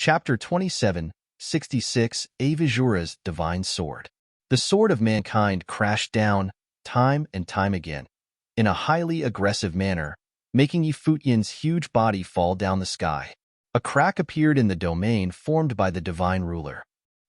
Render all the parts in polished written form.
Chapter 27, 66, Azura's Divine Sword. The sword of mankind crashed down, time and time again, in a highly aggressive manner, making Futian's huge body fall down the sky. A crack appeared in the domain formed by the divine ruler.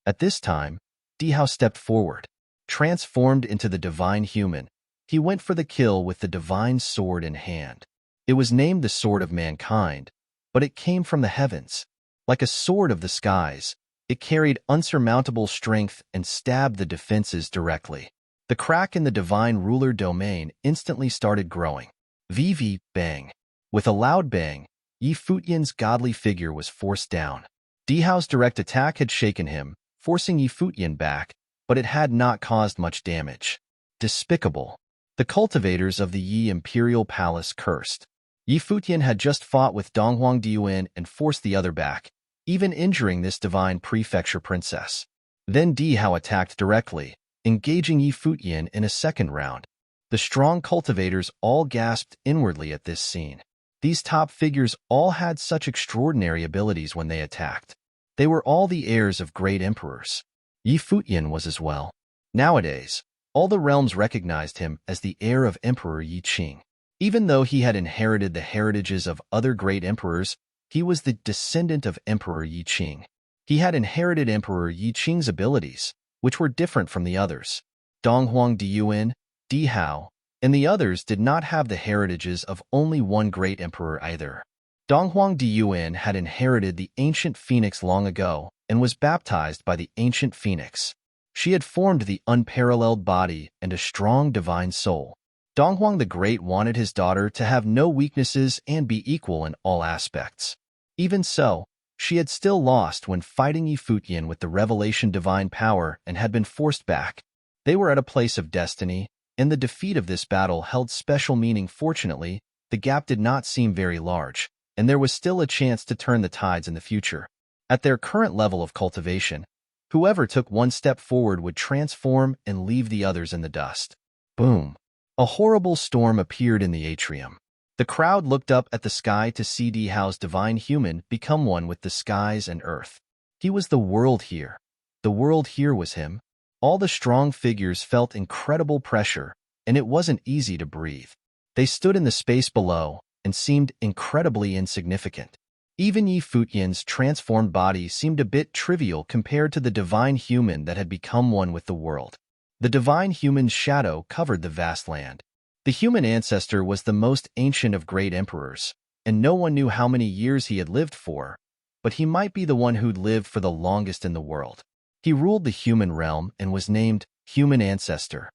At this time, Dihao stepped forward. Transformed into the divine human, he went for the kill with the divine sword in hand. It was named the Sword of Mankind, but it came from the heavens. Like a sword of the skies, it carried unsurmountable strength and stabbed the defenses directly. The crack in the divine ruler domain instantly started growing. VV bang. With a loud bang, Futian's godly figure was forced down. Dihao's direct attack had shaken him, forcing Futian back, but it had not caused much damage. Despicable. The cultivators of the Yi Imperial Palace cursed. Futian had just fought with Donghuang Diuan and forced the other back, even injuring this divine prefecture princess. Then Dihao attacked directly, engaging Futian in a second round. The strong cultivators all gasped inwardly at this scene. These top figures all had such extraordinary abilities when they attacked. They were all the heirs of great emperors. Futian was as well. Nowadays, all the realms recognized him as the heir of Emperor Yi Qing. Even though he had inherited the heritages of other great emperors, he was the descendant of Emperor Yi Qing. He had inherited Emperor Yi Qing's abilities, which were different from the others. Donghuang Diuan, Dihao, and the others did not have the heritages of only one great emperor either. Donghuang Diuan had inherited the ancient phoenix long ago and was baptized by the ancient phoenix. She had formed the unparalleled body and a strong divine soul. Donghuang the Great wanted his daughter to have no weaknesses and be equal in all aspects. Even so, she had still lost when fighting Futian with the revelation divine power and had been forced back. They were at a place of destiny, and the defeat of this battle held special meaning. Fortunately, the gap did not seem very large, and there was still a chance to turn the tides in the future. At their current level of cultivation, whoever took one step forward would transform and leave the others in the dust. Boom! A horrible storm appeared in the atrium. The crowd looked up at the sky to see Dihao's divine human become one with the skies and earth. He was the world here. The world here was him. All the strong figures felt incredible pressure, and it wasn't easy to breathe. They stood in the space below and seemed incredibly insignificant. Even Futian's transformed body seemed a bit trivial compared to the divine human that had become one with the world. The divine human's shadow covered the vast land. The human ancestor was the most ancient of great emperors, and no one knew how many years he had lived for, but he might be the one who'd lived for the longest in the world. He ruled the human realm and was named Human Ancestor.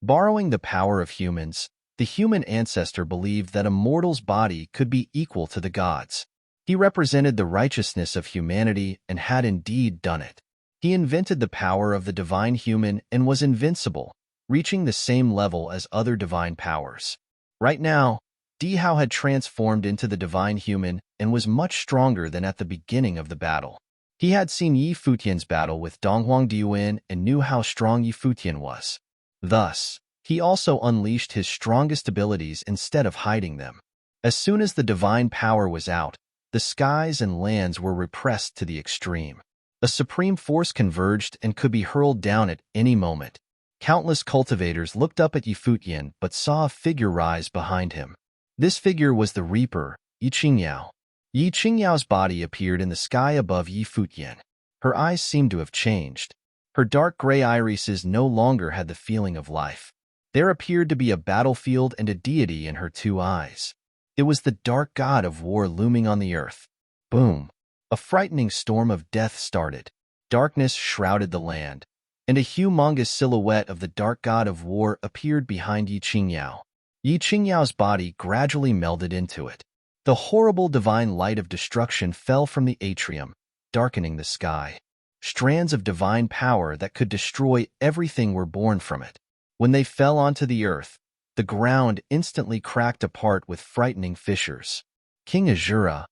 Borrowing the power of humans, the human ancestor believed that a mortal's body could be equal to the gods. He represented the righteousness of humanity and had indeed done it. He invented the power of the divine human and was invincible, reaching the same level as other divine powers. Right now, Dihao had transformed into the divine human and was much stronger than at the beginning of the battle. He had seen Futian's battle with Donghuang Diuan and knew how strong Futian was. Thus, he also unleashed his strongest abilities instead of hiding them. As soon as the divine power was out, the skies and lands were repressed to the extreme. A supreme force converged and could be hurled down at any moment. Countless cultivators looked up at Futian but saw a figure rise behind him. This figure was the Reaper, Yi Qingyao. Yi Qingyao's body appeared in the sky above Futian. Her eyes seemed to have changed. Her dark gray irises no longer had the feeling of life. There appeared to be a battlefield and a deity in her two eyes. It was the dark god of war looming on the earth. Boom! A frightening storm of death started. Darkness shrouded the land, and a humongous silhouette of the dark god of war appeared behind Yi Qingyao. Yi Qingyao's body gradually melded into it. The horrible divine light of destruction fell from the atrium, darkening the sky. Strands of divine power that could destroy everything were born from it. When they fell onto the earth, the ground instantly cracked apart with frightening fissures. King Azura.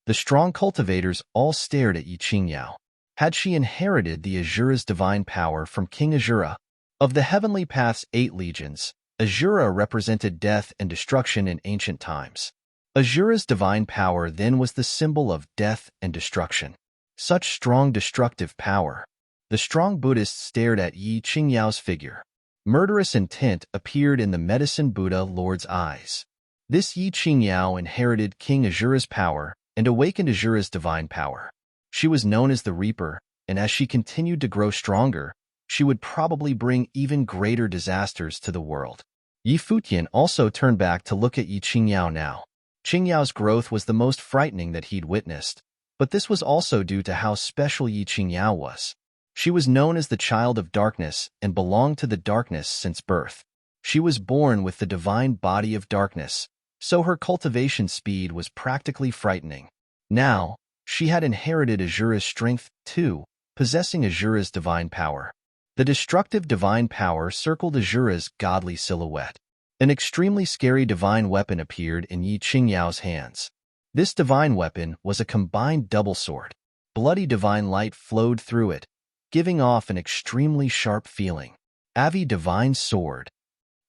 The strong cultivators all stared at Yi Qingyao. Had she inherited the Azura's divine power from King Azura? Of the heavenly path's 8 legions, Azura represented death and destruction in ancient times. Azura's divine power then was the symbol of death and destruction. Such strong destructive power. The strong Buddhist stared at Yi Qingyao's figure. Murderous intent appeared in the medicine Buddha Lord's eyes. This Yi Qingyao inherited King Azura's power and awakened Azura's divine power. She was known as the Reaper, and as she continued to grow stronger, she would probably bring even greater disasters to the world. Yi Futian also turned back to look at Yi Qingyao now. Qingyao's growth was the most frightening that he'd witnessed, but this was also due to how special Yi Qingyao was. She was known as the child of darkness and belonged to the darkness since birth. She was born with the divine body of darkness, so her cultivation speed was practically frightening. Now, she had inherited Azura's strength too, possessing Azura's divine power. The destructive divine power circled Azura's godly silhouette. An extremely scary divine weapon appeared in Yi Qingyao's hands. This divine weapon was a combined double sword. Bloody divine light flowed through it, giving off an extremely sharp feeling. Avi Divine Sword.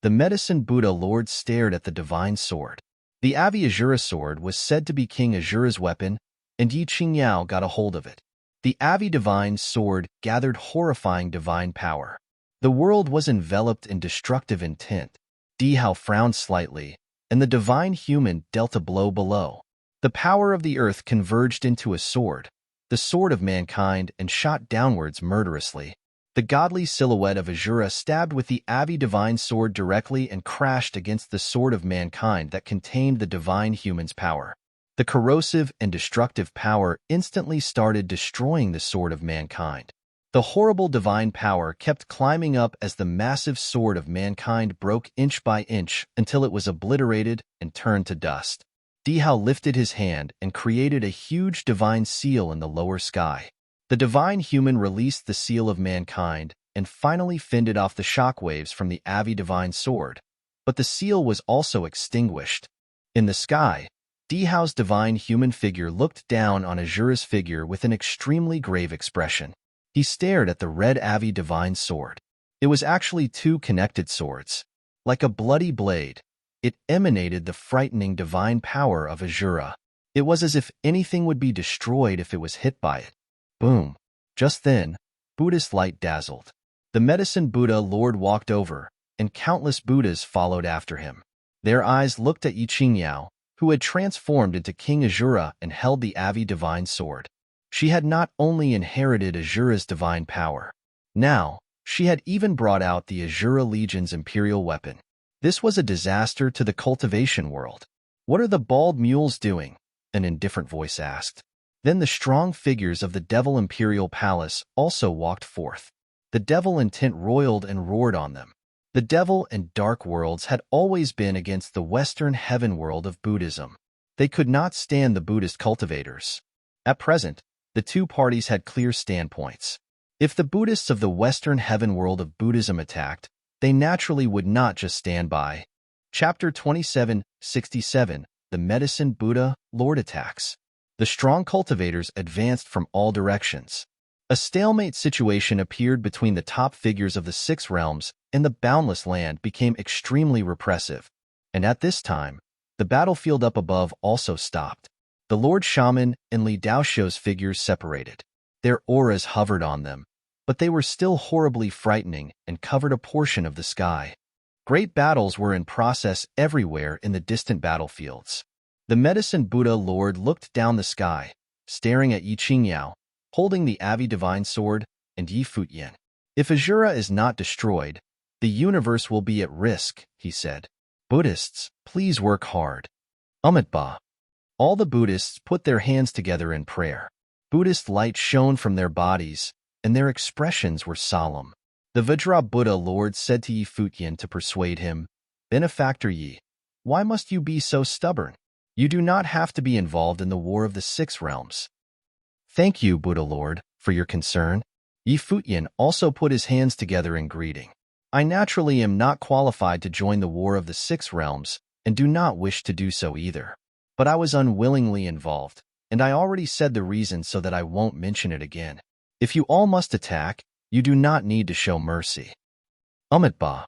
The medicine Buddha Lord stared at the divine sword. The Avi Azura sword was said to be King Azura's weapon, and Yi Qingyao got a hold of it. The Avi Divine Sword gathered horrifying divine power. The world was enveloped in destructive intent. Dihao frowned slightly, and the divine human dealt a blow below. The power of the earth converged into a sword, the sword of mankind, and shot downwards murderously. The godly silhouette of Azura stabbed with the Avi Divine Sword directly and crashed against the sword of mankind that contained the divine human's power. The corrosive and destructive power instantly started destroying the sword of mankind. The horrible divine power kept climbing up as the massive sword of mankind broke inch by inch until it was obliterated and turned to dust. Dihao lifted his hand and created a huge divine seal in the lower sky. The divine human released the seal of mankind and finally fended off the shockwaves from the Avi Divine Sword, but the seal was also extinguished. In the sky, Dihao's divine human figure looked down on Azura's figure with an extremely grave expression. He stared at the red Avi Divine Sword. It was actually two connected swords. Like a bloody blade, it emanated the frightening divine power of Azura. It was as if anything would be destroyed if it was hit by it. Boom. Just then, Buddhist light dazzled. The medicine Buddha Lord walked over, and countless Buddhas followed after him. Their eyes looked at Yi Qingyao, who had transformed into King Azura and held the Avi Divine Sword. She had not only inherited Azura's divine power. Now, she had even brought out the Azura Legion's imperial weapon. This was a disaster to the cultivation world. "What are the bald mules doing?" an indifferent voice asked. Then the strong figures of the Devil Imperial Palace also walked forth. The Devil intent roiled and roared on them. The Devil and Dark worlds had always been against the Western heaven world of Buddhism. They could not stand the Buddhist cultivators. At present, the two parties had clear standpoints. If the Buddhists of the Western heaven world of Buddhism attacked, they naturally would not just stand by. Chapter 2767, The Medicine Buddha Lord Attacks. The strong cultivators advanced from all directions. A stalemate situation appeared between the top figures of the six realms, and the boundless land became extremely repressive. And at this time, the battlefield up above also stopped. The Lord Shaman and Li Daoxiu's figures separated. Their auras hovered on them, but they were still horribly frightening and covered a portion of the sky. Great battles were in process everywhere in the distant battlefields. The medicine Buddha Lord looked down the sky, staring at Yi Qingyao, holding the Avi Divine Sword, and Yi Futian. "If Azura is not destroyed, the universe will be at risk," he said. "Buddhists, please work hard." Ba. All the Buddhists put their hands together in prayer. Buddhist light shone from their bodies, and their expressions were solemn. The Vajra Buddha Lord said to Yi Futian to persuade him, "Benefactor Yi, why must you be so stubborn? You do not have to be involved in the war of the six realms." "Thank you, Buddha Lord, for your concern." Yi Futian also put his hands together in greeting. "I naturally am not qualified to join the war of the six realms, and do not wish to do so either. But I was unwillingly involved, and I already said the reason so that I won't mention it again. If you all must attack, you do not need to show mercy." Ba.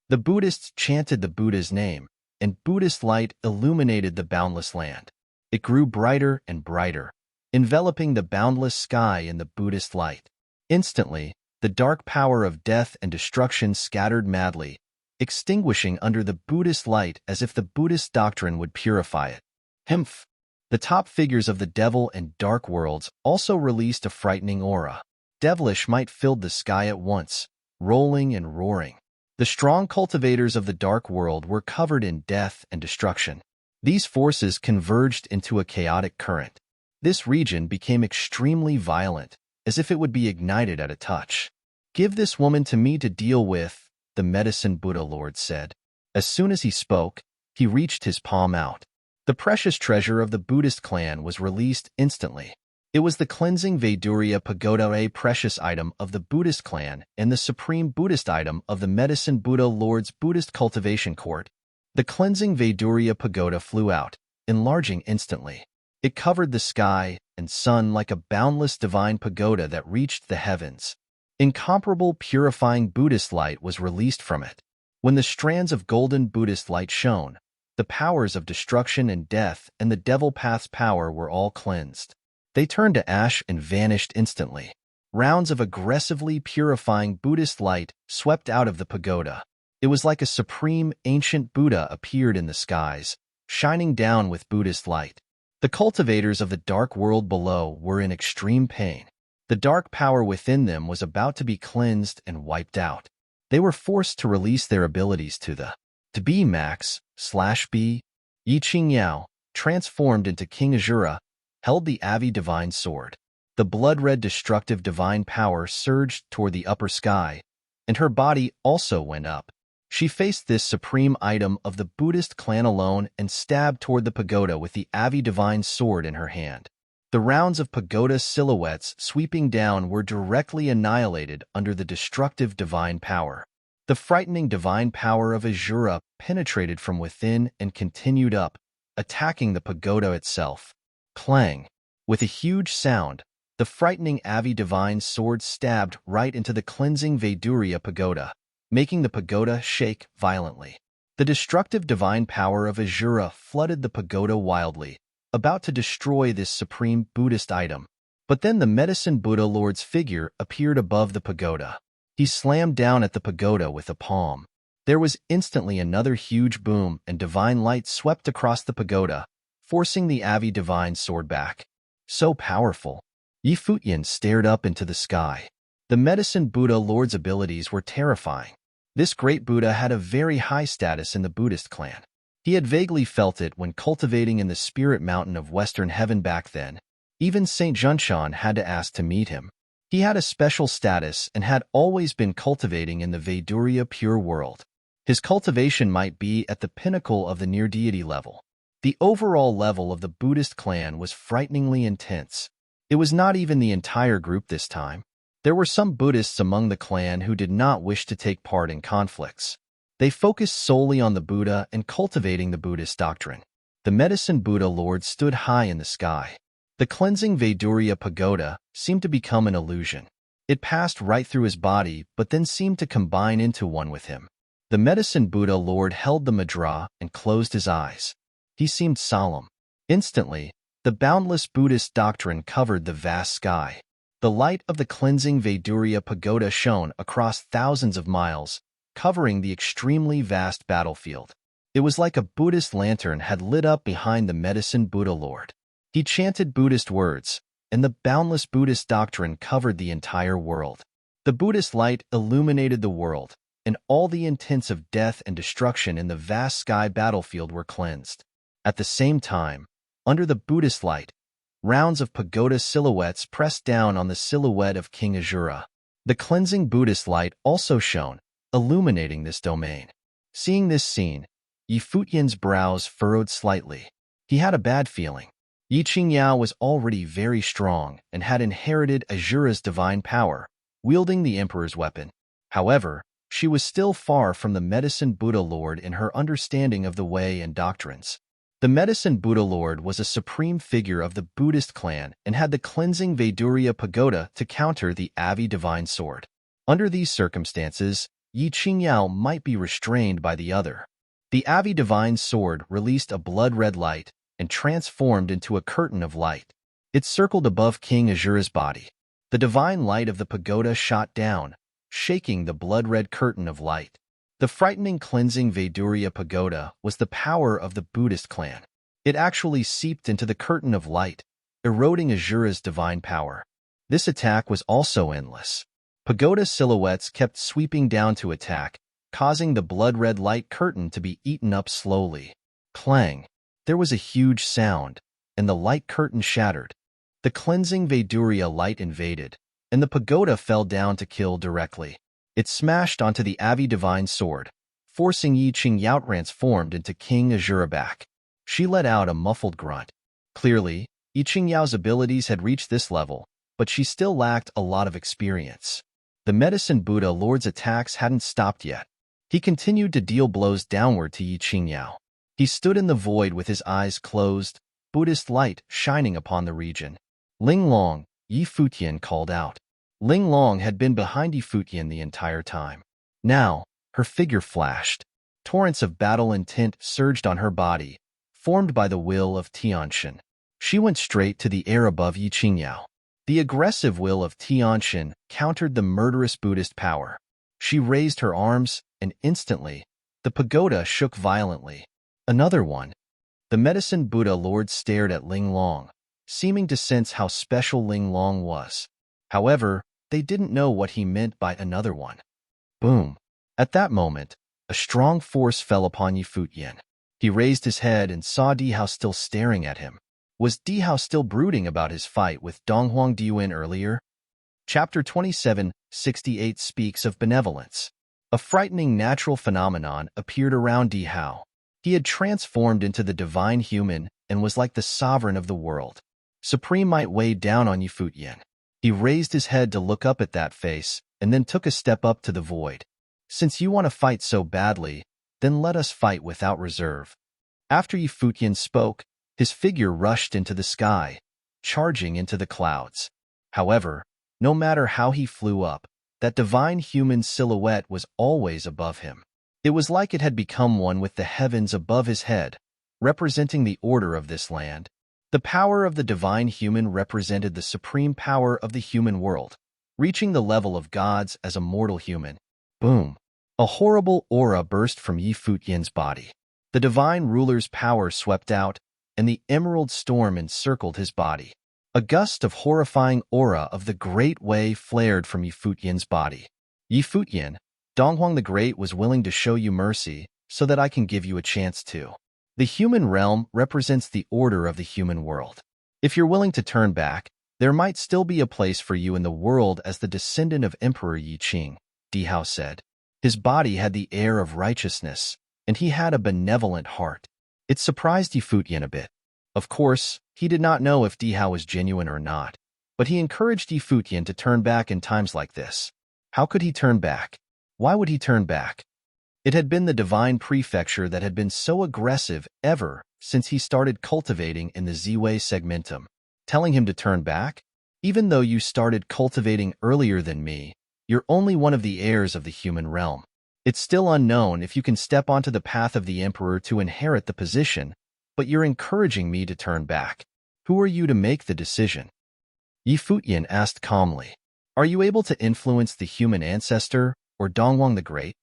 The Buddhists chanted the Buddha's name, and Buddhist light illuminated the boundless land. It grew brighter and brighter, enveloping the boundless sky in the Buddhist light. Instantly, the dark power of death and destruction scattered madly, extinguishing under the Buddhist light as if the Buddhist doctrine would purify it. Humph! The top figures of the devil and dark worlds also released a frightening aura. Devilish might filled the sky at once, rolling and roaring. The strong cultivators of the dark world were covered in death and destruction. These forces converged into a chaotic current. This region became extremely violent, as if it would be ignited at a touch. "Give this woman to me to deal with," the medicine Buddha Lord said. As soon as he spoke, he reached his palm out. The precious treasure of the Buddhist clan was released instantly. It was the cleansing Vaidurya Pagoda, a precious item of the Buddhist clan and the supreme Buddhist item of the medicine Buddha Lord's Buddhist cultivation court. The cleansing Vaidurya Pagoda flew out, enlarging instantly. It covered the sky and sun like a boundless divine pagoda that reached the heavens. Incomparable purifying Buddhist light was released from it. When the strands of golden Buddhist light shone, the powers of destruction and death and the devil path's power were all cleansed. They turned to ash and vanished instantly. Rounds of aggressively purifying Buddhist light swept out of the pagoda. It was like a supreme ancient Buddha appeared in the skies, shining down with Buddhist light. The cultivators of the dark world below were in extreme pain. The dark power within them was about to be cleansed and wiped out. They were forced to release their abilities to be Max/B. Yi Qingyao, transformed into King Azura, held the Avi divine sword. The blood-red destructive divine power surged toward the upper sky, and her body also went up. She faced this supreme item of the Buddhist clan alone and stabbed toward the pagoda with the Avi divine sword in her hand. The rounds of pagoda silhouettes sweeping down were directly annihilated under the destructive divine power. The frightening divine power of Azura penetrated from within and continued up, attacking the pagoda itself. Clang! With a huge sound, the frightening Avi divine sword stabbed right into the cleansing Vaidurya pagoda, making the pagoda shake violently. The destructive divine power of Azura flooded the pagoda wildly, about to destroy this supreme Buddhist item. But then the medicine Buddha Lord's figure appeared above the pagoda. He slammed down at the pagoda with a palm. There was instantly another huge boom and divine light swept across the pagoda, forcing the Avi divine sword back. So powerful. Futian stared up into the sky. The medicine Buddha Lord's abilities were terrifying. This great Buddha had a very high status in the Buddhist clan. He had vaguely felt it when cultivating in the spirit mountain of Western Heaven back then. Even Saint Junshan had to ask to meet him. He had a special status and had always been cultivating in the Vaidurya pure world. His cultivation might be at the pinnacle of the near-deity level. The overall level of the Buddhist clan was frighteningly intense. It was not even the entire group this time. There were some Buddhists among the clan who did not wish to take part in conflicts. They focused solely on the Buddha and cultivating the Buddhist doctrine. The medicine Buddha Lord stood high in the sky. The cleansing Vaidurya pagoda seemed to become an illusion. It passed right through his body but then seemed to combine into one with him. The medicine Buddha Lord held the mudra and closed his eyes. He seemed solemn. Instantly, the boundless Buddhist doctrine covered the vast sky. The light of the cleansing Vaidurya pagoda shone across thousands of miles, covering the extremely vast battlefield. It was like a Buddhist lantern had lit up behind the medicine Buddha Lord. He chanted Buddhist words, and the boundless Buddhist doctrine covered the entire world. The Buddhist light illuminated the world, and all the intents of death and destruction in the vast sky battlefield were cleansed. At the same time, under the Buddhist light, rounds of pagoda silhouettes pressed down on the silhouette of King Azura. The cleansing Buddhist light also shone, illuminating this domain. Seeing this scene, Futian's brows furrowed slightly. He had a bad feeling. Yi Qingyao was already very strong and had inherited Azura's divine power, wielding the Emperor's weapon. However, she was still far from the medicine Buddha Lord in her understanding of the way and doctrines. The medicine Buddha Lord was a supreme figure of the Buddhist clan and had the cleansing Vaidurya pagoda to counter the Avi divine sword. Under these circumstances, Yi Qingyao might be restrained by the other. The Avi divine sword released a blood-red light and transformed into a curtain of light. It circled above King Azura's body. The divine light of the pagoda shot down, shaking the blood-red curtain of light. The frightening cleansing Veduria pagoda was the power of the Buddhist clan. It actually seeped into the curtain of light, eroding Azura's divine power. This attack was also endless. Pagoda silhouettes kept sweeping down to attack, causing the blood-red light curtain to be eaten up slowly. Clang! There was a huge sound, and the light curtain shattered. The cleansing Veduria light invaded, and the pagoda fell down to kill directly. It smashed onto the Avi divine sword, forcing Yi Qingyao transformed into King Azura back. She let out a muffled grunt. Clearly, Yi Qingyao's abilities had reached this level, but she still lacked a lot of experience. The Medicine Buddha Lord's attacks hadn't stopped yet. He continued to deal blows downward to Yi Qingyao. He stood in the void with his eyes closed, Buddhist light shining upon the region. Ling Long, Yi Futian called out. Ling Long had been behind Yi Futian the entire time. Now, her figure flashed. Torrents of battle intent surged on her body, formed by the will of Tianshan. She went straight to the air above Yi Qingyao. The aggressive will of Tianshan countered the murderous Buddhist power. She raised her arms, and instantly, the pagoda shook violently. Another one. The Medicine Buddha Lord stared at Ling Long, seeming to sense how special Ling Long was. However, they didn't know what he meant by another one. Boom! At that moment, a strong force fell upon Yi Futian. He raised his head and saw Dihao still staring at him. Was Dihao still brooding about his fight with Donghuang Diwen earlier? Chapter 27:68 speaks of benevolence. A frightening natural phenomenon appeared around Dihao. He had transformed into the divine human and was like the sovereign of the world. Supreme might weighed down on Yi Futian. He raised his head to look up at that face and then took a step up to the void. Since you want to fight so badly, then let us fight without reserve. After Yi Futian spoke, his figure rushed into the sky, charging into the clouds. However, no matter how he flew up, that divine human silhouette was always above him. It was like it had become one with the heavens above his head, representing the order of this land. The power of the divine human represented the supreme power of the human world, reaching the level of gods as a mortal human. Boom! A horrible aura burst from Yi Futian's body. The divine ruler's power swept out, and the emerald storm encircled his body. A gust of horrifying aura of the Great Way flared from Yi Futian's body. Yi Futian, Donghuang the Great was willing to show you mercy so that I can give you a chance to. The human realm represents the order of the human world. If you're willing to turn back, there might still be a place for you in the world as the descendant of Emperor Yi Qing, Dihao said. His body had the air of righteousness, and he had a benevolent heart. It surprised Yi Futian a bit. Of course, he did not know if Dihao was genuine or not, but he encouraged Yi Futian to turn back in times like this. How could he turn back? Why would he turn back? It had been the divine prefecture that had been so aggressive ever since he started cultivating in the Ziwei segmentum. Telling him to turn back? Even though you started cultivating earlier than me, you're only one of the heirs of the human realm. It's still unknown if you can step onto the path of the emperor to inherit the position, but you're encouraging me to turn back. Who are you to make the decision? Yi Futian asked calmly. Are you able to influence the human ancestor or Donghuang the Great?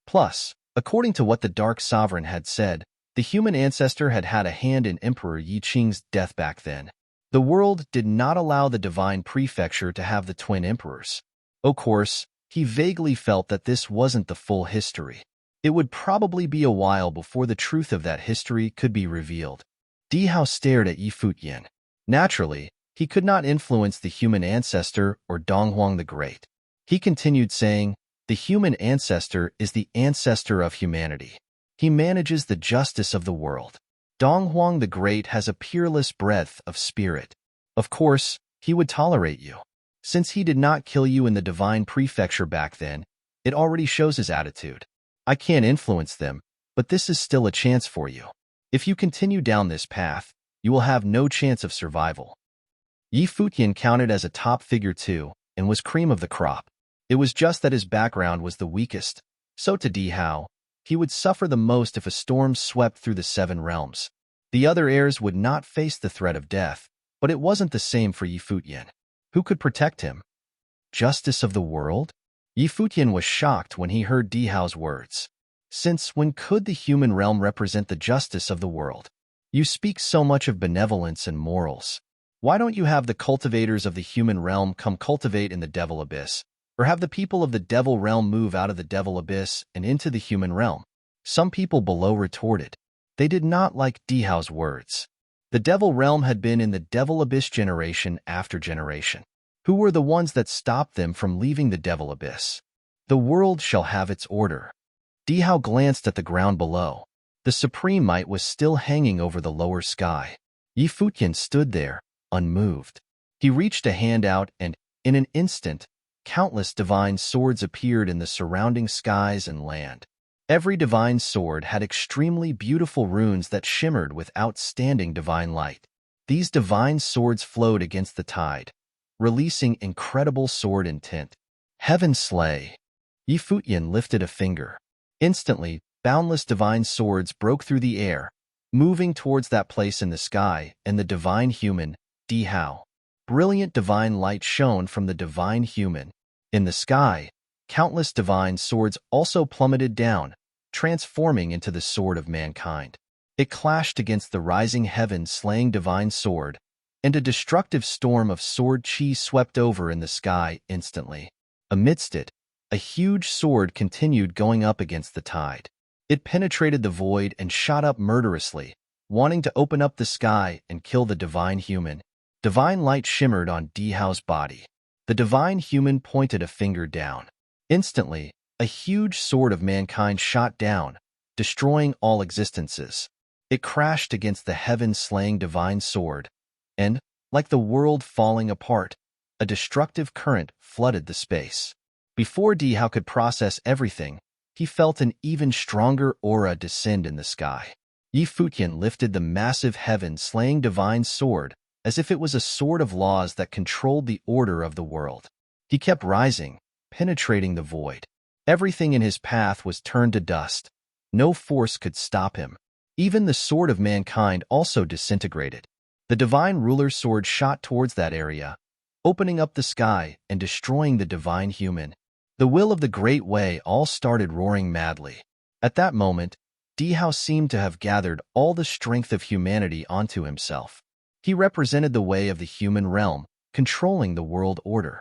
Plus, according to what the Dark Sovereign had said, the human ancestor had had a hand in Emperor Yi Qing's death back then. The world did not allow the divine prefecture to have the twin emperors. Of course, he vaguely felt that this wasn't the full history. It would probably be a while before the truth of that history could be revealed. Dihao stared at Yi Futian. Naturally, he could not influence the human ancestor or Donghuang the Great. He continued saying, the human ancestor is the ancestor of humanity. He manages the justice of the world. Donghuang the Great has a peerless breadth of spirit. Of course, he would tolerate you. Since he did not kill you in the divine prefecture back then, it already shows his attitude. I can't influence them, but this is still a chance for you. If you continue down this path, you will have no chance of survival. Yi Futian counted as a top figure too, and was cream of the crop. It was just that his background was the weakest, so to Dihao, he would suffer the most if a storm swept through the 7 realms. The other heirs would not face the threat of death, But it wasn't the same for Futian. Who could protect him? Justice of the world? Futian was shocked when he heard Dihao's words. Since when could the human realm represent the justice of the world? You speak so much of benevolence and morals. Why don't you have the cultivators of the human realm come cultivate in the devil abyss, or have the people of the devil realm move out of the devil abyss and into the human realm? Some people below retorted. They did not like Dihao's words. The devil realm had been in the devil abyss generation after generation. Who were the ones that stopped them from leaving the devil abyss? The world shall have its order. Dihao glanced at the ground below. The supreme might was still hanging over the lower sky. Futian stood there, unmoved. He reached a hand out and, in an instant, countless divine swords appeared in the surrounding skies and land. Every divine sword had extremely beautiful runes that shimmered with outstanding divine light. These divine swords flowed against the tide, releasing incredible sword intent. Heaven slay! Futian lifted a finger. Instantly, boundless divine swords broke through the air, moving towards that place in the sky, and the divine human, Dihao. Brilliant divine light shone from the divine human. In the sky, countless divine swords also plummeted down, transforming into the sword of mankind. It clashed against the rising heaven, slaying divine sword, and a destructive storm of sword chi swept over in the sky instantly. Amidst it, a huge sword continued going up against the tide. It penetrated the void and shot up murderously, wanting to open up the sky and kill the divine human. Divine light shimmered on Dihao's body. The divine human pointed a finger down. Instantly, a huge sword of mankind shot down, destroying all existences. It crashed against the heaven-slaying divine sword, and, like the world falling apart, a destructive current flooded the space. Before Dihao could process everything, he felt an even stronger aura descend in the sky. Futian lifted the massive heaven-slaying divine sword as if it was a sword of laws that controlled the order of the world. He kept rising, penetrating the void. Everything in his path was turned to dust. No force could stop him. Even the sword of mankind also disintegrated. The divine ruler's sword shot towards that area, opening up the sky and destroying the divine human. The will of the great way all started roaring madly. At that moment, Dihao seemed to have gathered all the strength of humanity onto himself. He represented the way of the human realm, controlling the world order.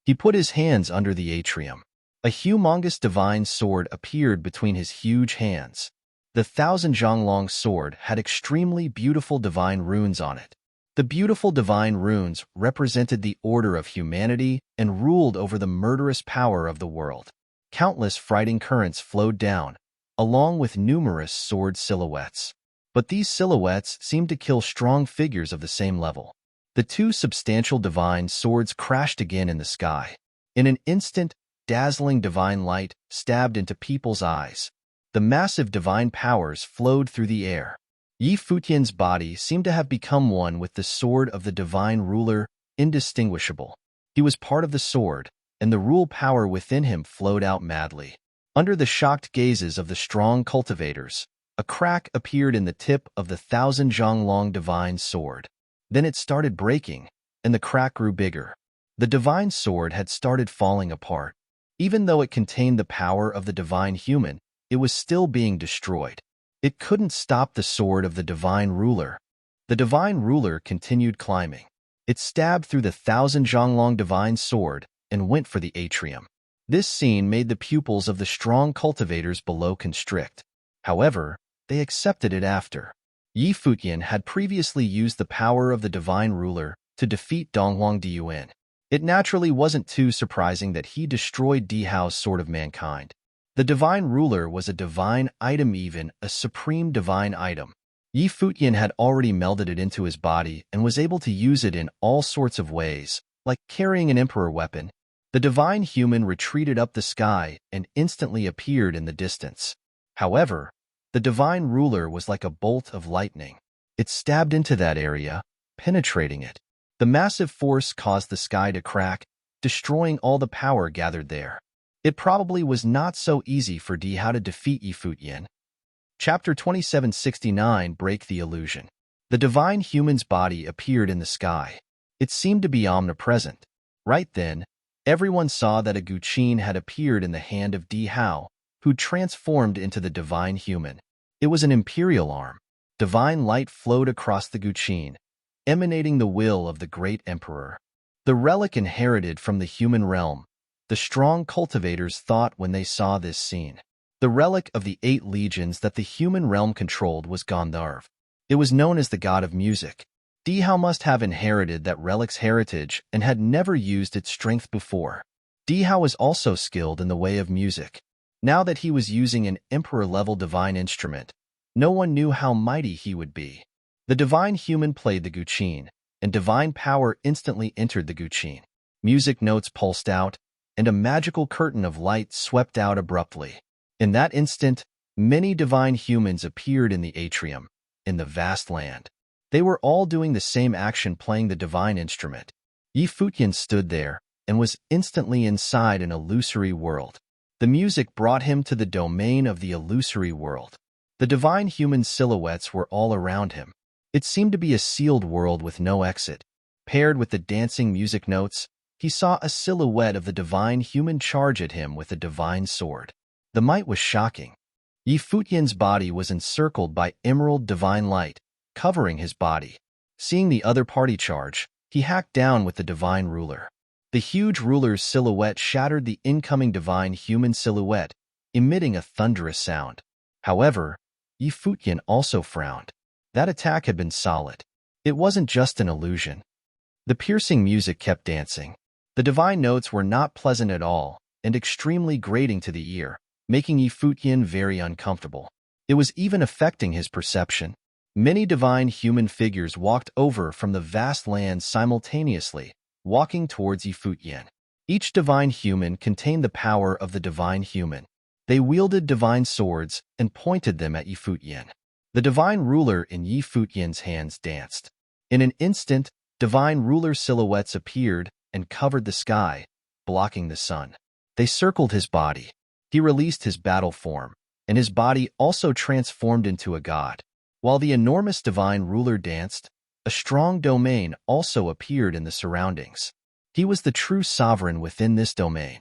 He put his hands under the atrium. A humongous divine sword appeared between his huge hands. The 1,000-zhang-long sword had extremely beautiful divine runes on it. The beautiful divine runes represented the order of humanity and ruled over the murderous power of the world. Countless frightening currents flowed down, along with numerous sword silhouettes. But these silhouettes seemed to kill strong figures of the same level. The two substantial divine swords crashed again in the sky. In an instant, dazzling divine light stabbed into people's eyes. The massive divine powers flowed through the air. Futian's body seemed to have become one with the sword of the divine ruler, indistinguishable. He was part of the sword, and the rule power within him flowed out madly. Under the shocked gazes of the strong cultivators, a crack appeared in the tip of the 1,000-zhang-long divine sword. Then it started breaking, and the crack grew bigger. The divine sword had started falling apart. Even though it contained the power of the divine human, it was still being destroyed. It couldn't stop the sword of the divine ruler. The divine ruler continued climbing. It stabbed through the 1,000-zhang-long divine sword and went for the atrium. This scene made the pupils of the strong cultivators below constrict. However, they accepted it after. Futian had previously used the power of the divine ruler to defeat Donghuang Diyuan. It naturally wasn't too surprising that he destroyed Dihao's sword of mankind. The divine ruler was a divine item, even a supreme divine item. Futian had already melded it into his body and was able to use it in all sorts of ways, like carrying an emperor weapon. The divine human retreated up the sky and instantly appeared in the distance. However, the divine ruler was like a bolt of lightning. It stabbed into that area, penetrating it. The massive force caused the sky to crack, destroying all the power gathered there. It probably was not so easy for Dihao to defeat Futian. Chapter 2769 Break the Illusion. The divine human's body appeared in the sky. It seemed to be omnipresent. Right then, everyone saw that a guqin had appeared in the hand of Di Hao, who transformed into the divine human. It was an imperial arm. Divine light flowed across the guqin, emanating the will of the great emperor. The relic inherited from the human realm, the strong cultivators thought when they saw this scene. The relic of the 8 legions that the human realm controlled was Gandharv. It was known as the god of music. Di Hao must have inherited that relic's heritage and had never used its strength before. Di Hao was also skilled in the way of music. Now that he was using an emperor-level divine instrument, no one knew how mighty he would be. The divine human played the guqin, and divine power instantly entered the guqin. Music notes pulsed out, and a magical curtain of light swept out abruptly. In that instant, many divine humans appeared in the atrium, in the vast land. They were all doing the same action, playing the divine instrument. Futian stood there and was instantly inside an illusory world. The music brought him to the domain of the illusory world. The divine human silhouettes were all around him. It seemed to be a sealed world with no exit. Paired with the dancing music notes, he saw a silhouette of the divine human charge at him with a divine sword. The might was shocking. Futian's body was encircled by emerald divine light, covering his body. Seeing the other party charge, he hacked down with the divine ruler. The huge ruler's silhouette shattered the incoming divine human silhouette, emitting a thunderous sound. However, Futian also frowned. That attack had been solid. It wasn't just an illusion. The piercing music kept dancing. The divine notes were not pleasant at all and extremely grating to the ear, making Futian very uncomfortable. It was even affecting his perception. Many divine human figures walked over from the vast land simultaneously, walking towards Futian. Each divine human contained the power of the divine human. They wielded divine swords and pointed them at Futian. The divine ruler in Futian's hands danced. In an instant, divine ruler silhouettes appeared and covered the sky, blocking the sun. They circled his body. He released his battle form, and his body also transformed into a god. While the enormous divine ruler danced, a strong domain also appeared in the surroundings. He was the true sovereign within this domain.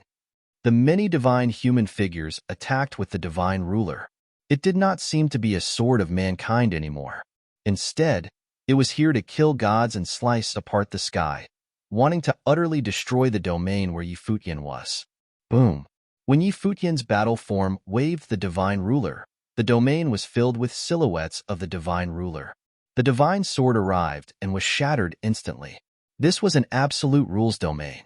The many divine human figures attacked with the divine ruler. It did not seem to be a sword of mankind anymore. Instead, it was here to kill gods and slice apart the sky, wanting to utterly destroy the domain where Futian was. Boom! When Futian's battle form waved the divine ruler, the domain was filled with silhouettes of the divine ruler. The divine sword arrived and was shattered instantly. This was an absolute rules domain.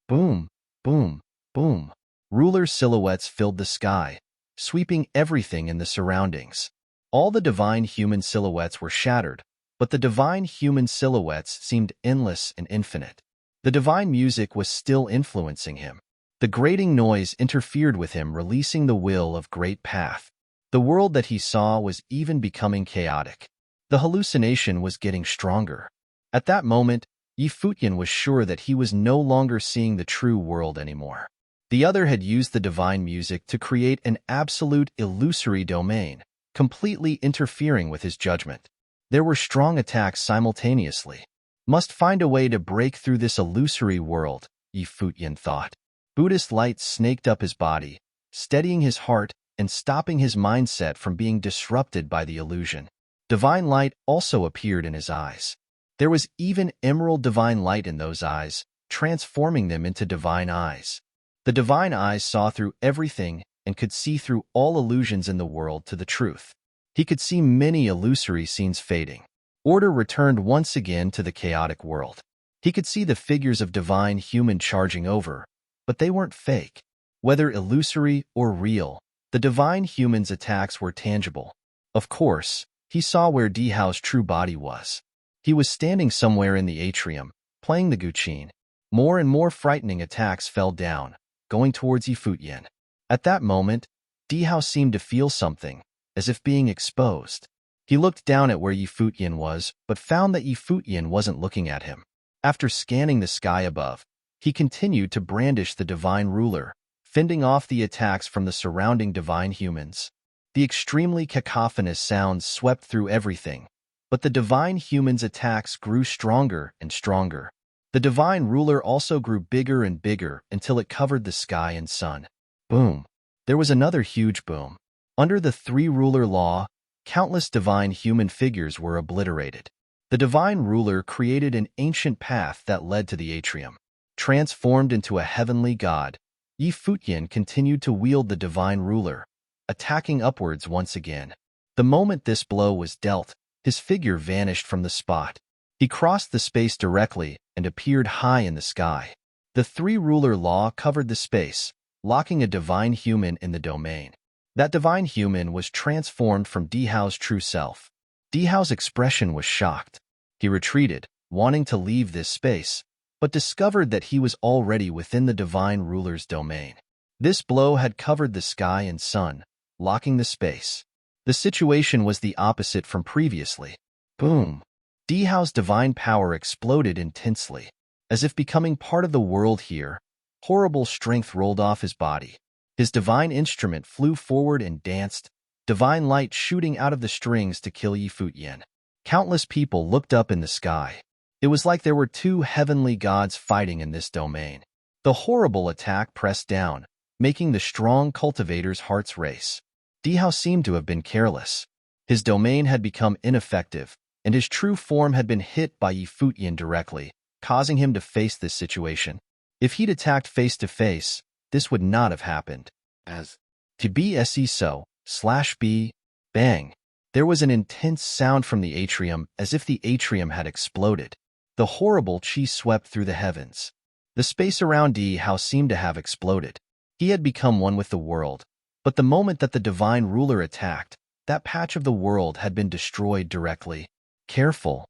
Boom, boom, boom. Ruler silhouettes filled the sky, sweeping everything in the surroundings. All the divine human silhouettes were shattered, but the divine human silhouettes seemed endless and infinite. The divine music was still influencing him. The grating noise interfered with him, releasing the will of great path. The world that he saw was even becoming chaotic. The hallucination was getting stronger. At that moment, Futian was sure that he was no longer seeing the true world anymore. The other had used the divine music to create an absolute illusory domain, completely interfering with his judgment. There were strong attacks simultaneously. Must find a way to break through this illusory world, Futian thought. Buddhist light snaked up his body, steadying his heart and stopping his mindset from being disrupted by the illusion. Divine light also appeared in his eyes. There was even emerald divine light in those eyes, transforming them into divine eyes. The divine eyes saw through everything and could see through all illusions in the world to the truth. He could see many illusory scenes fading. Order returned once again to the chaotic world. He could see the figures of divine human charging over, but they weren't fake. Whether illusory or real, the divine human's attacks were tangible. Of course, he saw where Di Hao's true body was. He was standing somewhere in the atrium, playing the guqin. More and more frightening attacks fell down, going towards Futian. At that moment, Di Hao seemed to feel something, as if being exposed. He looked down at where Futian was, but found that Futian wasn't looking at him. After scanning the sky above, he continued to brandish the divine ruler, fending off the attacks from the surrounding divine humans. The extremely cacophonous sounds swept through everything, But the divine human's attacks grew stronger and stronger. The divine ruler also grew bigger and bigger until it covered the sky and sun. Boom. There was another huge boom. Under the three-ruler law, countless divine human figures were obliterated. The divine ruler created an ancient path that led to the atrium. Transformed into a heavenly god, Futian continued to wield the divine ruler, attacking upwards once again. The moment this blow was dealt, his figure vanished from the spot. He crossed the space directly and appeared high in the sky. The three-ruler law covered the space, locking a divine human in the domain. That divine human was transformed from Dihao's true self. Dihao's expression was shocked. He retreated, wanting to leave this space, but discovered that he was already within the divine ruler's domain. This blow had covered the sky and sun, locking the space. The situation was the opposite from previously. Boom! Dihao's divine power exploded intensely. As if becoming part of the world here, horrible strength rolled off his body. His divine instrument flew forward and danced, divine light shooting out of the strings to kill Futian. Countless people looked up in the sky. It was like there were two heavenly gods fighting in this domain. The horrible attack pressed down, making the strong cultivator's hearts race. Dihao seemed to have been careless. His domain had become ineffective, and his true form had been hit by Futian directly, causing him to face this situation. If he'd attacked face-to-face, this would not have happened. As to BSE so, /B, bang. There was an intense sound from the atrium as if the atrium had exploded. The horrible chi swept through the heavens. The space around Dihao seemed to have exploded. He had become one with the world, but the moment that the divine ruler attacked, that patch of the world had been destroyed directly. Careful.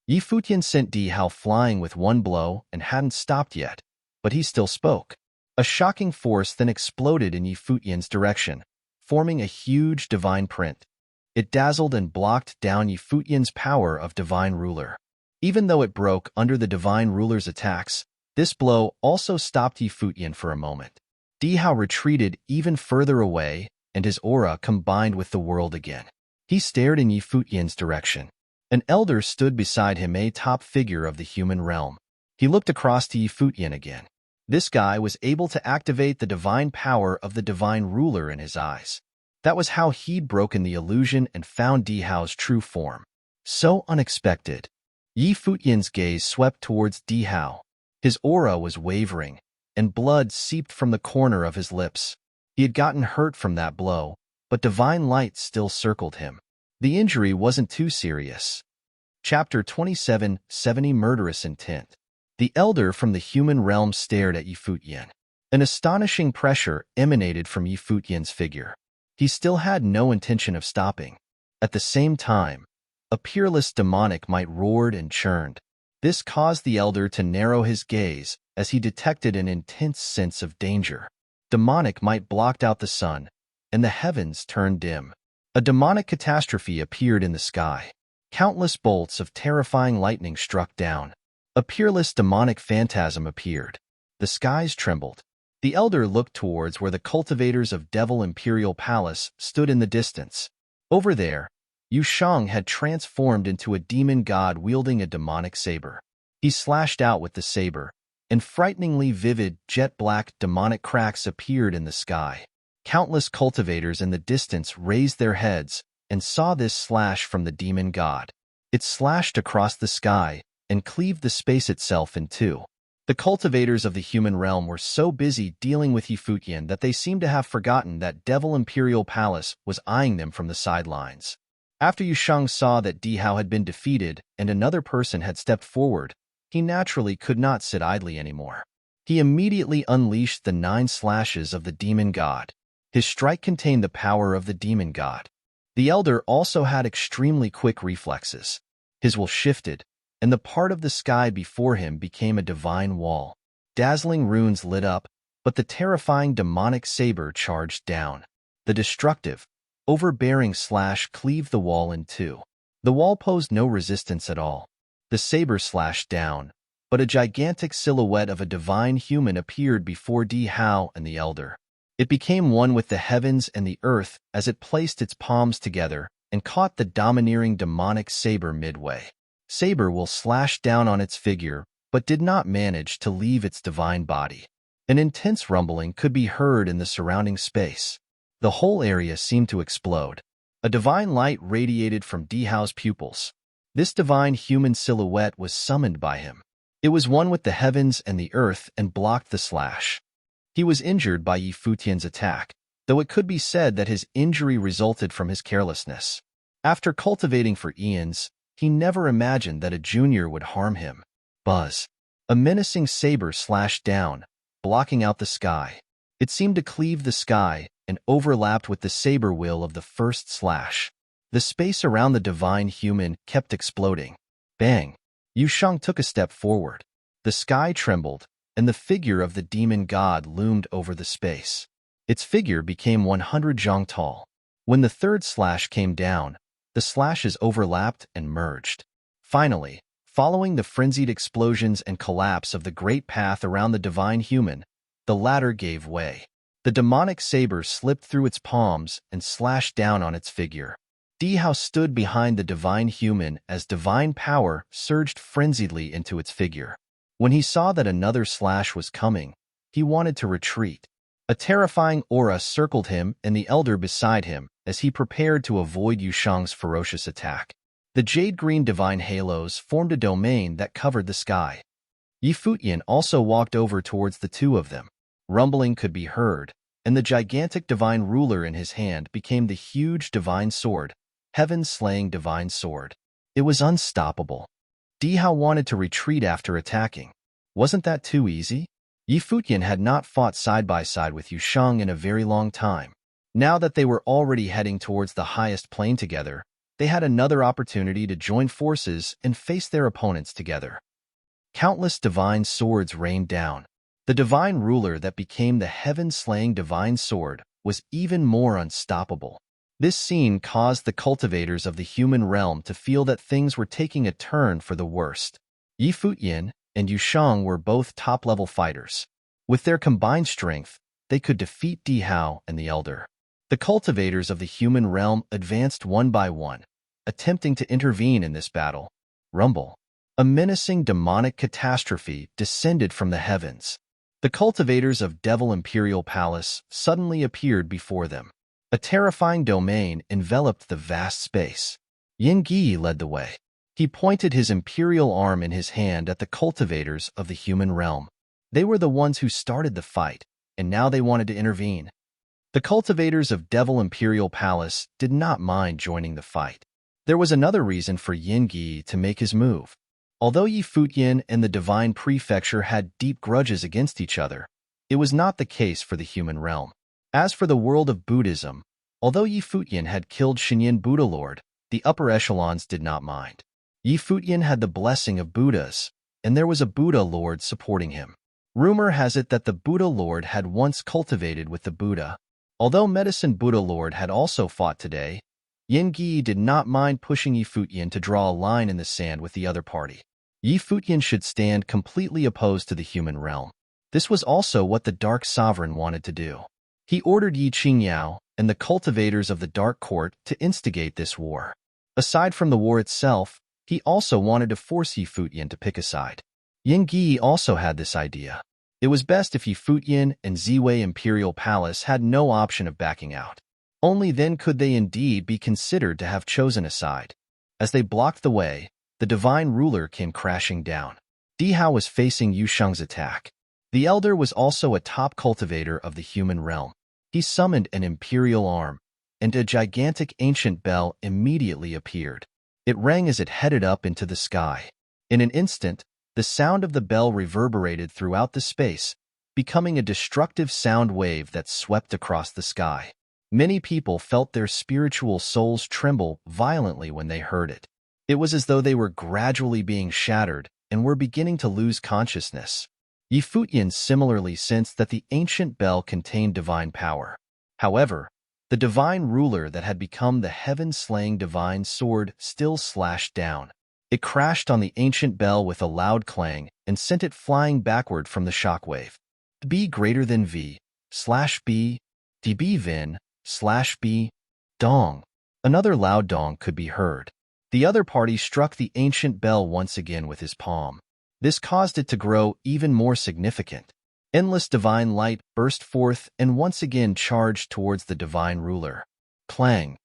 Futian sent Dihao flying with one blow and hadn't stopped yet, but he still spoke. A shocking force then exploded in Futian's direction, forming a huge divine print. It dazzled and blocked down Futian's power of divine ruler. Even though it broke under the divine ruler's attacks, this blow also stopped Futian for a moment. Dihao retreated even further away, and his aura combined with the world again. He stared in Futian's direction. An elder stood beside him, a top figure of the human realm. He looked across to Futian again. This guy was able to activate the divine power of the divine ruler in his eyes. That was how he'd broken the illusion and found Dihao's true form. So unexpected. Futian's gaze swept towards Dihao. His aura was wavering, and blood seeped from the corner of his lips. He had gotten hurt from that blow, but divine light still circled him. The injury wasn't too serious. Chapter 27, 70 Murderous Intent. The elder from the human realm stared at Futian. An astonishing pressure emanated from Futian's figure. He still had no intention of stopping. At the same time, a peerless demonic might roared and churned. This caused the elder to narrow his gaze as he detected an intense sense of danger. Demonic might blocked out the sun, and the heavens turned dim. A demonic catastrophe appeared in the sky. Countless bolts of terrifying lightning struck down. A peerless demonic phantasm appeared. The skies trembled. The elder looked towards where the cultivators of Devil Imperial Palace stood in the distance. Over there, Yu Shang had transformed into a demon god wielding a demonic saber. He slashed out with the saber, and frighteningly vivid, jet-black demonic cracks appeared in the sky. Countless cultivators in the distance raised their heads and saw this slash from the demon god. It slashed across the sky and cleaved the space itself in two. The cultivators of the human realm were so busy dealing with Futian that they seemed to have forgotten that Devil Imperial Palace was eyeing them from the sidelines. After Yu Shang saw that Dihao had been defeated and another person had stepped forward, he naturally could not sit idly anymore. He immediately unleashed the 9 slashes of the demon god. His strike contained the power of the demon god. The elder also had extremely quick reflexes. His will shifted, and the part of the sky before him became a divine wall. Dazzling runes lit up, but the terrifying demonic saber charged down. The destructive, overbearing slash cleaved the wall in two. The wall posed no resistance at all. The saber slashed down, but a gigantic silhouette of a divine human appeared before Dihao and the elder. It became one with the heavens and the earth as it placed its palms together, and caught the domineering demonic saber midway. Saber will slashed down on its figure, but did not manage to leave its divine body. An intense rumbling could be heard in the surrounding space. The whole area seemed to explode. A divine light radiated from Dihao's pupils. This divine human silhouette was summoned by him. It was one with the heavens and the earth and blocked the slash. He was injured by Futian's attack, though it could be said that his injury resulted from his carelessness. After cultivating for eons, he never imagined that a junior would harm him. Buzz. A menacing saber slashed down, blocking out the sky. It seemed to cleave the sky and overlapped with the saber will of the first slash. The space around the divine human kept exploding. Bang! Yusheng took a step forward. The sky trembled, and the figure of the demon god loomed over the space. Its figure became 100 zhang tall. When the third slash came down, the slashes overlapped and merged. Finally, following the frenzied explosions and collapse of the great path around the divine human, the latter gave way. The demonic saber slipped through its palms and slashed down on its figure. Dihao stood behind the divine human as divine power surged frenziedly into its figure. When he saw that another slash was coming, he wanted to retreat. A terrifying aura circled him and the elder beside him as he prepared to avoid Yusheng's ferocious attack. The jade-green divine halos formed a domain that covered the sky. Futian also walked over towards the two of them. Rumbling could be heard, and the gigantic divine ruler in his hand became the huge divine sword, heaven-slaying divine sword. It was unstoppable. Dihao wanted to retreat after attacking. Wasn't that too easy? Futian had not fought side by side with Yusheng in a very long time. Now that they were already heading towards the highest plane together, they had another opportunity to join forces and face their opponents together. Countless divine swords rained down. The divine ruler that became the heaven-slaying divine sword was even more unstoppable. This scene caused the cultivators of the human realm to feel that things were taking a turn for the worst. Futian and Yusheng were both top-level fighters. With their combined strength, they could defeat Dihao and the Elder. The cultivators of the human realm advanced one by one, attempting to intervene in this battle. Rumble. A menacing demonic catastrophe descended from the heavens. The cultivators of Devil Imperial Palace suddenly appeared before them. A terrifying domain enveloped the vast space. Yin Gi led the way. He pointed his imperial arm in his hand at the cultivators of the human realm. They were the ones who started the fight, and now they wanted to intervene. The cultivators of Devil Imperial Palace did not mind joining the fight. There was another reason for Yin Gi to make his move. Although Futian and the Divine Prefecture had deep grudges against each other, it was not the case for the human realm. As for the world of Buddhism, although Futian had killed Shinyan Buddha Lord, the upper echelons did not mind. Futian had the blessing of Buddhas, and there was a Buddha Lord supporting him. Rumor has it that the Buddha Lord had once cultivated with the Buddha. Although Medicine Buddha Lord had also fought today, Yin Gi did not mind pushing Futian to draw a line in the sand with the other party. Futian should stand completely opposed to the human realm. This was also what the Dark Sovereign wanted to do. He ordered Yi Qingyao and the cultivators of the Dark Court to instigate this war. Aside from the war itself, he also wanted to force Futian to pick a side. Yin Gi also had this idea. It was best if Futian and Ziwei Imperial Palace had no option of backing out. Only then could they indeed be considered to have chosen a side. As they blocked the way, the divine ruler came crashing down. Dihao was facing Yusheng's attack. The elder was also a top cultivator of the human realm. He summoned an imperial arm, and a gigantic ancient bell immediately appeared. It rang as it headed up into the sky. In an instant, the sound of the bell reverberated throughout the space, becoming a destructive sound wave that swept across the sky. Many people felt their spiritual souls tremble violently when they heard it. It was as though they were gradually being shattered and were beginning to lose consciousness. Futian similarly sensed that the ancient bell contained divine power. However, the divine ruler that had become the heaven-slaying divine sword still slashed down. It crashed on the ancient bell with a loud clang and sent it flying backward from the shockwave. B greater than V, /B, dB Vin, /B, dong. Another loud dong could be heard. The other party struck the ancient bell once again with his palm. This caused it to grow even more significant. Endless divine light burst forth and once again charged towards the divine ruler. Clang!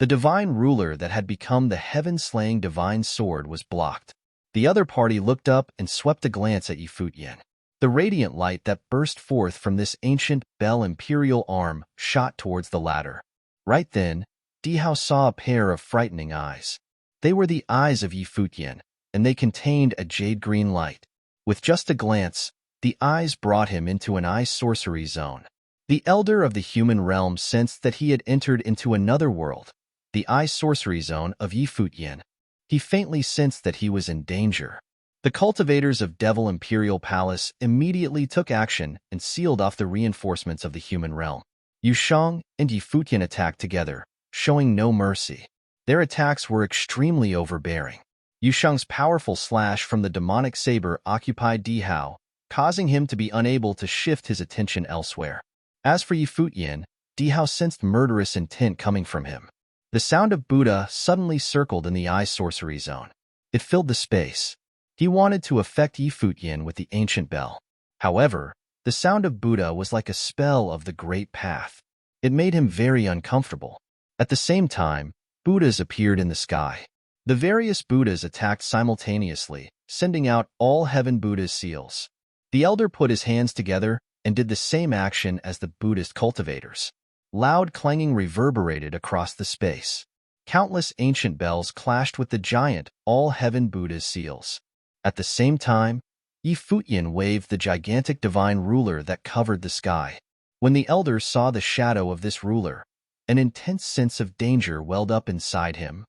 The divine ruler that had become the heaven-slaying divine sword was blocked. The other party looked up and swept a glance at Futian. The radiant light that burst forth from this ancient bell imperial arm shot towards the latter. Right then, Dihao saw a pair of frightening eyes. They were the eyes of Futian, and they contained a jade-green light. With just a glance, the eyes brought him into an eye sorcery zone. The elder of the human realm sensed that he had entered into another world, the eye sorcery zone of Futian. He faintly sensed that he was in danger. The cultivators of Devil Imperial Palace immediately took action and sealed off the reinforcements of the human realm. Yushang and Futian attacked together, showing no mercy. Their attacks were extremely overbearing. Yushang's powerful slash from the demonic saber occupied Dihao, causing him to be unable to shift his attention elsewhere. As for Futian, Dihao sensed murderous intent coming from him. The sound of Buddha suddenly circled in the eye sorcery zone. It filled the space. He wanted to affect Futian with the ancient bell. However, the sound of Buddha was like a spell of the great path. It made him very uncomfortable. At the same time, Buddhas appeared in the sky. The various Buddhas attacked simultaneously, sending out all heaven Buddha's seals. The elder put his hands together and did the same action as the Buddhist cultivators. Loud clanging reverberated across the space. Countless ancient bells clashed with the giant all-heaven Buddha's seals. At the same time, Futian waved the gigantic divine ruler that covered the sky. When the elder saw the shadow of this ruler, an intense sense of danger welled up inside him.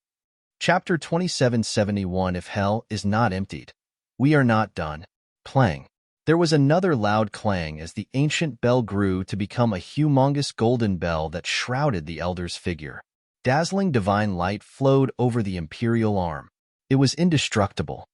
Chapter 2771. If hell is not emptied, we are not done. Clang. There was another loud clang as the ancient bell grew to become a humongous golden bell that shrouded the elder's figure. Dazzling divine light flowed over the imperial arm. It was indestructible.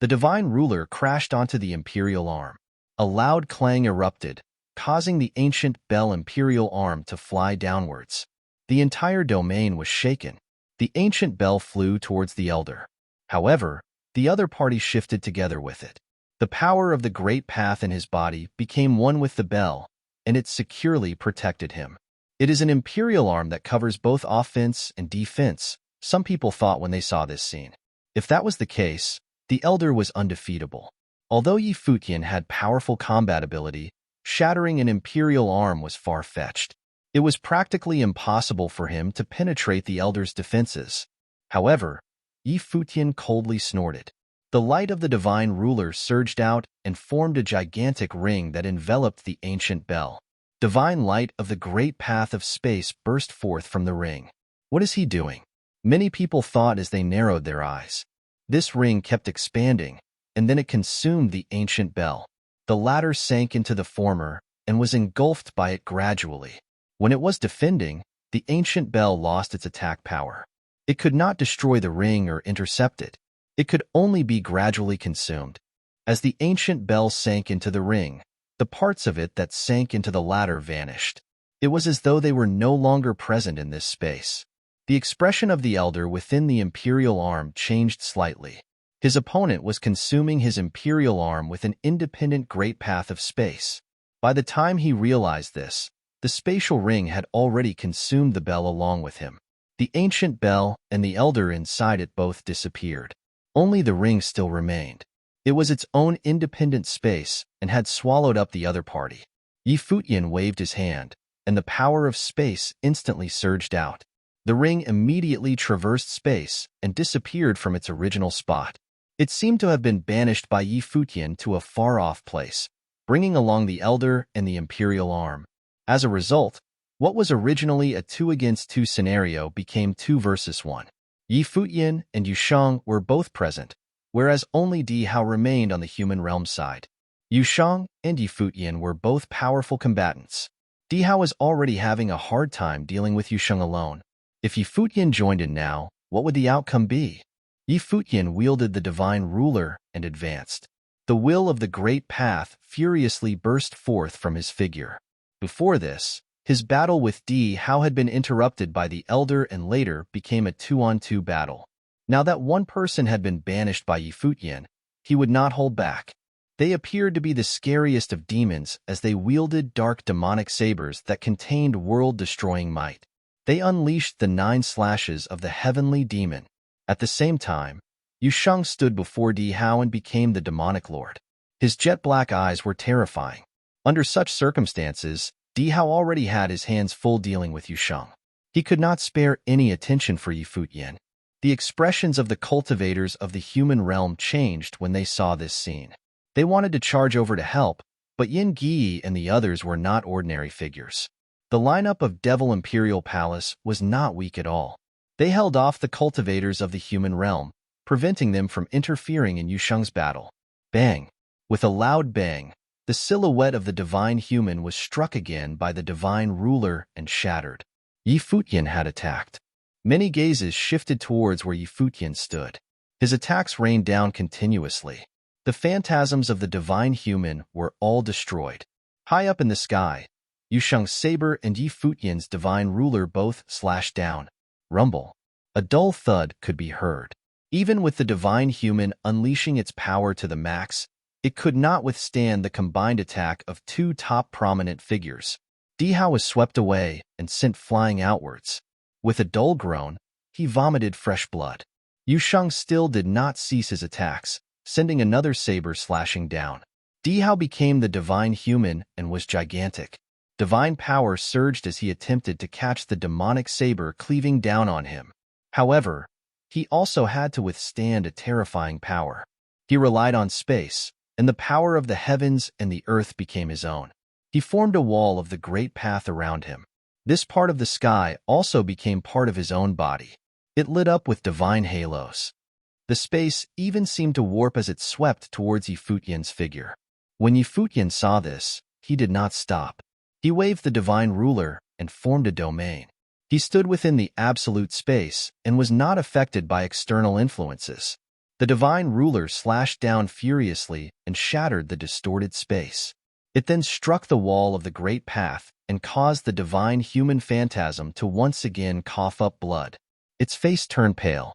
The divine ruler crashed onto the imperial arm. A loud clang erupted, causing the ancient bell imperial arm to fly downwards. The entire domain was shaken. The ancient bell flew towards the elder. However, the other party shifted together with it. The power of the great path in his body became one with the bell, and it securely protected him. It is an imperial arm that covers both offense and defense, some people thought when they saw this scene. If that was the case, the elder was undefeatable. Although Futian had powerful combat ability, shattering an imperial arm was far-fetched. It was practically impossible for him to penetrate the elder's defenses. However, Futian coldly snorted. The light of the divine ruler surged out and formed a gigantic ring that enveloped the ancient bell. Divine light of the great path of space burst forth from the ring. What is he doing? Many people thought as they narrowed their eyes. This ring kept expanding, and then it consumed the ancient bell. The latter sank into the former and was engulfed by it gradually. When it was defending, the ancient bell lost its attack power. It could not destroy the ring or intercept it. It could only be gradually consumed. As the ancient bell sank into the ring, the parts of it that sank into the latter vanished. It was as though they were no longer present in this space. The expression of the elder within the imperial arm changed slightly. His opponent was consuming his imperial arm with an independent great path of space. By the time he realized this, the spatial ring had already consumed the bell along with him. The ancient bell and the elder inside it both disappeared. Only the ring still remained. It was its own independent space and had swallowed up the other party. Futian waved his hand, and the power of space instantly surged out. The ring immediately traversed space and disappeared from its original spot. It seemed to have been banished by Futian to a far-off place, bringing along the elder and the imperial arm. As a result, what was originally a 2-against-2 scenario became 2 versus 1. Futian and Yushang were both present, whereas only Dihao remained on the human realm side. Yushang and Futian were both powerful combatants. Dihao was already having a hard time dealing with Yushang alone. If Futian joined in now, what would the outcome be? Futian wielded the divine ruler and advanced. The will of the great path furiously burst forth from his figure. Before this, His battle with Di Hao had been interrupted by the Elder and later became a 2-on-2 battle. Now that one person had been banished by Futian, he would not hold back. They appeared to be the scariest of demons as they wielded dark demonic sabers that contained world-destroying might. They unleashed the 9 slashes of the heavenly demon. At the same time, Yusheng stood before Di Hao and became the demonic lord. His jet-black eyes were terrifying. Under such circumstances, Di Hao already had his hands full dealing with Yusheng. He could not spare any attention for Futian. The expressions of the cultivators of the human realm changed when they saw this scene. They wanted to charge over to help, but Yin Gi and the others were not ordinary figures. The lineup of Devil Imperial Palace was not weak at all. They held off the cultivators of the human realm, preventing them from interfering in Yusheng's battle. Bang! With a loud bang, the silhouette of the divine human was struck again by the divine ruler and shattered. Futian had attacked. Many gazes shifted towards where Futian stood. His attacks rained down continuously. The phantasms of the divine human were all destroyed. High up in the sky, Yusheng's saber and Futian's divine ruler both slashed down. Rumble. A dull thud could be heard. Even with the divine human unleashing its power to the max, it could not withstand the combined attack of 2 top prominent figures. Di Hao was swept away and sent flying outwards. With a dull groan, he vomited fresh blood. Yusheng still did not cease his attacks, sending another saber slashing down. Di Hao became the divine human and was gigantic. Divine power surged as he attempted to catch the demonic saber cleaving down on him. However, he also had to withstand a terrifying power. He relied on space, and the power of the heavens and the earth became his own. He formed a wall of the great path around him. This part of the sky also became part of his own body. It lit up with divine halos. The space even seemed to warp as it swept towards Futian's figure. When Futian saw this, he did not stop. He waved the divine ruler and formed a domain. He stood within the absolute space and was not affected by external influences. The divine ruler slashed down furiously and shattered the distorted space. It then struck the wall of the great path and caused the divine human phantasm to once again cough up blood. Its face turned pale.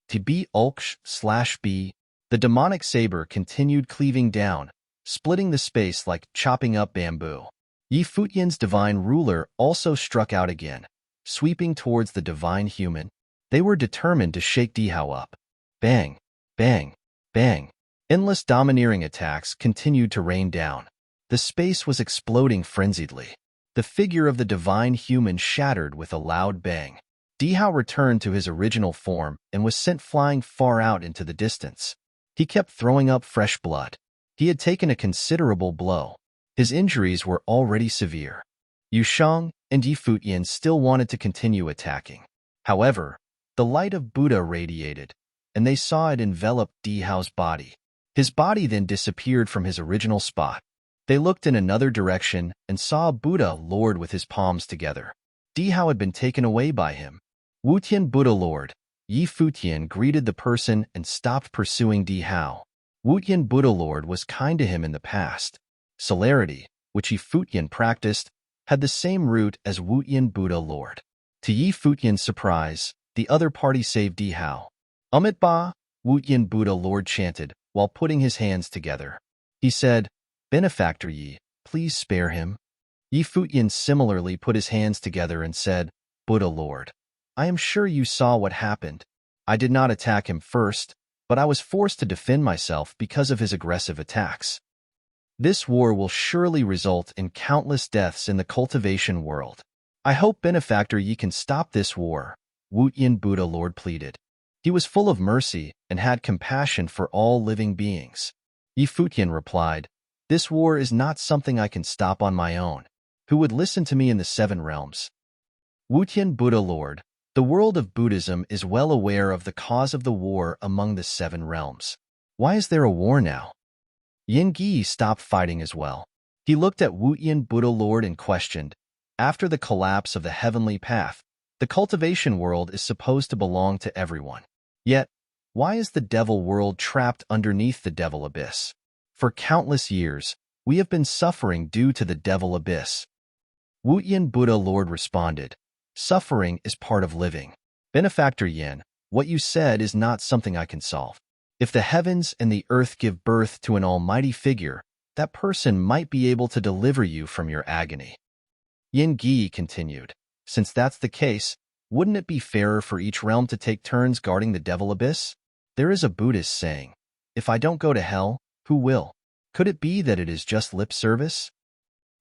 To B /B, the demonic saber continued cleaving down, splitting the space like chopping up bamboo. Futian's divine ruler also struck out again, sweeping towards the divine human. They were determined to shake Di Hao up. Bang, bang, bang. Endless domineering attacks continued to rain down. The space was exploding frenziedly. The figure of the divine human shattered with a loud bang. Di Hao returned to his original form and was sent flying far out into the distance. He kept throwing up fresh blood. He had taken a considerable blow. His injuries were already severe. Yusheng and Futian still wanted to continue attacking. However, the light of Buddha radiated, and they saw it envelop Di Hao's body. His body then disappeared from his original spot. They looked in another direction and saw Buddha Lord with his palms together. Di Hao had been taken away by him. Futian Buddha Lord, Futian greeted the person and stopped pursuing Di Hao. Futian Buddha Lord was kind to him in the past. Celerity, which Futian practiced, had the same root as Futian Buddha Lord. To Futian's surprise, the other party saved Di Hao. Amit Ba, Futian Buddha Lord chanted while putting his hands together. He said, "Benefactor Yi, please spare him." Futian similarly put his hands together and said, "Buddha Lord, I am sure you saw what happened. I did not attack him first, but I was forced to defend myself because of his aggressive attacks. This war will surely result in countless deaths in the cultivation world. I hope Benefactor Yi can stop this war," Futian Buddha Lord pleaded. He was full of mercy and had compassion for all living beings. Futian replied, "This war is not something I can stop on my own. Who would listen to me in the 7 realms?" Futian Buddha Lord, the world of Buddhism is well aware of the cause of the war among the 7 realms. Why is there a war now? Yin Gi stopped fighting as well. He looked at Futian Buddha Lord and questioned, "After the collapse of the heavenly path, the cultivation world is supposed to belong to everyone. Yet, why is the devil world trapped underneath the devil abyss? For countless years, we have been suffering due to the devil abyss." Futian Buddha Lord responded, "Suffering is part of living. Benefactor Yin, what you said is not something I can solve. If the heavens and the earth give birth to an almighty figure, that person might be able to deliver you from your agony." Yin Gi continued, "Since that's the case, wouldn't it be fairer for each realm to take turns guarding the devil abyss? There is a Buddhist saying, if I don't go to hell, who will? Could it be that it is just lip service?"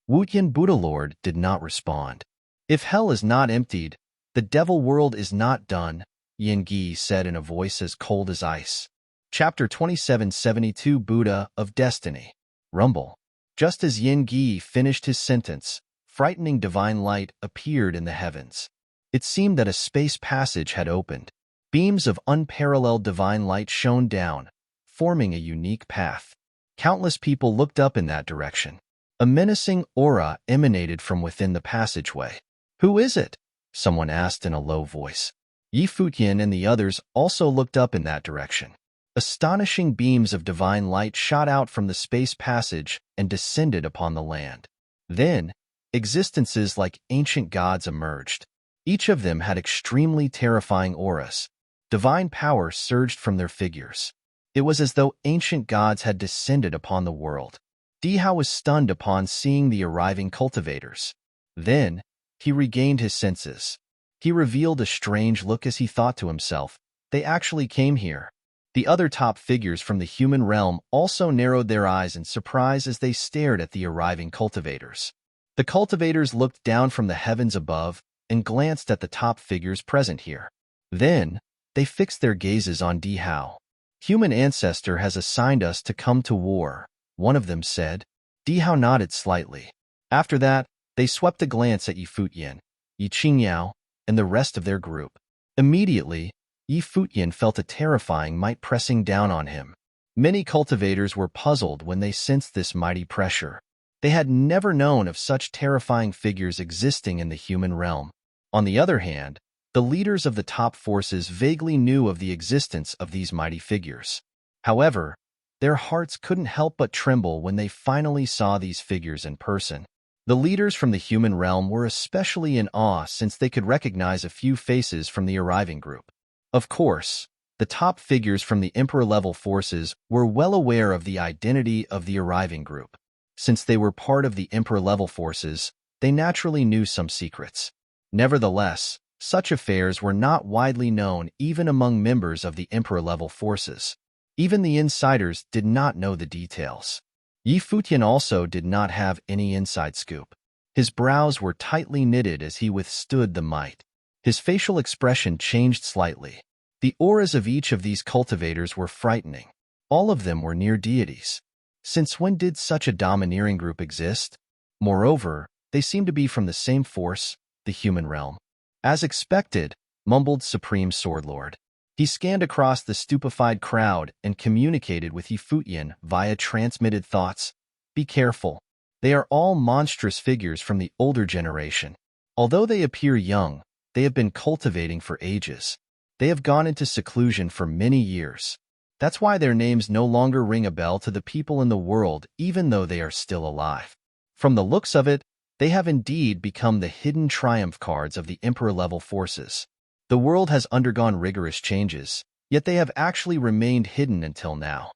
Futian Buddha Lord did not respond. "If hell is not emptied, the devil world is not done," Yin Gi said in a voice as cold as ice. Chapter 2772 Buddha of Destiny. Rumble. Just as Yin Gi finished his sentence, frightening divine light appeared in the heavens. It seemed that a space passage had opened. Beams of unparalleled divine light shone down, forming a unique path. Countless people looked up in that direction. A menacing aura emanated from within the passageway. "Who is it?" someone asked in a low voice. Yi Futian and the others also looked up in that direction. Astonishing beams of divine light shot out from the space passage and descended upon the land. Then, existences like ancient gods emerged. Each of them had extremely terrifying auras. Divine power surged from their figures. It was as though ancient gods had descended upon the world. Dihao was stunned upon seeing the arriving cultivators. Then, he regained his senses. He revealed a strange look as he thought to himself, "They actually came here." The other top figures from the human realm also narrowed their eyes in surprise as they stared at the arriving cultivators. The cultivators looked down from the heavens above and glanced at the top figures present here. Then, they fixed their gazes on Dihao. "Human ancestor has assigned us to come to war," one of them said. Dihao nodded slightly. After that, they swept a glance at Yi Futian, Yi Qingyao, and the rest of their group. Immediately, Yi Futian felt a terrifying might pressing down on him. Many cultivators were puzzled when they sensed this mighty pressure. They had never known of such terrifying figures existing in the human realm. On the other hand, the leaders of the top forces vaguely knew of the existence of these mighty figures. However, their hearts couldn't help but tremble when they finally saw these figures in person. The leaders from the human realm were especially in awe since they could recognize a few faces from the arriving group. Of course, the top figures from the emperor-level forces were well aware of the identity of the arriving group. Since they were part of the emperor-level forces, they naturally knew some secrets. Nevertheless, such affairs were not widely known even among members of the emperor-level forces. Even the insiders did not know the details. Yi Futian also did not have any inside scoop. His brows were tightly knitted as he withstood the might. His facial expression changed slightly. The auras of each of these cultivators were frightening. All of them were near deities. Since when did such a domineering group exist? Moreover, they seemed to be from the same force, the human realm. "As expected," mumbled Supreme Swordlord. He scanned across the stupefied crowd and communicated with Yi Futian via transmitted thoughts. "Be careful. They are all monstrous figures from the older generation. Although they appear young, they have been cultivating for ages. They have gone into seclusion for many years. That's why their names no longer ring a bell to the people in the world even though they are still alive. From the looks of it, they have indeed become the hidden triumph cards of the emperor-level forces. The world has undergone rigorous changes, yet they have actually remained hidden until now."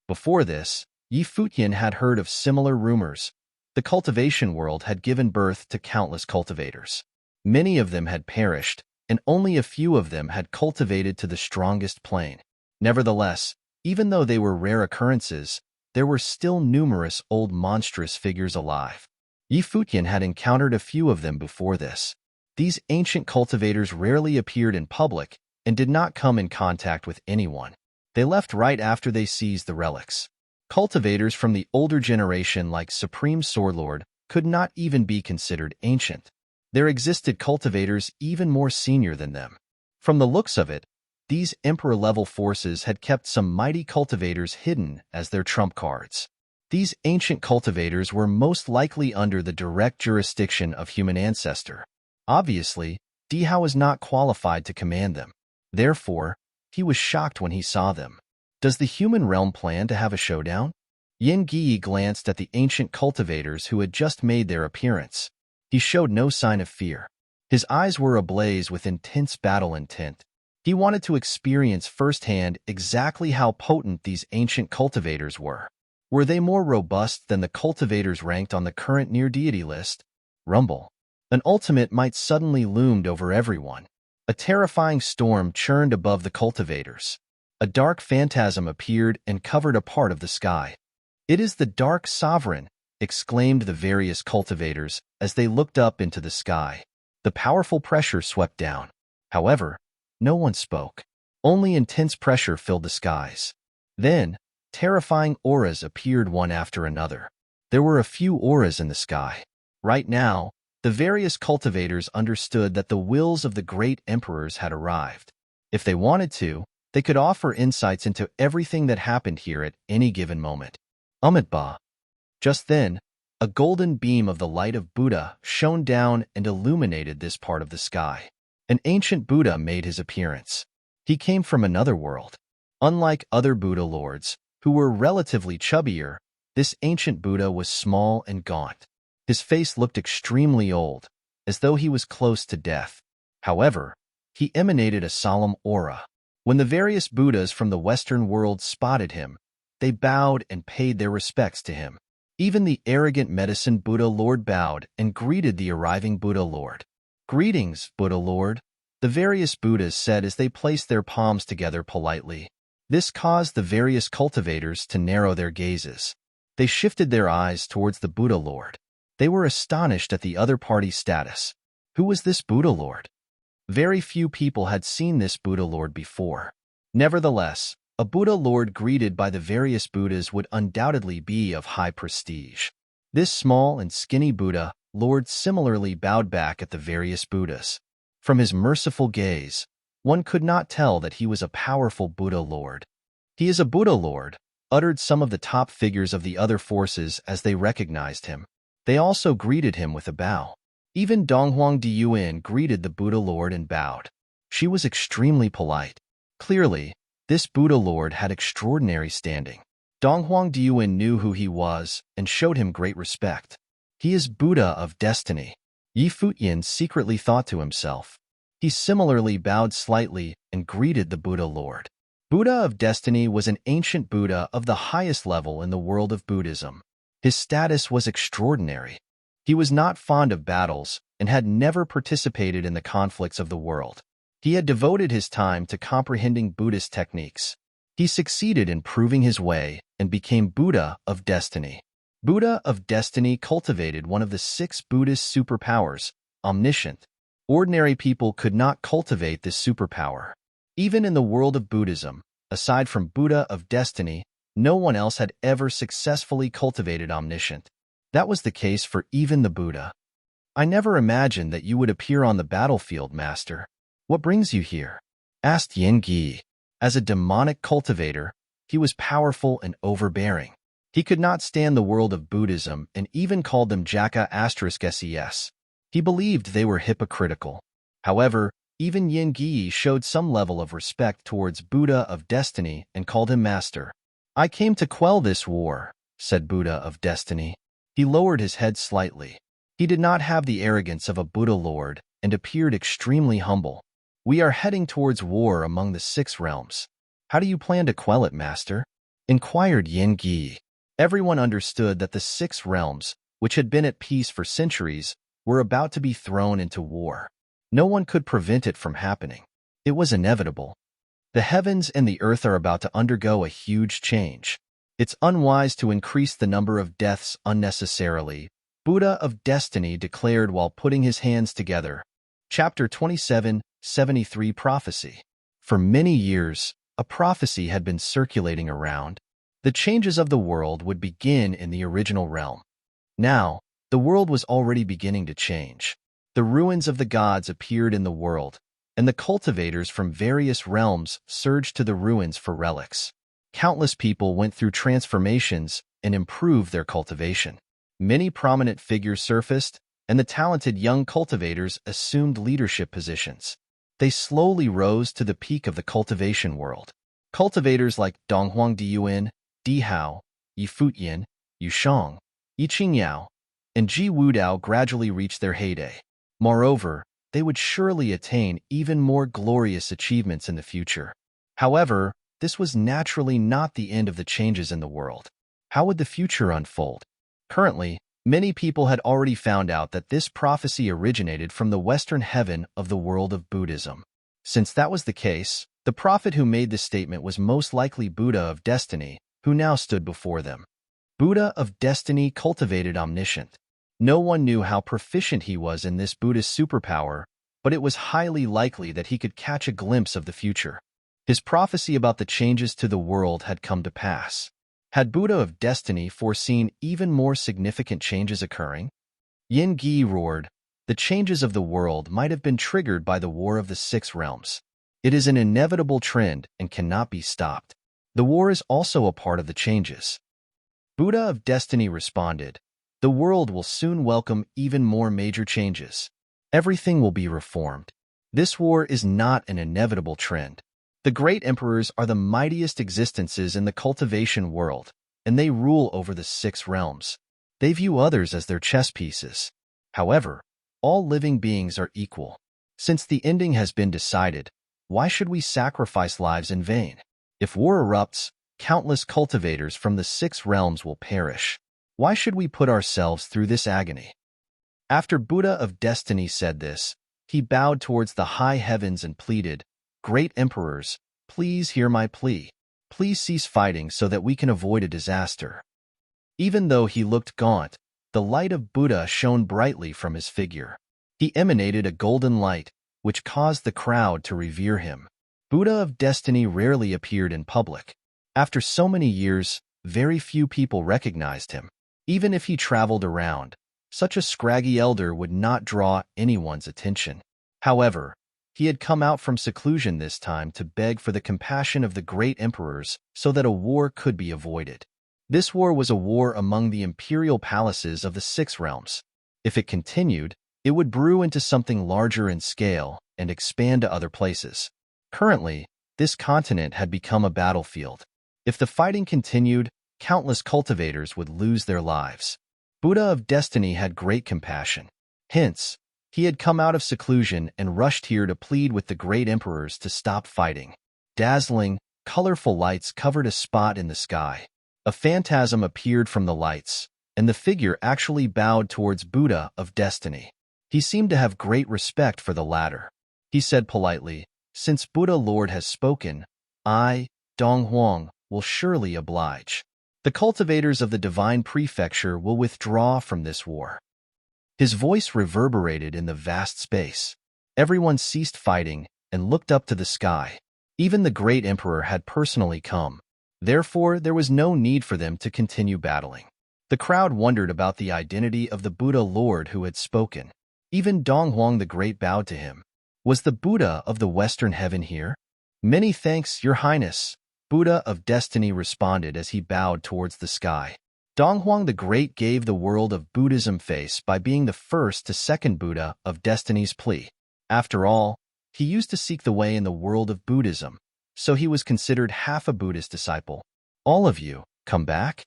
Before this, Yi Futian had heard of similar rumors. The cultivation world had given birth to countless cultivators. Many of them had perished, and only a few of them had cultivated to the strongest plane. Nevertheless, even though they were rare occurrences, there were still numerous old monstrous figures alive. Yi Futian had encountered a few of them before this. These ancient cultivators rarely appeared in public and did not come in contact with anyone. They left right after they seized the relics. Cultivators from the older generation like Supreme Swordlord could not even be considered ancient. There existed cultivators even more senior than them. From the looks of it, these emperor-level forces had kept some mighty cultivators hidden as their trump cards. These ancient cultivators were most likely under the direct jurisdiction of human ancestor. Obviously, Dihao was not qualified to command them. Therefore, he was shocked when he saw them. Does the human realm plan to have a showdown? Yin Gi glanced at the ancient cultivators who had just made their appearance. He showed no sign of fear. His eyes were ablaze with intense battle intent. He wanted to experience firsthand exactly how potent these ancient cultivators were. Were they more robust than the cultivators ranked on the current near-deity list? Rumble. An ultimate might suddenly loomed over everyone. A terrifying storm churned above the cultivators. A dark phantasm appeared and covered a part of the sky. "It is the Dark Sovereign," exclaimed the various cultivators as they looked up into the sky. The powerful pressure swept down. However, no one spoke. Only intense pressure filled the skies. Then, terrifying auras appeared one after another. There were a few auras in the sky. Right now, the various cultivators understood that the wills of the great emperors had arrived. If they wanted to, they could offer insights into everything that happened here at any given moment. Amitabha. Just then, a golden beam of the light of Buddha shone down and illuminated this part of the sky. An ancient Buddha made his appearance. He came from another world. Unlike other Buddha lords, who were relatively chubbier, this ancient Buddha was small and gaunt. His face looked extremely old, as though he was close to death. However, he emanated a solemn aura. When the various Buddhas from the Western world spotted him, they bowed and paid their respects to him. Even the arrogant medicine Buddha Lord bowed and greeted the arriving Buddha Lord. "Greetings, Buddha Lord," the various Buddhas said as they placed their palms together politely. This caused the various cultivators to narrow their gazes. They shifted their eyes towards the Buddha Lord. They were astonished at the other party's status. Who was this Buddha Lord? Very few people had seen this Buddha Lord before. Nevertheless, a Buddha Lord greeted by the various Buddhas would undoubtedly be of high prestige. This small and skinny Buddha Lord similarly bowed back at the various Buddhas. From his merciful gaze, one could not tell that he was a powerful Buddha Lord. "He is a Buddha Lord," uttered some of the top figures of the other forces as they recognized him. They also greeted him with a bow. Even Donghuang Diyuan greeted the Buddha Lord and bowed. She was extremely polite. Clearly, this Buddha Lord had extraordinary standing. Donghuang Diyuan knew who he was and showed him great respect. "He is Buddha of Destiny," Futian secretly thought to himself. He similarly bowed slightly and greeted the Buddha Lord. Buddha of Destiny was an ancient Buddha of the highest level in the world of Buddhism. His status was extraordinary. He was not fond of battles and had never participated in the conflicts of the world. He had devoted his time to comprehending Buddhist techniques. He succeeded in proving his way and became Buddha of Destiny. Buddha of Destiny cultivated one of the 6 Buddhist superpowers, omniscient. Ordinary people could not cultivate this superpower. Even in the world of Buddhism, aside from Buddha of Destiny, no one else had ever successfully cultivated omniscient. That was the case for even the Buddha. "I never imagined that you would appear on the battlefield, Master. What brings you here?" asked Yen Gi. As a demonic cultivator, he was powerful and overbearing. He could not stand the world of Buddhism and even called them Jaka *ses. He believed they were hypocritical. However, even Yen Gi showed some level of respect towards Buddha of Destiny and called him Master. "I came to quell this war," said Buddha of Destiny. He lowered his head slightly. He did not have the arrogance of a Buddha Lord and appeared extremely humble. "We are heading towards war among the 6 realms. How do you plan to quell it, Master?" inquired Yen Gi. Everyone understood that the 6 realms, which had been at peace for centuries, were about to be thrown into war. No one could prevent it from happening. It was inevitable. The heavens and the earth are about to undergo a huge change. It's unwise to increase the number of deaths unnecessarily, Buddha of Destiny declared while putting his hands together. Chapter 27, 73 Prophecy. For many years, a prophecy had been circulating around. The changes of the world would begin in the original realm. Now, the world was already beginning to change. The ruins of the gods appeared in the world, and the cultivators from various realms surged to the ruins for relics. Countless people went through transformations and improved their cultivation. Many prominent figures surfaced, and the talented young cultivators assumed leadership positions. They slowly rose to the peak of the cultivation world. Cultivators like Donghuang Diyuan, Di Hao, Yi Futian, Yu Shang, Yi Qingyao, and Ji Wudao gradually reached their heyday. Moreover, they would surely attain even more glorious achievements in the future. However, this was naturally not the end of the changes in the world. How would the future unfold? Currently, many people had already found out that this prophecy originated from the Western heaven of the world of Buddhism. Since that was the case, the prophet who made this statement was most likely Buddha of Destiny, who now stood before them. Buddha of Destiny cultivated omniscient. No one knew how proficient he was in this Buddhist superpower, but it was highly likely that he could catch a glimpse of the future. His prophecy about the changes to the world had come to pass. Had Buddha of Destiny foreseen even more significant changes occurring? Yin Gi roared, "The changes of the world might have been triggered by the War of the Six Realms. It is an inevitable trend and cannot be stopped. The war is also a part of the changes." Buddha of Destiny responded, "The world will soon welcome even more major changes. Everything will be reformed. This war is not an inevitable trend. The great emperors are the mightiest existences in the cultivation world, and they rule over the six realms. They view others as their chess pieces. However, all living beings are equal. Since the ending has been decided, why should we sacrifice lives in vain? If war erupts, countless cultivators from the six realms will perish. Why should we put ourselves through this agony?" After Buddha of Destiny said this, he bowed towards the high heavens and pleaded, "Great emperors, please hear my plea. Please cease fighting so that we can avoid a disaster." Even though he looked gaunt, the light of Buddha shone brightly from his figure. He emanated a golden light, which caused the crowd to revere him. Buddha of Destiny rarely appeared in public. After so many years, very few people recognized him. Even if he traveled around, such a scraggy elder would not draw anyone's attention. However, he had come out from seclusion this time to beg for the compassion of the great emperors so that a war could be avoided. This war was a war among the imperial palaces of the six realms. If it continued, it would brew into something larger in scale and expand to other places. Currently, this continent had become a battlefield. If the fighting continued, countless cultivators would lose their lives. Buddha of Destiny had great compassion. Hence, he had come out of seclusion and rushed here to plead with the great emperors to stop fighting. Dazzling, colorful lights covered a spot in the sky. A phantasm appeared from the lights, and the figure actually bowed towards Buddha of Destiny. He seemed to have great respect for the latter. He said politely, "Since Buddha Lord has spoken, I, Dong Huang, will surely oblige. The cultivators of the Divine Prefecture will withdraw from this war." His voice reverberated in the vast space. Everyone ceased fighting and looked up to the sky. Even the great emperor had personally come. Therefore, there was no need for them to continue battling. The crowd wondered about the identity of the Buddha Lord who had spoken. Even Dong Huang the Great bowed to him. Was the Buddha of the Western Heaven here? "Many thanks, Your Highness," Buddha of Destiny responded as he bowed towards the sky. Dong Huang the Great gave the world of Buddhism face by being the first to second Buddha of Destiny's plea. After all, he used to seek the way in the world of Buddhism, so he was considered half a Buddhist disciple. "All of you, come back?"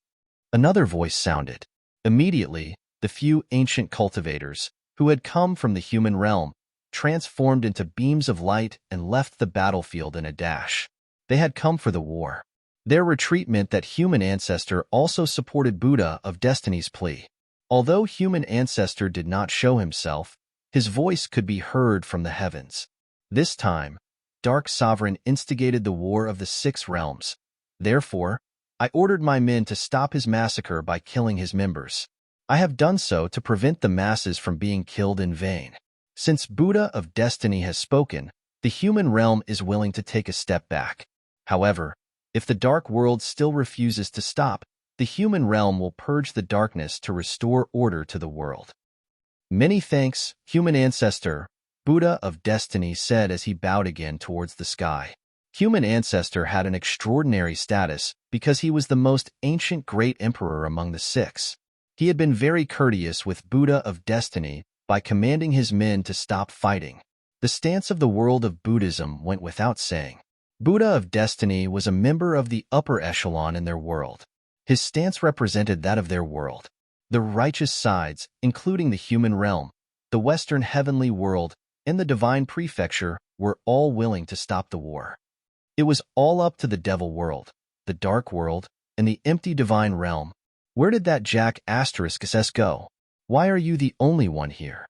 Another voice sounded. Immediately, the few ancient cultivators, who had come from the human realm, transformed into beams of light and left the battlefield in a dash. They had come for the war. Their retreat meant that Human Ancestor also supported Buddha of Destiny's plea. Although Human Ancestor did not show himself, his voice could be heard from the heavens. This time, Dark Sovereign instigated the War of the Six Realms. Therefore, I ordered my men to stop his massacre by killing his members. I have done so to prevent the masses from being killed in vain. Since Buddha of Destiny has spoken, the human realm is willing to take a step back. However, if the dark world still refuses to stop, the human realm will purge the darkness to restore order to the world. "Many thanks, Human Ancestor," Buddha of Destiny said as he bowed again towards the sky. Human Ancestor had an extraordinary status because he was the most ancient great emperor among the six. He had been very courteous with Buddha of Destiny by commanding his men to stop fighting. The stance of the world of Buddhism went without saying. Buddha of Destiny was a member of the upper echelon in their world. His stance represented that of their world. The righteous sides, including the human realm, the Western heavenly world, and the divine prefecture, were all willing to stop the war. It was all up to the devil world, the dark world, and the empty divine realm. Where did that Jack *SS go? Why are you the only one here?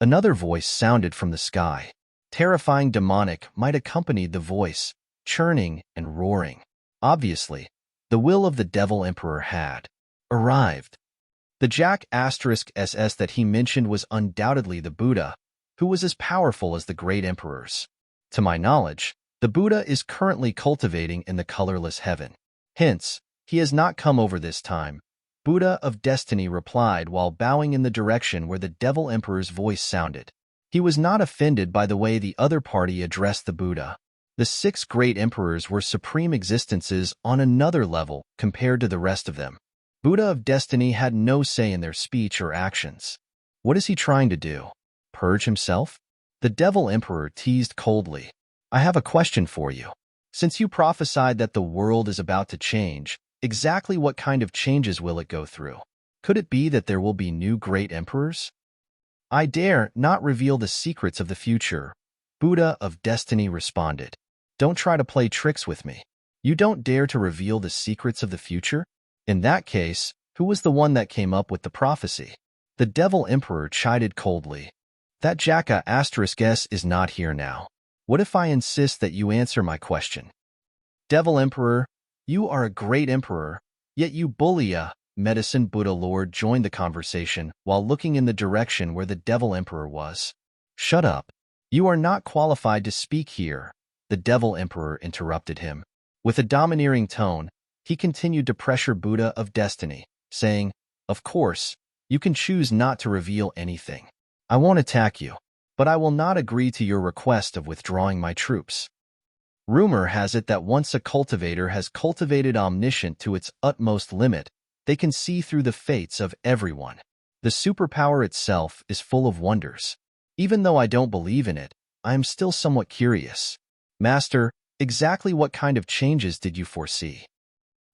Another voice sounded from the sky. Terrifying demonic might accompany the voice, churning and roaring. Obviously, the will of the devil emperor had arrived. The Jack *SS that he mentioned was undoubtedly the Buddha, who was as powerful as the great emperors. To my knowledge, the Buddha is currently cultivating in the colorless heaven. Hence, he has not come over this time. Buddha of Destiny replied while bowing in the direction where the devil emperor's voice sounded. He was not offended by the way the other party addressed the Buddha. The 6 great emperors were supreme existences on another level compared to the rest of them. Buddha of Destiny had no say in their speech or actions. What is he trying to do? Purge himself? The devil emperor teased coldly. I have a question for you. Since you prophesied that the world is about to change, exactly what kind of changes will it go through? Could it be that there will be new great emperors? I dare not reveal the secrets of the future, Buddha of Destiny responded. Don't try to play tricks with me. You don't dare to reveal the secrets of the future? In that case, who was the one that came up with the prophecy? The devil emperor chided coldly. That Jacka *S is not here now. What if I insist that you answer my question? Devil emperor, you are a great emperor, yet you bully a medicine Buddha Lord joined the conversation while looking in the direction where the devil emperor was. Shut up. You are not qualified to speak here, the devil emperor interrupted him. With a domineering tone, he continued to pressure Buddha of Destiny, saying, Of course, you can choose not to reveal anything. I won't attack you, but I will not agree to your request of withdrawing my troops. Rumor has it that once a cultivator has cultivated omniscient to its utmost limit, they can see through the fates of everyone. The superpower itself is full of wonders. Even though I don't believe in it, I am still somewhat curious. Master, exactly what kind of changes did you foresee?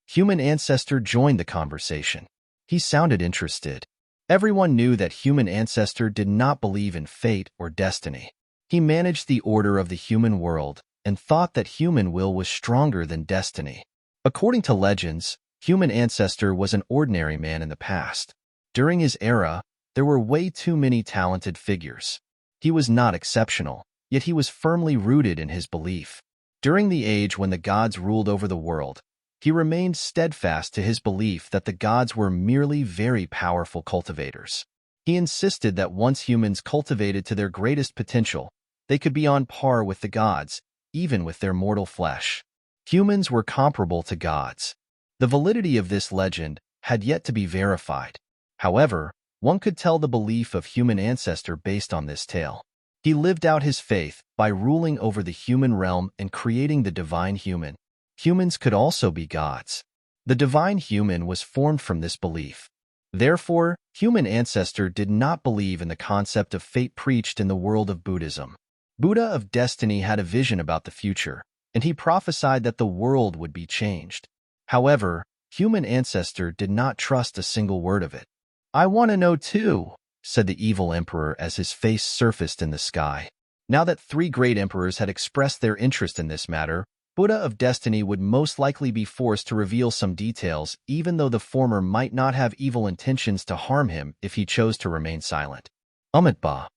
Human Ancestor joined the conversation. He sounded interested. Everyone knew that Human Ancestor did not believe in fate or destiny. He managed the order of the human world and thought that human will was stronger than destiny. According to legends, Human Ancestor was an ordinary man in the past. During his era, there were way too many talented figures. He was not exceptional, yet he was firmly rooted in his belief. During the age when the gods ruled over the world, he remained steadfast to his belief that the gods were merely very powerful cultivators. He insisted that once humans cultivated to their greatest potential, they could be on par with the gods, even with their mortal flesh. Humans were comparable to gods. The validity of this legend had yet to be verified. However, one could tell the belief of Human Ancestor based on this tale. He lived out his faith by ruling over the human realm and creating the divine human. Humans could also be gods. The divine human was formed from this belief. Therefore, Human Ancestor did not believe in the concept of fate preached in the world of Buddhism. Buddha of Destiny had a vision about the future, and he prophesied that the world would be changed. However, Human Ancestor did not trust a single word of it. I want to know too, said the evil emperor as his face surfaced in the sky. Now that 3 great emperors had expressed their interest in this matter, Buddha of Destiny would most likely be forced to reveal some details, even though the former might not have evil intentions to harm him if he chose to remain silent. Amitabha.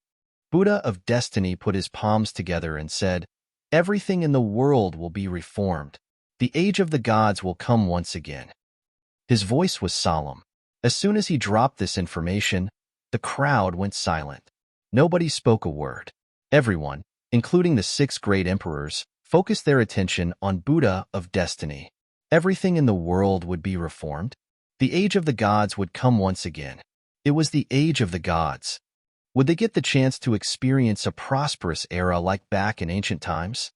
Buddha of Destiny put his palms together and said, Everything in the world will be reformed. The age of the gods will come once again. His voice was solemn. As soon as he dropped this information, the crowd went silent. Nobody spoke a word. Everyone, including the 6 great emperors, focused their attention on Buddha of Destiny. Everything in the world would be reformed. The age of the gods would come once again. It was the age of the gods. Would they get the chance to experience a prosperous era like back in ancient times?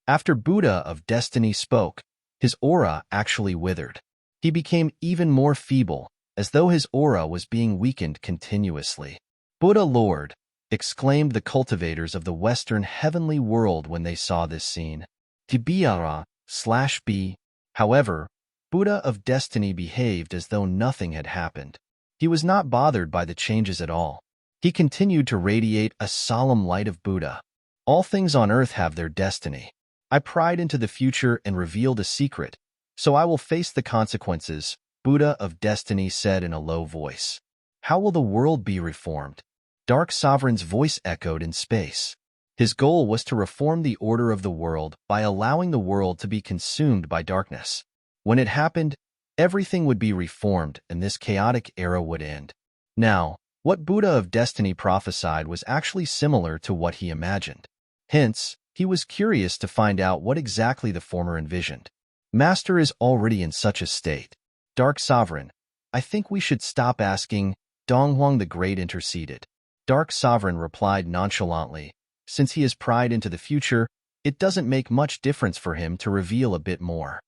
After Buddha of Destiny spoke, his aura actually withered. He became even more feeble, as though his aura was being weakened continuously. Buddha Lord, exclaimed the cultivators of the Western heavenly world when they saw this scene. Tibiara/B. However, Buddha of Destiny behaved as though nothing had happened. He was not bothered by the changes at all. He continued to radiate a solemn light of Buddha. All things on earth have their destiny. I pried into the future and revealed a secret, so I will face the consequences, Buddha of Destiny said in a low voice. How will the world be reformed? Dark Sovereign's voice echoed in space. His goal was to reform the order of the world by allowing the world to be consumed by darkness. When it happened, everything would be reformed and this chaotic era would end. Now, what Buddha of Destiny prophesied was actually similar to what he imagined. Hence, he was curious to find out what exactly the former envisioned. Master is already in such a state. Dark Sovereign, I think we should stop asking. Donghuang the Great interceded. Dark Sovereign replied nonchalantly, since he has pried into the future, it doesn't make much difference for him to reveal a bit more.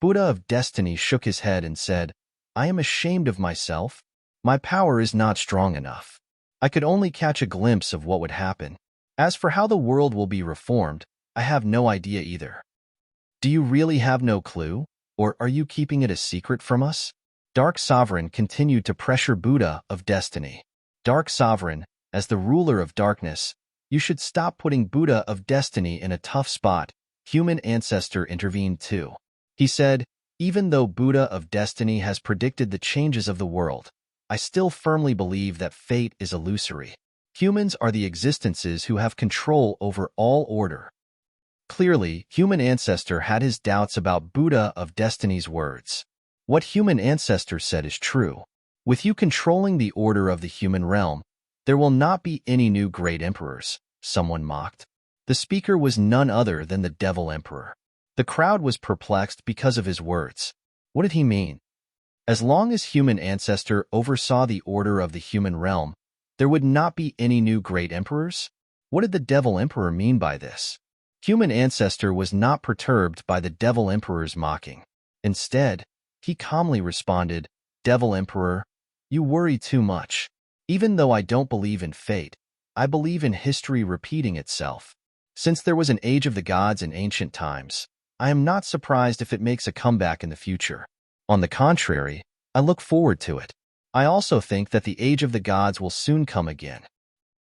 Buddha of Destiny shook his head and said, I am ashamed of myself. My power is not strong enough. I could only catch a glimpse of what would happen. As for how the world will be reformed, I have no idea either. Do you really have no clue, or are you keeping it a secret from us? Dark Sovereign continued to pressure Buddha of Destiny. Dark Sovereign, as the ruler of darkness, you should stop putting Buddha of Destiny in a tough spot. Human Ancestor intervened too. He said, even though Buddha of Destiny has predicted the changes of the world, I still firmly believe that fate is illusory. Humans are the existences who have control over all order. Clearly, Human Ancestor had his doubts about Buddha of Destiny's words. What Human Ancestor said is true. With you controlling the order of the human realm, there will not be any new great emperors, someone mocked. The speaker was none other than the Devil Emperor. The crowd was perplexed because of his words. What did he mean? As long as Human Ancestor oversaw the order of the human realm, there would not be any new great emperors? What did the Devil Emperor mean by this? Human Ancestor was not perturbed by the Devil Emperor's mocking. Instead, he calmly responded, Devil Emperor, you worry too much. Even though I don't believe in fate, I believe in history repeating itself. Since there was an age of the gods in ancient times, I am not surprised if it makes a comeback in the future. On the contrary, I look forward to it. I also think that the age of the gods will soon come again.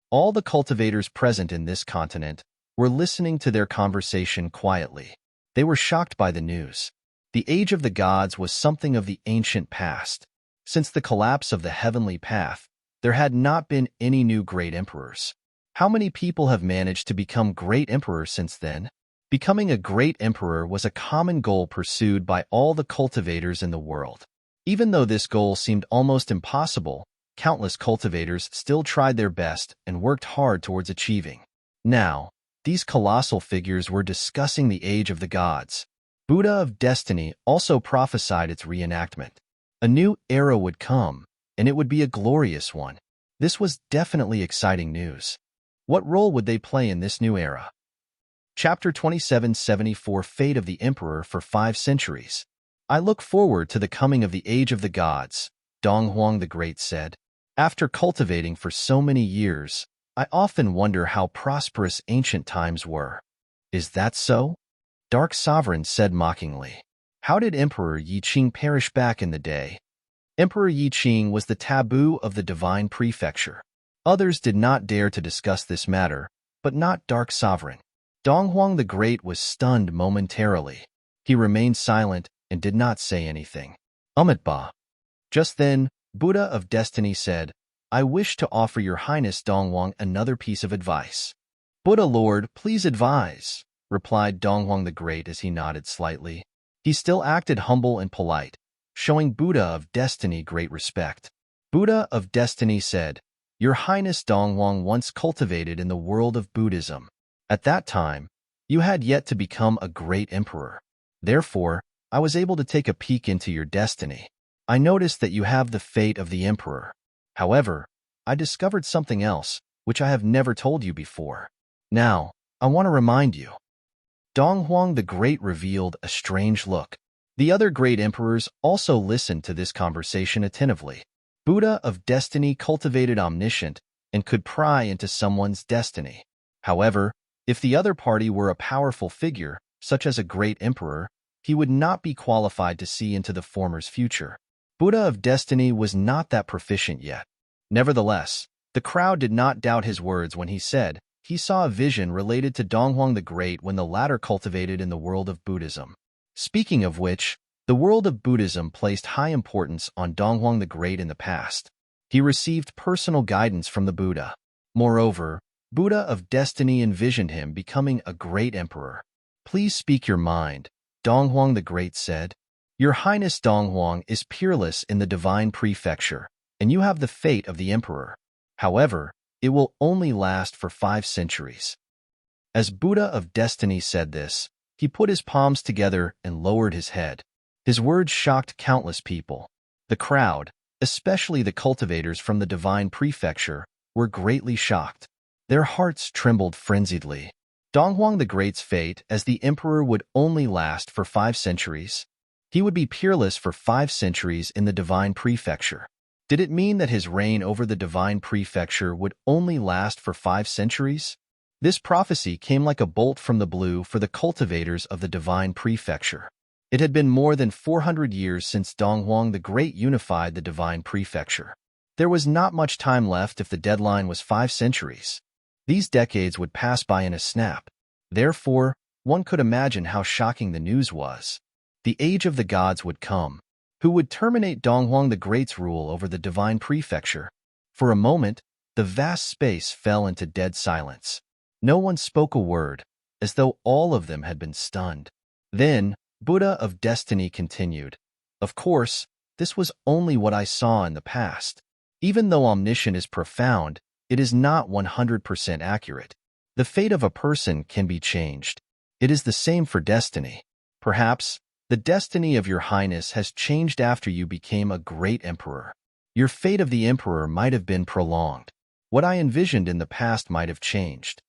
All the cultivators present in this continent were listening to their conversation quietly. They were shocked by the news. The age of the gods was something of the ancient past. Since the collapse of the heavenly path, there had not been any new great emperors. How many people have managed to become great emperors since then? Becoming a great emperor was a common goal pursued by all the cultivators in the world. Even though this goal seemed almost impossible, countless cultivators still tried their best and worked hard towards achieving. Now, these colossal figures were discussing the age of the gods. Buddha of Destiny also prophesied its reenactment. A new era would come, and it would be a glorious one. This was definitely exciting news. What role would they play in this new era? Chapter 2774 Fate of the Emperor for 5 Centuries. I look forward to the coming of the Age of the Gods, Donghuang the Great said. After cultivating for so many years, I often wonder how prosperous ancient times were. Is that so? Dark Sovereign said mockingly. How did Emperor Yi Qing perish back in the day? Emperor Yi Qing was the taboo of the divine prefecture. Others did not dare to discuss this matter, but not Dark Sovereign. Donghuang the Great was stunned momentarily. He remained silent and did not say anything. Ba. Just then, Buddha of Destiny said, I wish to offer your highness Donghuang another piece of advice. Buddha Lord, please advise, replied Donghuang the Great as he nodded slightly. He still acted humble and polite, showing Buddha of Destiny great respect. Buddha of Destiny said, Your Highness Donghuang once cultivated in the world of Buddhism. At that time, you had yet to become a great emperor. Therefore, I was able to take a peek into your destiny. I noticed that you have the fate of the emperor. However, I discovered something else, which I have never told you before. Now, I want to remind you. Donghuang the Great revealed a strange look. The other great emperors also listened to this conversation attentively. Buddha of Destiny cultivated omniscient and could pry into someone's destiny. However, if the other party were a powerful figure, such as a great emperor, he would not be qualified to see into the former's future. Buddha of Destiny was not that proficient yet. Nevertheless, the crowd did not doubt his words when he said he saw a vision related to Donghuang the Great when the latter cultivated in the world of Buddhism. Speaking of which, the world of Buddhism placed high importance on Donghuang the Great in the past. He received personal guidance from the Buddha. Moreover, Buddha of Destiny envisioned him becoming a great emperor. "Please speak your mind," Donghuang the Great said. "Your Highness Donghuang is peerless in the divine prefecture, and you have the fate of the emperor. However, it will only last for 5 centuries. As Buddha of Destiny said this, he put his palms together and lowered his head. His words shocked countless people. The crowd, especially the cultivators from the divine prefecture, were greatly shocked. Their hearts trembled frenziedly. Donghuang the Great's fate as the emperor would only last for 5 centuries. He would be peerless for 5 centuries in the divine prefecture. Did it mean that his reign over the divine prefecture would only last for 5 centuries? This prophecy came like a bolt from the blue for the cultivators of the divine prefecture. It had been more than 400 years since Donghuang the Great unified the divine prefecture. There was not much time left if the deadline was 5 centuries. These decades would pass by in a snap. Therefore, one could imagine how shocking the news was. The age of the gods would come, who would terminate Donghuang the Great's rule over the divine prefecture. For a moment, the vast space fell into dead silence. No one spoke a word, as though all of them had been stunned. Then, Buddha of Destiny continued, "Of course, this was only what I saw in the past. Even though omniscience is profound, it is not 100% accurate. The fate of a person can be changed. It is the same for destiny. Perhaps, the destiny of your highness has changed after you became a great emperor. Your fate of the emperor might have been prolonged. What I envisioned in the past might have changed.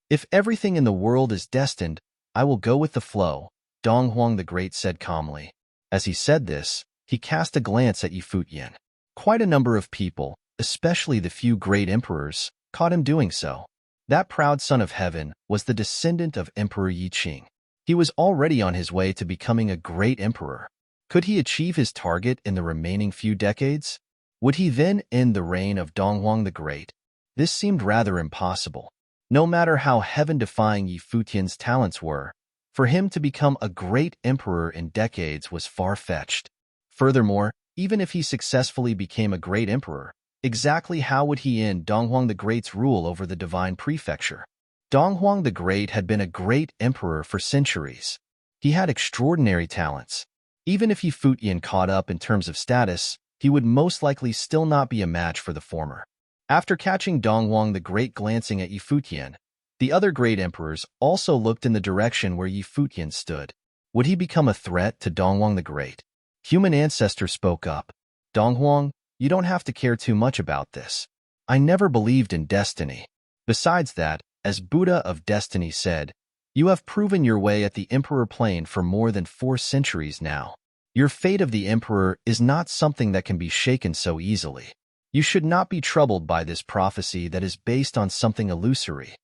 If everything in the world is destined, I will go with the flow," Donghuang the Great said calmly. As he said this, he cast a glance at Futian. Quite a number of people, especially the few great emperors, caught him doing so. That proud son of heaven was the descendant of Emperor Yiqing. He was already on his way to becoming a great emperor. Could he achieve his target in the remaining few decades? Would he then end the reign of Donghuang the Great? This seemed rather impossible. No matter how heaven-defying Futian's talents were, for him to become a great emperor in decades was far-fetched. Furthermore, even if he successfully became a great emperor, exactly how would he end Donghuang the Great's rule over the divine prefecture? Donghuang the Great had been a great emperor for centuries. He had extraordinary talents. Even if Futian caught up in terms of status, he would most likely still not be a match for the former. After catching Donghuang the Great glancing at Futian, the other great emperors also looked in the direction where Futian stood. Would he become a threat to Donghuang the Great? Human ancestor spoke up. "Donghuang, you don't have to care too much about this. I never believed in destiny. Besides that, as Buddha of Destiny said, you have proven your way at the emperor plane for more than 4 centuries now. Your fate of the emperor is not something that can be shaken so easily. You should not be troubled by this prophecy that is based on something illusory."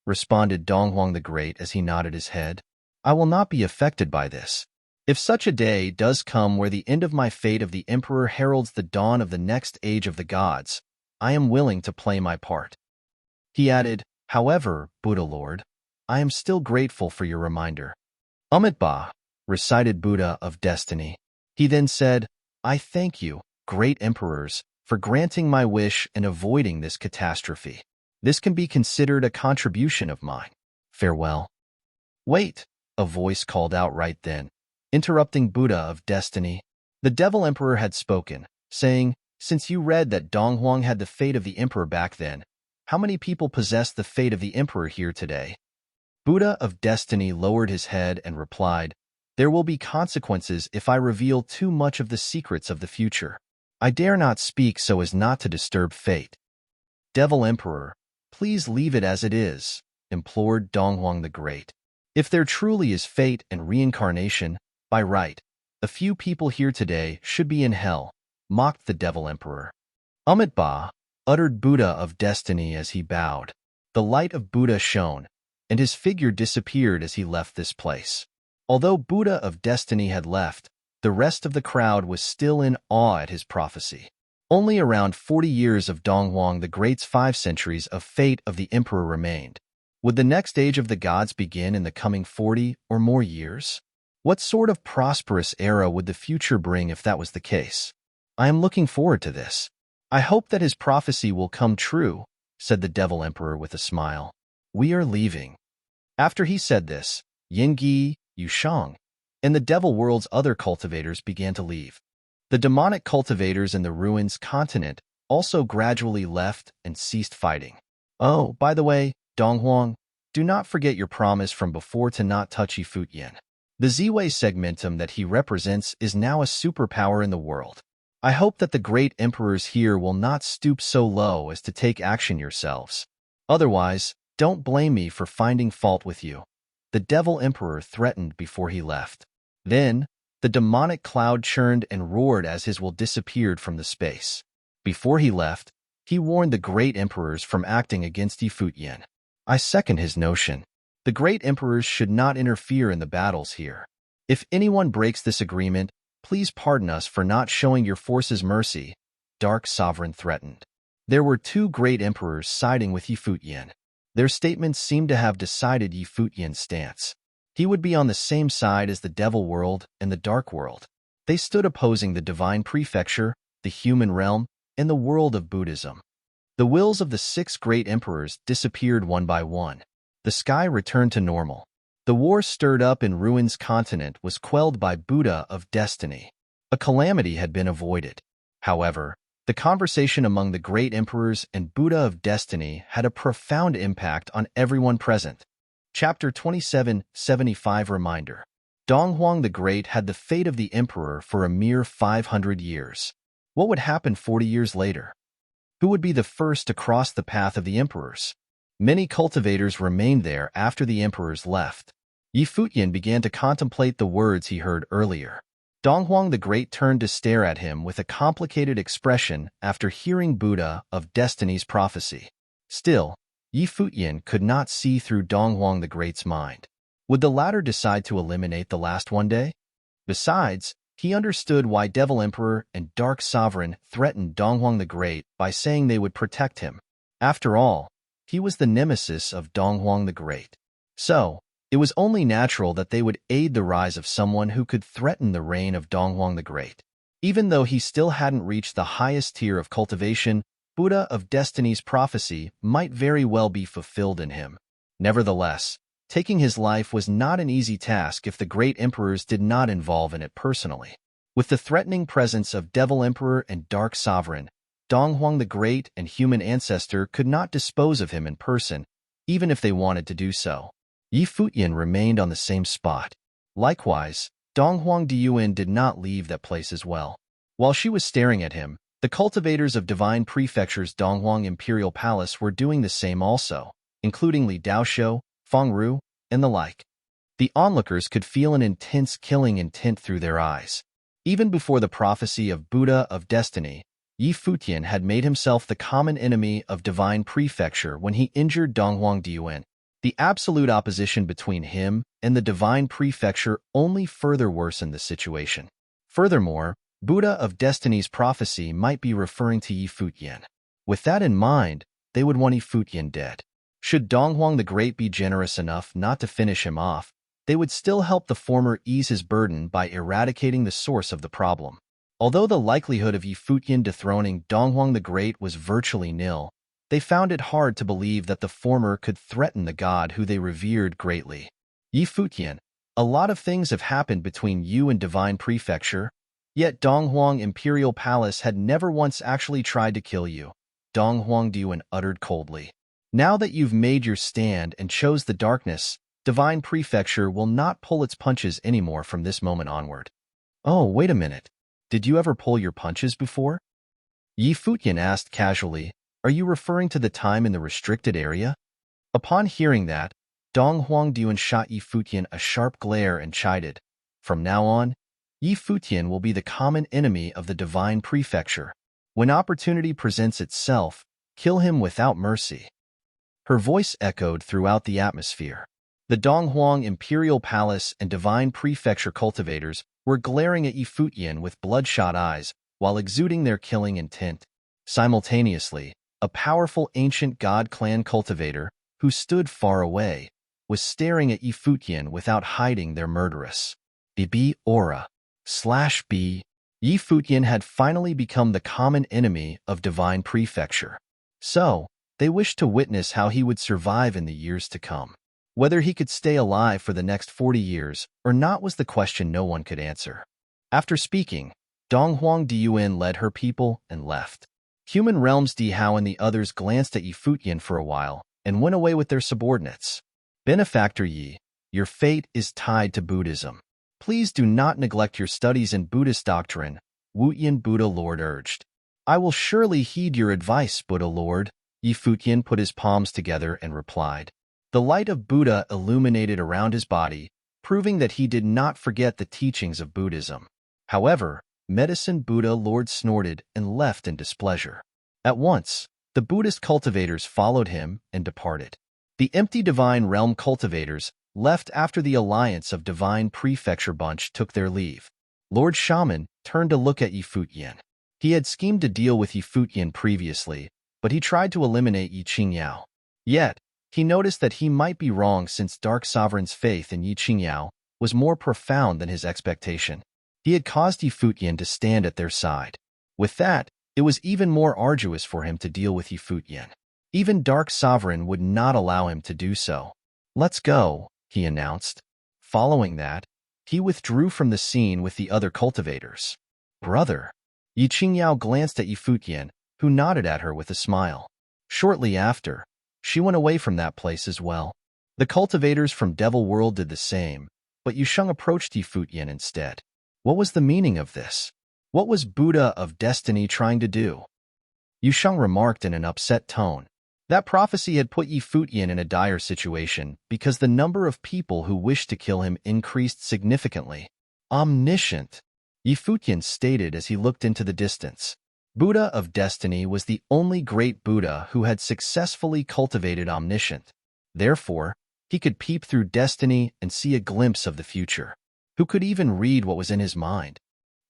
Responded Donghuang the Great as he nodded his head. "I will not be affected by this. If such a day does come where the end of my fate of the emperor heralds the dawn of the next age of the gods, I am willing to play my part." He added, "However, Buddha Lord, I am still grateful for your reminder." "Ba," recited Buddha of Destiny. He then said, "I thank you, great emperors, for granting my wish and avoiding this catastrophe. This can be considered a contribution of mine. Farewell." "Wait," a voice called out right then, interrupting Buddha of Destiny. The Devil Emperor had spoken, saying, "Since you read that Donghuang had the fate of the emperor back then, how many people possess the fate of the emperor here today?" Buddha of Destiny lowered his head and replied, "There will be consequences if I reveal too much of the secrets of the future. I dare not speak so as not to disturb fate." "Devil Emperor, please leave it as it is," implored Donghuang the Great. "If there truly is fate and reincarnation, by right, a few people here today should be in hell," mocked the Devil Emperor. Ba," uttered Buddha of Destiny as he bowed. The light of Buddha shone, and his figure disappeared as he left this place. Although Buddha of Destiny had left, the rest of the crowd was still in awe at his prophecy. Only around 40 years of Donghuang the Great's 5 centuries of fate of the emperor remained. Would the next age of the gods begin in the coming 40 or more years? What sort of prosperous era would the future bring if that was the case? I am looking forward to this. I hope that his prophecy will come true, said the Devil Emperor with a smile. We are leaving. After he said this, Yingyi, Yushang, and the Devil World's other cultivators began to leave. The demonic cultivators in the ruins continent also gradually left and ceased fighting. Oh, by the way, Donghuang, do not forget your promise from before to not touch Futian. The Ziwei segmentum that he represents is now a superpower in the world. I hope that the great emperors here will not stoop so low as to take action yourselves. Otherwise, don't blame me for finding fault with you. The Devil Emperor threatened before he left. Then, the demonic cloud churned and roared as his will disappeared from the space. Before he left, he warned the great emperors from acting against Futian. I second his notion. The great emperors should not interfere in the battles here. If anyone breaks this agreement, please pardon us for not showing your forces mercy, Dark Sovereign threatened. There were 2 great emperors siding with Futian. Their statements seemed to have decided Futian's stance. He would be on the same side as the Devil World and the Dark World. They stood opposing the Divine Prefecture, the human realm, and the world of Buddhism. The wills of the 6 great emperors disappeared one by one. The sky returned to normal. The war stirred up in Ruins continent was quelled by Buddha of Destiny. A calamity had been avoided. However, the conversation among the great emperors and Buddha of Destiny had a profound impact on everyone present. Chapter 2775 Reminder. Donghuang the Great had the fate of the emperor for a mere 500 years. What would happen 40 years later? Who would be the first to cross the path of the emperors? Many cultivators remained there after the emperors left. Futian began to contemplate the words he heard earlier. Donghuang the Great turned to stare at him with a complicated expression after hearing Buddha of Destiny's prophecy. Still, Futian could not see through Donghuang the Great's mind. Would the latter decide to eliminate the last one day? Besides, he understood why Devil Emperor and Dark Sovereign threatened Donghuang the Great by saying they would protect him. After all, he was the nemesis of Donghuang the Great. So, it was only natural that they would aid the rise of someone who could threaten the reign of Donghuang the Great. Even though he still hadn't reached the highest tier of cultivation, Buddha of Destiny's prophecy might very well be fulfilled in him. Nevertheless, taking his life was not an easy task if the great emperors did not involve in it personally. With the threatening presence of Devil Emperor and Dark Sovereign, Donghuang the Great and human ancestor could not dispose of him in person, even if they wanted to do so. Futian remained on the same spot. Likewise, Donghuang Diyuan did not leave that place as well. While she was staring at him, the cultivators of Divine Prefecture's Donghuang Imperial Palace were doing the same also, including Li Daoshou, Fengru, and the like. The onlookers could feel an intense killing intent through their eyes. Even before the prophecy of Buddha of Destiny, Futian had made himself the common enemy of Divine Prefecture when he injured Donghuang Diyuan. The absolute opposition between him and the Divine Prefecture only further worsened the situation. Furthermore, Buddha of Destiny's prophecy might be referring to Futian. With that in mind, they would want Futian dead. Should Donghuang the Great be generous enough not to finish him off, they would still help the former ease his burden by eradicating the source of the problem. Although the likelihood of Futian dethroning Donghuang the Great was virtually nil, they found it hard to believe that the former could threaten the god who they revered greatly. Futian, a lot of things have happened between you and Divine Prefecture, yet Donghuang Imperial Palace had never once actually tried to kill you, Donghuang Diyuan uttered coldly. Now that you've made your stand and chose the darkness, Divine Prefecture will not pull its punches anymore from this moment onward. Oh, wait a minute. Did you ever pull your punches before? Futian asked casually, are you referring to the time in the restricted area? Upon hearing that, Donghuang Diyuan shot Futian a sharp glare and chided, from now on, Futian will be the common enemy of the Divine Prefecture. When opportunity presents itself, kill him without mercy. Her voice echoed throughout the atmosphere. The Donghuang Imperial Palace and Divine Prefecture cultivators were glaring at Yi Futian with bloodshot eyes while exuding their killing intent. Simultaneously, a powerful ancient god clan cultivator, who stood far away, was staring at Yi Futian without hiding their murderous BB aura. /B. Yi Futian had finally become the common enemy of Divine Prefecture. So, they wished to witness how he would survive in the years to come. Whether he could stay alive for the next 40 years or not was the question no one could answer. After speaking, Donghuang Diyuan led her people and left. Human Realms Di Hao and the others glanced at Yi Futian for a while and went away with their subordinates. Benefactor Yi, your fate is tied to Buddhism. Please do not neglect your studies in Buddhist doctrine, Wutian Buddha Lord urged. I will surely heed your advice, Buddha Lord. Yi Futian put his palms together and replied. The light of Buddha illuminated around his body, proving that he did not forget the teachings of Buddhism. However, Medicine Buddha Lord snorted and left in displeasure. At once, the Buddhist cultivators followed him and departed. The empty Divine Realm cultivators left after the alliance of Divine Prefecture bunch took their leave. Lord Shaman turned to look at Yi Futian. He had schemed to deal with Yi Futian previously, but he tried to eliminate Yi Qingyao. Yet, he noticed that he might be wrong since Dark Sovereign's faith in Yi Qingyao was more profound than his expectation. He had caused Yi Futian to stand at their side. With that, it was even more arduous for him to deal with Yi Futian. Even Dark Sovereign would not allow him to do so. Let's go, he announced. Following that, he withdrew from the scene with the other cultivators. Brother. Yi Qingyao glanced at Yi Futian, who nodded at her with a smile. Shortly after, she went away from that place as well. The cultivators from Devil World did the same, but Yusheng approached Yi Futian instead. What was the meaning of this? What was Buddha of Destiny trying to do? Yusheng remarked in an upset tone. That prophecy had put Yi Futian in a dire situation because the number of people who wished to kill him increased significantly. Omniscient, Yi Futian stated as he looked into the distance. Buddha of Destiny was the only great Buddha who had successfully cultivated omniscient. Therefore, he could peep through destiny and see a glimpse of the future. Who could even read what was in his mind?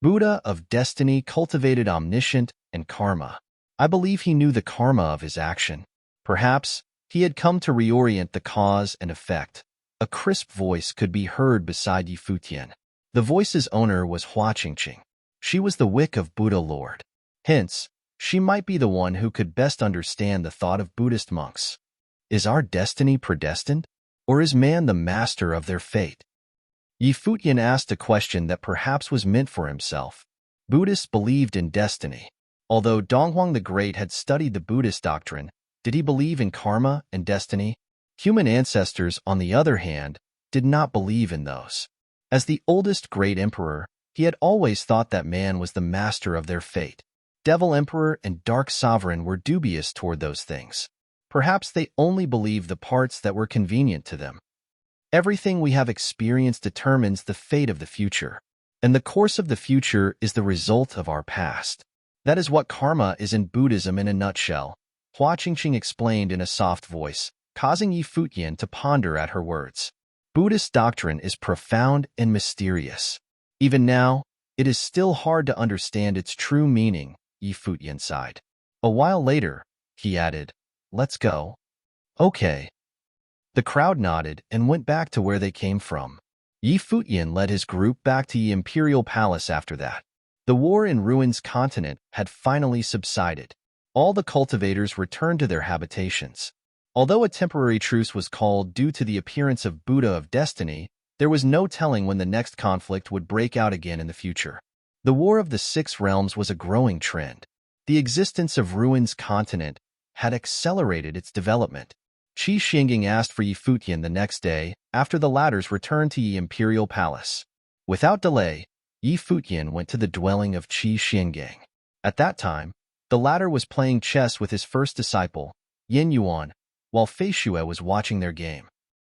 Buddha of Destiny cultivated omniscient and karma. I believe he knew the karma of his action. Perhaps he had come to reorient the cause and effect. A crisp voice could be heard beside Yi Futian. The voice's owner was Hua Qingqing. She was the wick of Buddha Lord. Hence, she might be the one who could best understand the thought of Buddhist monks. Is our destiny predestined? Or is man the master of their fate? Yi Futian asked a question that perhaps was meant for himself. Buddhists believed in destiny. Although Donghuang the Great had studied the Buddhist doctrine, did he believe in karma and destiny? Human ancestors, on the other hand, did not believe in those. As the oldest great emperor, he had always thought that man was the master of their fate. Devil Emperor and Dark Sovereign were dubious toward those things. Perhaps they only believed the parts that were convenient to them. Everything we have experienced determines the fate of the future, and the course of the future is the result of our past. That is what karma is in Buddhism in a nutshell, Hua Qingqing explained in a soft voice, causing Yi Futian to ponder at her words. Buddhist doctrine is profound and mysterious. Even now, it is still hard to understand its true meaning, Yi Futian sighed. A while later, he added, let's go. Okay. The crowd nodded and went back to where they came from. Yi Futian led his group back to the Imperial Palace after that. The war in Ruins continent had finally subsided. All the cultivators returned to their habitations. Although a temporary truce was called due to the appearance of Buddha of Destiny, there was no telling when the next conflict would break out again in the future. The War of the Six Realms was a growing trend. The existence of Ruins continent had accelerated its development. Qi Xinggang asked for Yi Futian the next day after the latter's return to Yi Imperial Palace. Without delay, Yi Futian went to the dwelling of Qi Xinggang. At that time, the latter was playing chess with his first disciple, Yin Yuan, while Fei Xue was watching their game.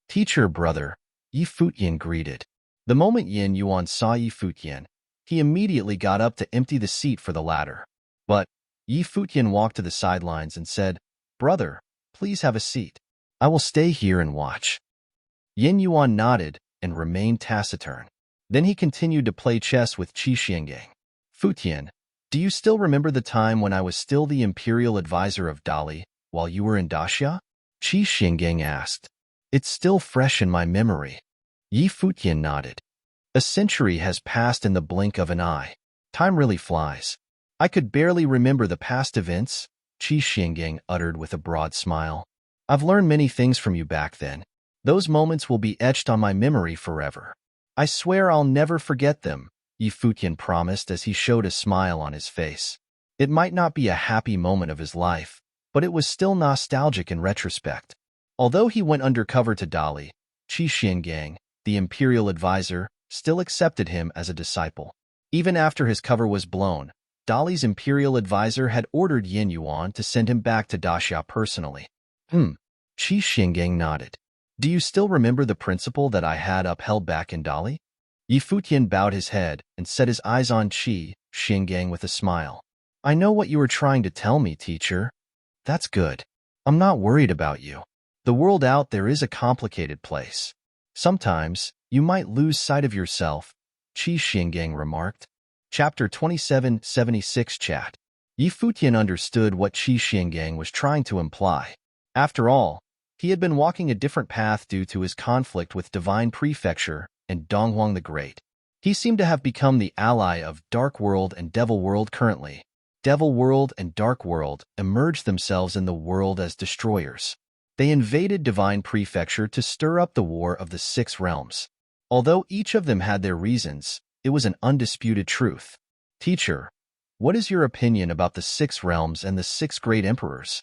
Teacher, brother, Yi Futian greeted. The moment Yin Yuan saw Yi Futian, he immediately got up to empty the seat for the latter. But Yi Futian walked to the sidelines and said, Brother, please have a seat. I will stay here and watch. Yin Yuan nodded and remained taciturn. Then he continued to play chess with Qi Xiangang. Futian, do you still remember the time when I was still the imperial advisor of Dali while you were in Daxia? Qi Xiangang asked. It's still fresh in my memory. Yi Futian nodded. A century has passed in the blink of an eye. Time really flies. I could barely remember the past events, Qi Xiangang uttered with a broad smile. I've learned many things from you back then. Those moments will be etched on my memory forever. I swear I'll never forget them, Yi Futian promised as he showed a smile on his face. It might not be a happy moment of his life, but it was still nostalgic in retrospect. Although he went undercover to Dali, Qi Xiangang, the imperial advisor, still accepted him as a disciple. Even after his cover was blown, Dali's imperial advisor had ordered Yin Yuan to send him back to Daxia personally. Qi Xiangang nodded. Do you still remember the principle that I had upheld back in Dali? Yi Futian bowed his head and set his eyes on Qi Xiangang with a smile. I know what you were trying to tell me, teacher. That's good. I'm not worried about you. The world out there is a complicated place. Sometimes, you might lose sight of yourself, Qi Xiangang remarked. Chapter 2776 Chat. Yi Futian understood what Qi Xiangang was trying to imply. After all, he had been walking a different path due to his conflict with Divine Prefecture and Donghuang the Great. He seemed to have become the ally of Dark World and Devil World currently. Devil World and Dark World emerged themselves in the world as destroyers. They invaded Divine Prefecture to stir up the War of the Six Realms. Although each of them had their reasons, it was an undisputed truth. Teacher, what is your opinion about the Six Realms and the Six Great Emperors?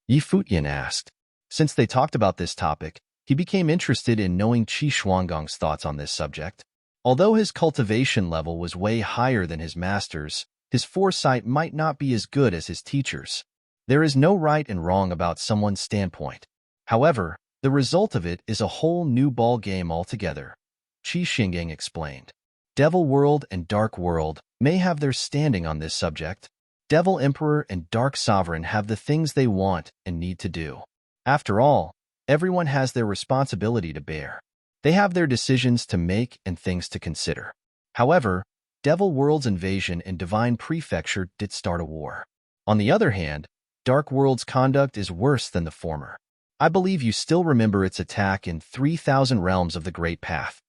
Yi Futian asked. Since they talked about this topic, he became interested in knowing Qi Shuanggong's thoughts on this subject. Although his cultivation level was way higher than his master's, his foresight might not be as good as his teacher's. There is no right and wrong about someone's standpoint. However, the result of it is a whole new ball game altogether, Qi Xiangang explained. Devil World and Dark World may have their standing on this subject. Devil Emperor and Dark Sovereign have the things they want and need to do. After all, everyone has their responsibility to bear. They have their decisions to make and things to consider. However, Devil World's invasion and Divine Prefecture did start a war. On the other hand, Dark World's conduct is worse than the former. I believe you still remember its attack in 3,000 Realms of the Great Path.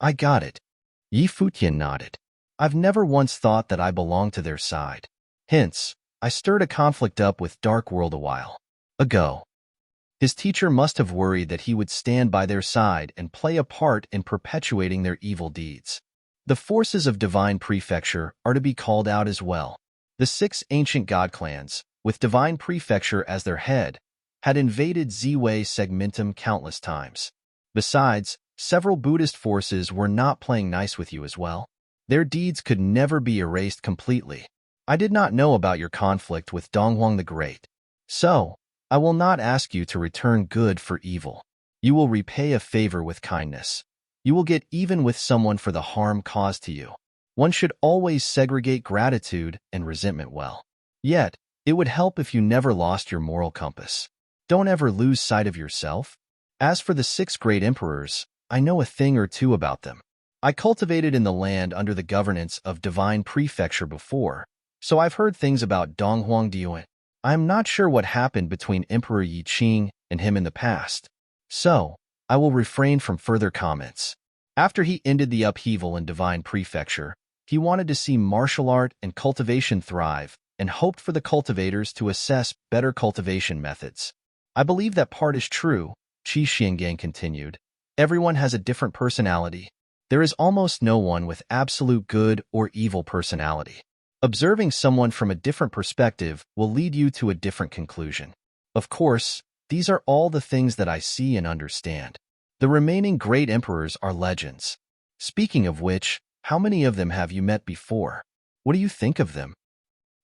I got it. Yi Futian nodded. I've never once thought that I belonged to their side. Hence, I stirred a conflict up with Dark World a while ago. His teacher must have worried that he would stand by their side and play a part in perpetuating their evil deeds. The forces of Divine Prefecture are to be called out as well. The six ancient god clans, with Divine Prefecture as their head, had invaded Ziwei Segmentum countless times. Besides, several Buddhist forces were not playing nice with you as well. Their deeds could never be erased completely. I did not know about your conflict with Donghuang the Great. So, I will not ask you to return good for evil. You will repay a favor with kindness. You will get even with someone for the harm caused to you. One should always segregate gratitude and resentment well. Yet, it would help if you never lost your moral compass. Don't ever lose sight of yourself. As for the six great emperors, I know a thing or two about them. I cultivated in the land under the governance of Divine Prefecture before, so I've heard things about Donghuang Diuan. I am not sure what happened between Emperor Yi Qing and him in the past, so I will refrain from further comments. After he ended the upheaval in Divine Prefecture, he wanted to see martial art and cultivation thrive and hoped for the cultivators to assess better cultivation methods. I believe that part is true, Qi Xiangang continued. Everyone has a different personality. There is almost no one with absolute good or evil personality. Observing someone from a different perspective will lead you to a different conclusion. Of course, these are all the things that I see and understand. The remaining great emperors are legends. Speaking of which, how many of them have you met before? What do you think of them?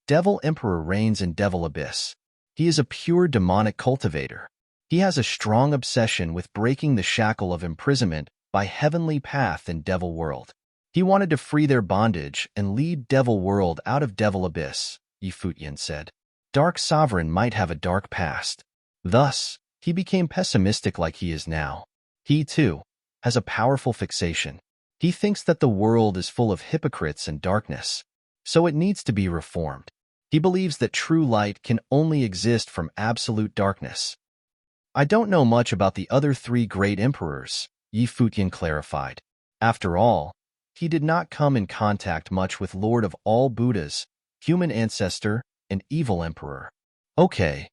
Devil Emperor reigns in Devil Abyss. He is a pure demonic cultivator. He has a strong obsession with breaking the shackle of imprisonment by heavenly path in Devil World. He wanted to free their bondage and lead Devil World out of Devil Abyss, Yi Futian said. Dark Sovereign might have a dark past. Thus, he became pessimistic like he is now. He, too, has a powerful fixation. He thinks that the world is full of hypocrites and darkness, so it needs to be reformed. He believes that true light can only exist from absolute darkness. I don't know much about the other three great emperors, Futian clarified. After all, he did not come in contact much with Lord of all Buddhas, human ancestor, and evil emperor. Okay.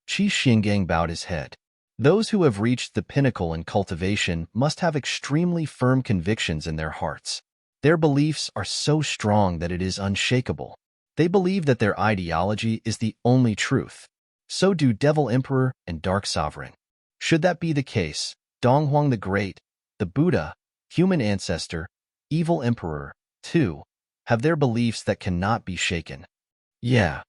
Qi Xinggang bowed his head. Those who have reached the pinnacle in cultivation must have extremely firm convictions in their hearts. Their beliefs are so strong that it is unshakable. They believe that their ideology is the only truth. So do Devil Emperor and Dark Sovereign. Should that be the case, Donghuang the Great, the Buddha, human ancestor, evil emperor, too, have their beliefs that cannot be shaken. Yeah.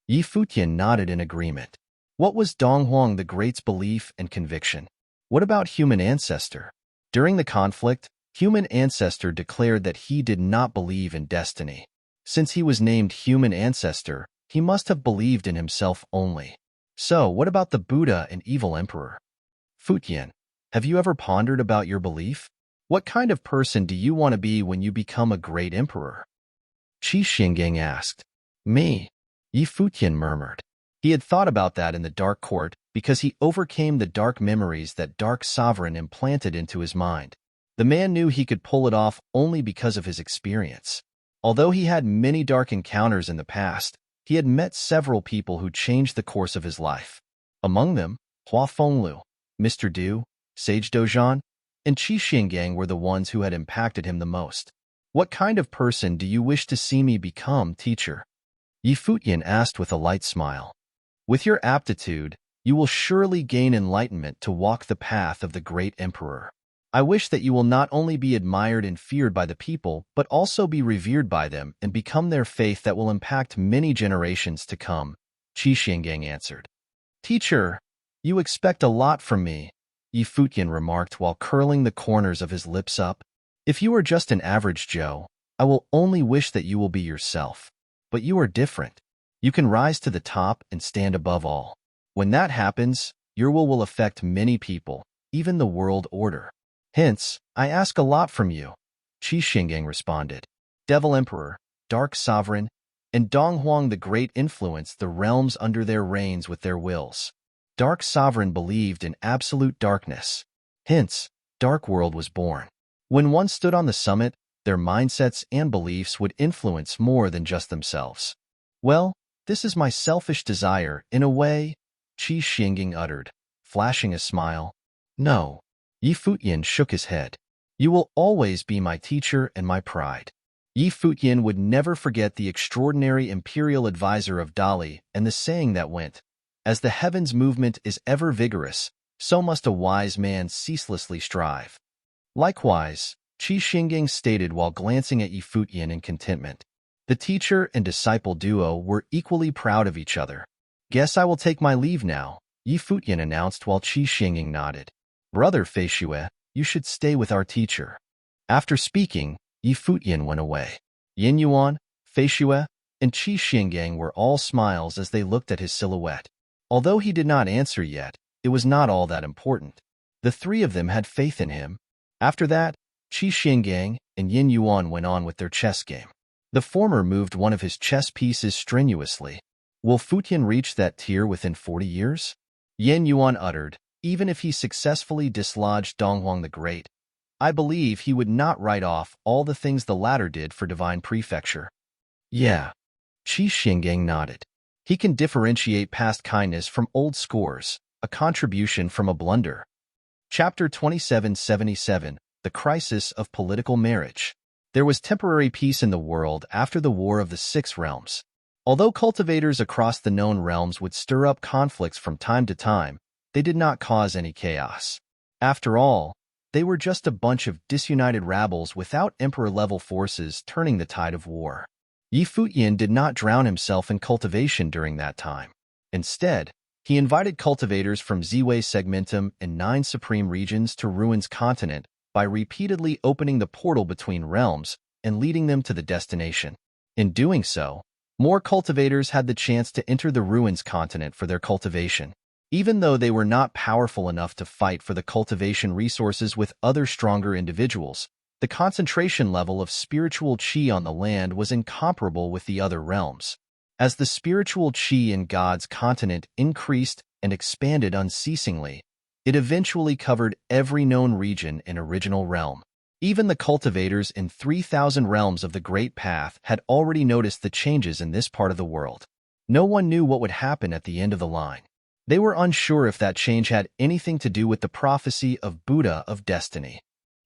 Futian nodded in agreement. What was Donghuang the Great's belief and conviction? What about human ancestor? During the conflict, human ancestor declared that he did not believe in destiny. Since he was named human ancestor, he must have believed in himself only. So, what about the Buddha and evil emperor? Futian, have you ever pondered about your belief? What kind of person do you want to be when you become a great emperor? Qi Xinggang asked. Me? Futian murmured. He had thought about that in the Dark Court because he overcame the dark memories that Dark Sovereign implanted into his mind. The man knew he could pull it off only because of his experience. Although he had many dark encounters in the past, he had met several people who changed the course of his life. Among them, Hua Fenglu, Mr. Du, Sage Dozhan, and Qi Xinggang were the ones who had impacted him the most. What kind of person do you wish to see me become, teacher? Futian asked with a light smile. With your aptitude, you will surely gain enlightenment to walk the path of the great emperor. I wish that you will not only be admired and feared by the people, but also be revered by them and become their faith that will impact many generations to come, Qi Xinggang answered. Teacher, you expect a lot from me, Futian remarked while curling the corners of his lips up. If you are just an average Joe, I will only wish that you will be yourself. But you are different. You can rise to the top and stand above all. When that happens, your will affect many people, even the world order. Hence, I ask a lot from you, Qi Xinggang responded. Devil Emperor, Dark Sovereign, and Donghuang the Great influenced the realms under their reigns with their wills. Dark Sovereign believed in absolute darkness. Hence, Dark World was born. When one stood on the summit, their mindsets and beliefs would influence more than just themselves. Well, this is my selfish desire, in a way, Qi Xinggang uttered, flashing a smile. No. Futian shook his head. You will always be my teacher and my pride. Futian would never forget the extraordinary imperial advisor of Dali and the saying that went, as the heavens' movement is ever vigorous, so must a wise man ceaselessly strive. Likewise, Qi Xinggang stated while glancing at Futian in contentment. The teacher and disciple duo were equally proud of each other. Guess I will take my leave now, Futian announced while Qi Xinggang nodded. Brother Feishue, you should stay with our teacher. After speaking, Futian went away. Yin Yuan, Feishue, and Qi Xinggang were all smiles as they looked at his silhouette. Although he did not answer yet, it was not all that important. The three of them had faith in him. After that, Qi Xinggang and Yin Yuan went on with their chess game. The former moved one of his chess pieces strenuously. Will Futian reach that tier within 40 years? Yin Yuan uttered, even if he successfully dislodged Donghuang the Great, I believe he would not write off all the things the latter did for divine prefecture. Yeah. Qi Xinggang nodded. He can differentiate past kindness from old scores, a contribution from a blunder. Chapter 2777, The Crisis of Political Marriage. There was temporary peace in the world after the War of the Six Realms. Although cultivators across the known realms would stir up conflicts from time to time, they did not cause any chaos. After all, they were just a bunch of disunited rabbles without emperor-level forces turning the tide of war. Futian did not drown himself in cultivation during that time. Instead, he invited cultivators from Ziwei Segmentum and 9 supreme regions to Ruin's continent by repeatedly opening the portal between realms and leading them to the destination. In doing so, more cultivators had the chance to enter the Ruins continent for their cultivation. Even though they were not powerful enough to fight for the cultivation resources with other stronger individuals, the concentration level of spiritual qi on the land was incomparable with the other realms. As the spiritual qi in God's continent increased and expanded unceasingly, it eventually covered every known region in Original Realm. Even the cultivators in 3,000 realms of the Great Path had already noticed the changes in this part of the world. No one knew what would happen at the end of the line. They were unsure if that change had anything to do with the prophecy of Buddha of Destiny.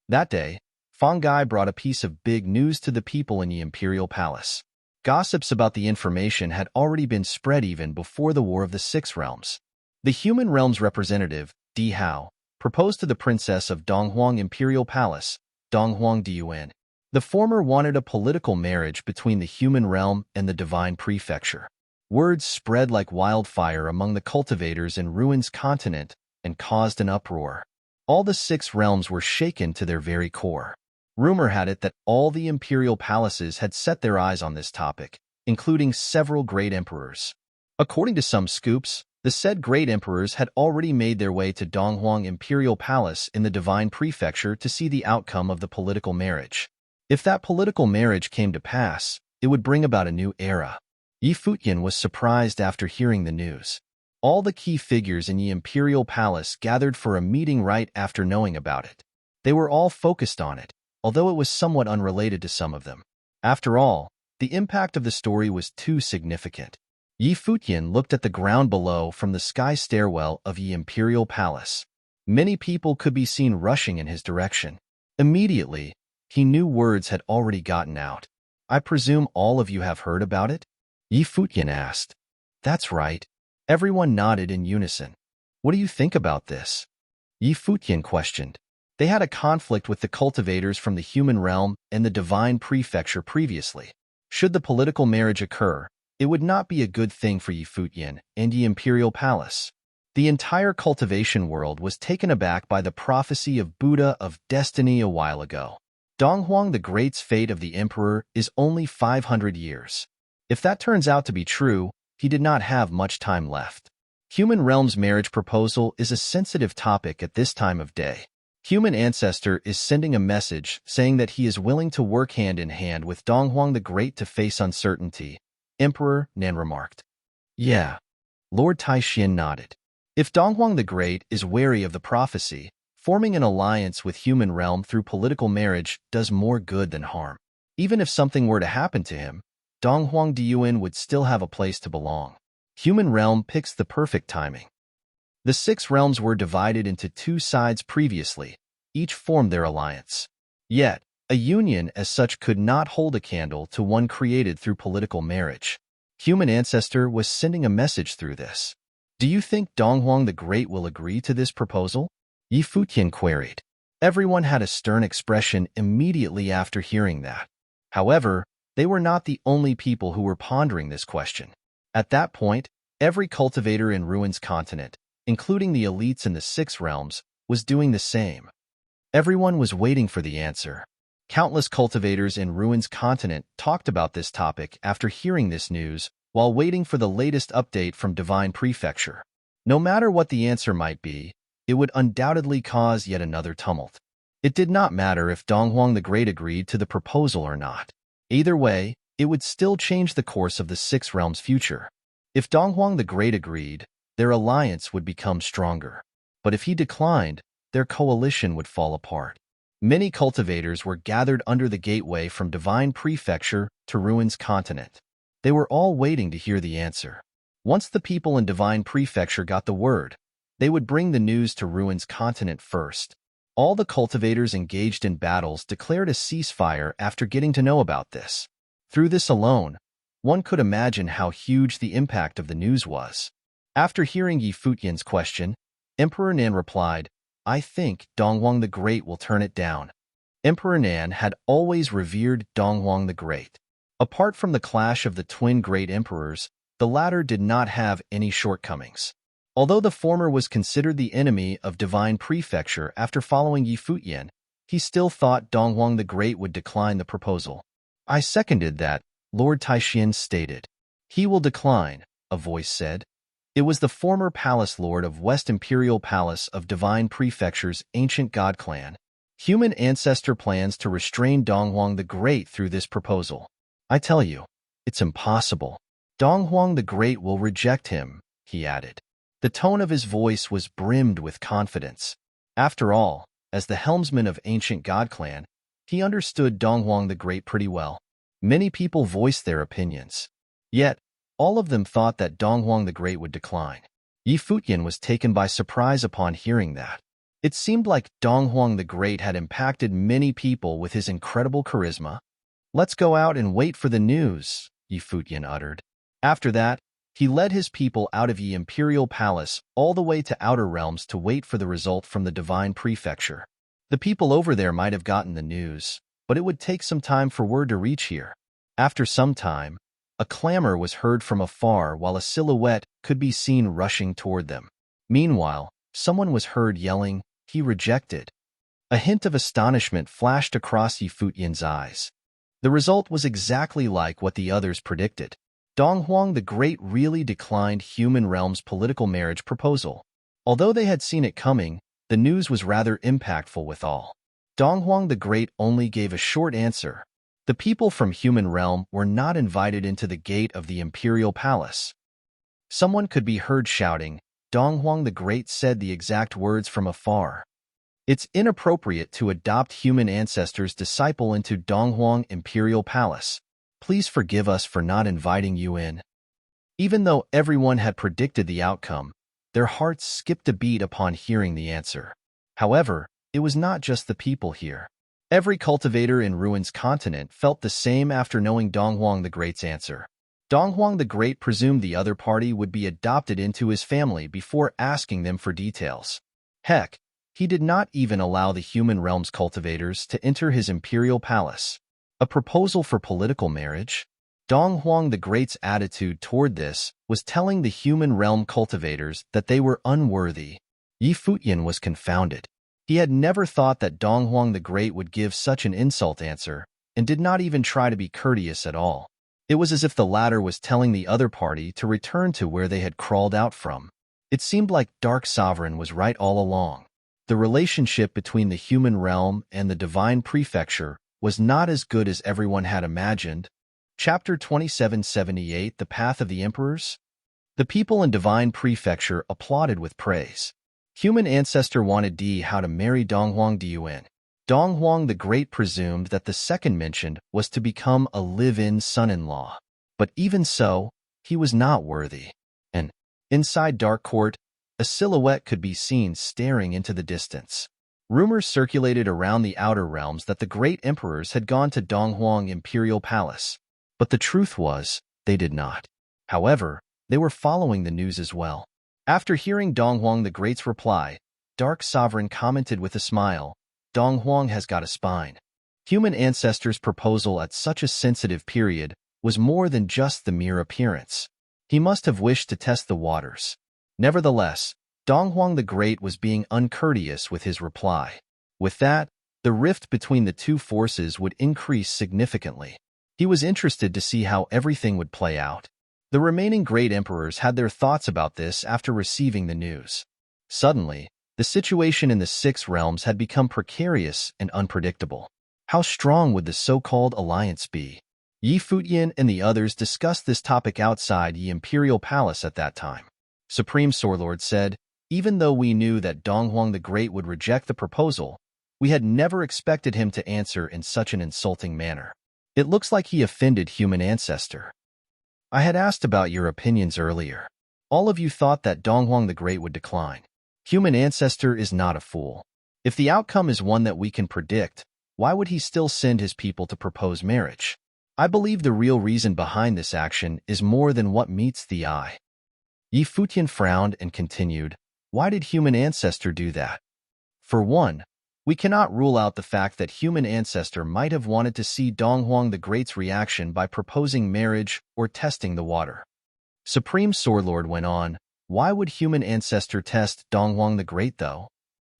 That day, Fangai brought a piece of big news to the people in the Imperial Palace. Gossips about the information had already been spread even before the War of the Six Realms. The human realm's representative, Di Hao, proposed to the princess of Donghuang Imperial Palace, Donghuang Diyuan. The former wanted a political marriage between the human realm and the divine prefecture. Words spread like wildfire among the cultivators in Ruin's continent and caused an uproar. All the six realms were shaken to their very core. Rumor had it that all the imperial palaces had set their eyes on this topic, including several great emperors. According to some scoops, the said great emperors had already made their way to Donghuang Imperial Palace in the Divine Prefecture to see the outcome of the political marriage. If that political marriage came to pass, it would bring about a new era. Futian was surprised after hearing the news. All the key figures in the Imperial Palace gathered for a meeting right after knowing about it. They were all focused on it, although it was somewhat unrelated to some of them. After all, the impact of the story was too significant. Futian looked at the ground below from the sky stairwell of the Imperial Palace. Many people could be seen rushing in his direction. Immediately, he knew words had already gotten out. "I presume all of you have heard about it?" Futian asked. "That's right." Everyone nodded in unison. "What do you think about this?" Futian questioned. They had a conflict with the cultivators from the human realm and the divine prefecture previously. Should the political marriage occur, it would not be a good thing for Futian and the Imperial Palace. The entire cultivation world was taken aback by the prophecy of Buddha of Destiny a while ago. Donghuang the Great's fate of the emperor is only 500 years. If that turns out to be true, he did not have much time left. Human realm's marriage proposal is a sensitive topic at this time of day. Human ancestor is sending a message saying that he is willing to work hand in hand with Donghuang the Great to face uncertainty, Emperor Nan remarked. "Yeah." Lord Taishian nodded. If Donghuang the Great is wary of the prophecy, forming an alliance with human realm through political marriage does more good than harm. Even if something were to happen to him, Donghuang Diyuan would still have a place to belong. Human realm picks the perfect timing. The six realms were divided into two sides previously. Each formed their alliance. Yet, a union as such could not hold a candle to one created through political marriage. Human ancestor was sending a message through this. "Do you think Donghuang the Great will agree to this proposal?" Futian queried. Everyone had a stern expression immediately after hearing that. However, they were not the only people who were pondering this question. At that point, every cultivator in Ruin's continent, including the elites in the six realms, was doing the same. Everyone was waiting for the answer. Countless cultivators in Ruin's continent talked about this topic after hearing this news, while waiting for the latest update from Divine Prefecture. No matter what the answer might be, it would undoubtedly cause yet another tumult. It did not matter if Donghuang the Great agreed to the proposal or not. Either way, it would still change the course of the Six Realms' future. If Donghuang the Great agreed, their alliance would become stronger. But if he declined, their coalition would fall apart. Many cultivators were gathered under the gateway from Divine Prefecture to Ruin's continent. They were all waiting to hear the answer. Once the people in Divine Prefecture got the word, they would bring the news to Ruin's continent first. All the cultivators engaged in battles declared a ceasefire after getting to know about this. Through this alone, one could imagine how huge the impact of the news was. After hearing Futian's question, Emperor Nan replied, "I think Donghuang the Great will turn it down." Emperor Nan had always revered Donghuang the Great. Apart from the clash of the twin great emperors, the latter did not have any shortcomings. Although the former was considered the enemy of Divine Prefecture after following Futian, he still thought Donghuang the Great would decline the proposal. "I seconded that," Lord Taishian stated. "He will decline," a voice said. It was the former palace lord of West Imperial Palace of Divine Prefecture's ancient god clan. Human ancestor plans to restrain Donghuang the Great through this proposal. I tell you, it's impossible. Donghuang the Great will reject him, he added. The tone of his voice was brimmed with confidence. After all, as the helmsman of ancient god clan, he understood Donghuang the Great pretty well. Many people voiced their opinions. Yet, all of them thought that Donghuang the Great would decline. Futian was taken by surprise upon hearing that. It seemed like Donghuang the Great had impacted many people with his incredible charisma. Let's go out and wait for the news, Futian uttered. After that, he led his people out of the Imperial Palace all the way to Outer Realms to wait for the result from the Divine Prefecture. The people over there might have gotten the news, but it would take some time for word to reach here. After some time, a clamor was heard from afar while a silhouette could be seen rushing toward them. Meanwhile, someone was heard yelling, "He rejected." A hint of astonishment flashed across Futian's eyes. The result was exactly like what the others predicted. Donghuang the Great really declined Human Realm's political marriage proposal. Although they had seen it coming, the news was rather impactful with all. Donghuang the Great only gave a short answer. The people from Human Realm were not invited into the gate of the Imperial Palace. Someone could be heard shouting, Donghuang the Great said the exact words from afar. It's inappropriate to adopt human ancestors' disciple into Donghuang Imperial Palace. Please forgive us for not inviting you in. Even though everyone had predicted the outcome, their hearts skipped a beat upon hearing the answer. However, it was not just the people here. Every cultivator in Ruin's continent felt the same after knowing Donghuang the Great's answer. Donghuang the Great presumed the other party would be adopted into his family before asking them for details. Heck, he did not even allow the Human Realm's cultivators to enter his imperial palace. A proposal for political marriage? Donghuang the Great's attitude toward this was telling the Human Realm cultivators that they were unworthy. Futian was confounded. He had never thought that Donghuang the Great would give such an insult answer, and did not even try to be courteous at all. It was as if the latter was telling the other party to return to where they had crawled out from. It seemed like Dark Sovereign was right all along. The relationship between the Human Realm and the Divine Prefecture was not as good as everyone had imagined. Chapter 2778, The Path of the Emperors? The people in Divine Prefecture applauded with praise. Human Ancestor wanted how to marry Donghuang Dun. Donghuang the Great presumed that the second mentioned was to become a live-in son-in-law. But even so, he was not worthy. And, inside Dark Court, a silhouette could be seen staring into the distance. Rumors circulated around the Outer Realms that the great emperors had gone to Donghuang Imperial Palace. But the truth was, they did not. However, they were following the news as well. After hearing Donghuang the Great's reply, Dark Sovereign commented with a smile, Donghuang has got a spine. Human Ancestor's proposal at such a sensitive period was more than just the mere appearance. He must have wished to test the waters. Nevertheless, Donghuang the Great was being uncourteous with his reply. With that, the rift between the two forces would increase significantly. He was interested to see how everything would play out. The remaining great emperors had their thoughts about this after receiving the news. Suddenly, the situation in the Six Realms had become precarious and unpredictable. How strong would the so-called alliance be? Futian and the others discussed this topic outside the Imperial Palace at that time. Supreme Swordlord said, even though we knew that Donghuang the Great would reject the proposal, we had never expected him to answer in such an insulting manner. It looks like he offended Human Ancestor. I had asked about your opinions earlier. All of you thought that Donghuang the Great would decline. Human Ancestor is not a fool. If the outcome is one that we can predict, why would he still send his people to propose marriage? I believe the real reason behind this action is more than what meets the eye. Futian frowned and continued, why did Human Ancestor do that? For one, we cannot rule out the fact that Human Ancestor might have wanted to see Donghuang the Great's reaction by proposing marriage or testing the water. Supreme Swordlord went on, why would Human Ancestor test Donghuang the Great though?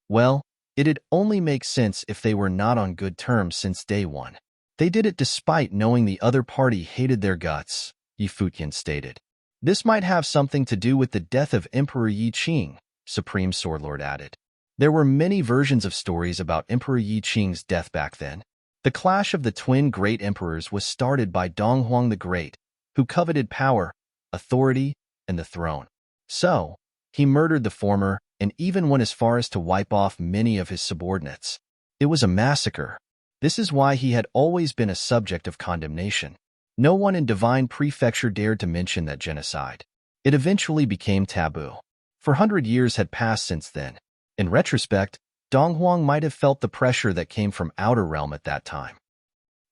Well, it'd only make sense if they were not on good terms since day one. They did it despite knowing the other party hated their guts, Futian stated. This might have something to do with the death of Emperor Yi Qing, Supreme Swordlord added. There were many versions of stories about Emperor Yi Qing's death back then. The clash of the twin great emperors was started by Donghuang the Great, who coveted power, authority, and the throne. So, he murdered the former and even went as far as to wipe off many of his subordinates. It was a massacre. This is why he had always been a subject of condemnation. No one in Divine Prefecture dared to mention that genocide. It eventually became taboo. 400 years had passed since then. In retrospect, Donghuang might have felt the pressure that came from Outer Realm at that time.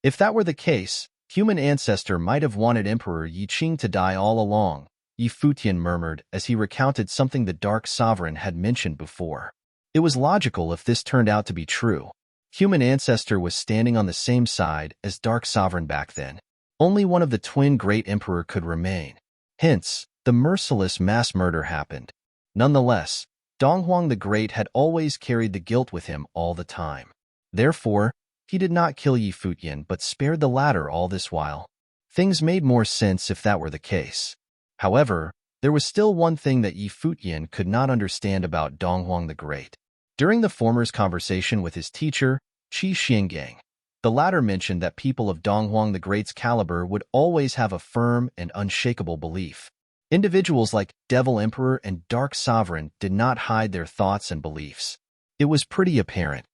If that were the case, human ancestor might have wanted Emperor Yi Qing to die all along, Yi Futian murmured as he recounted something the Dark Sovereign had mentioned before. It was logical if this turned out to be true. Human ancestor was standing on the same side as Dark Sovereign back then. Only one of the twin great emperor could remain. Hence, the merciless mass murder happened. Nonetheless, Donghuang the Great had always carried the guilt with him all the time. Therefore, he did not kill Yi Futian but spared the latter all this while. Things made more sense if that were the case. However, there was still one thing that Yi Futian could not understand about Donghuang the Great. During the former's conversation with his teacher, Qi Xiangang, the latter mentioned that people of Donghuang the Great's caliber would always have a firm and unshakable belief. Individuals like Devil Emperor and Dark Sovereign did not hide their thoughts and beliefs. It was pretty apparent.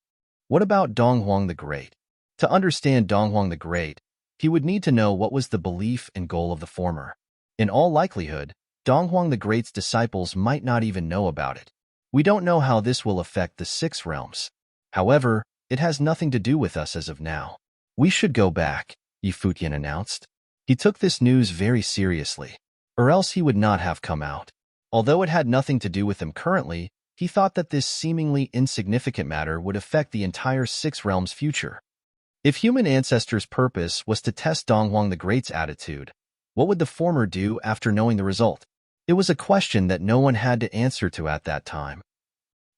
What about Donghuang the Great? To understand Donghuang the Great, he would need to know what was the belief and goal of the former. In all likelihood, Donghuang the Great's disciples might not even know about it. We don't know how this will affect the six realms. However, it has nothing to do with us as of now. We should go back, Yi Futian announced. He took this news very seriously, or else he would not have come out. Although it had nothing to do with him currently, he thought that this seemingly insignificant matter would affect the entire six realms' future. If human ancestors' purpose was to test Donghuang the Great's attitude, what would the former do after knowing the result? It was a question that no one had to answer to at that time.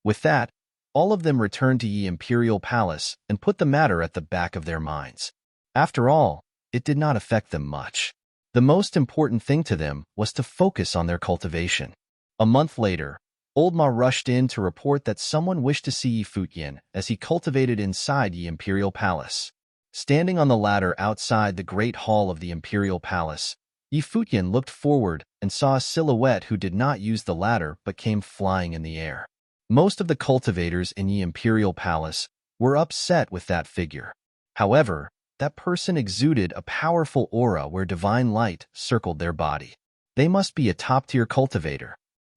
With that, all of them returned to Yi Imperial Palace and put the matter at the back of their minds. After all, it did not affect them much. The most important thing to them was to focus on their cultivation. A month later, Old Ma rushed in to report that someone wished to see Yi Futian as he cultivated inside Yi Imperial Palace. Standing on the ladder outside the Great Hall of the Imperial Palace, Yi Futian looked forward and saw a silhouette who did not use the ladder but came flying in the air. Most of the cultivators in Yi Imperial Palace were upset with that figure. However, that person exuded a powerful aura where divine light circled their body. They must be a top-tier cultivator.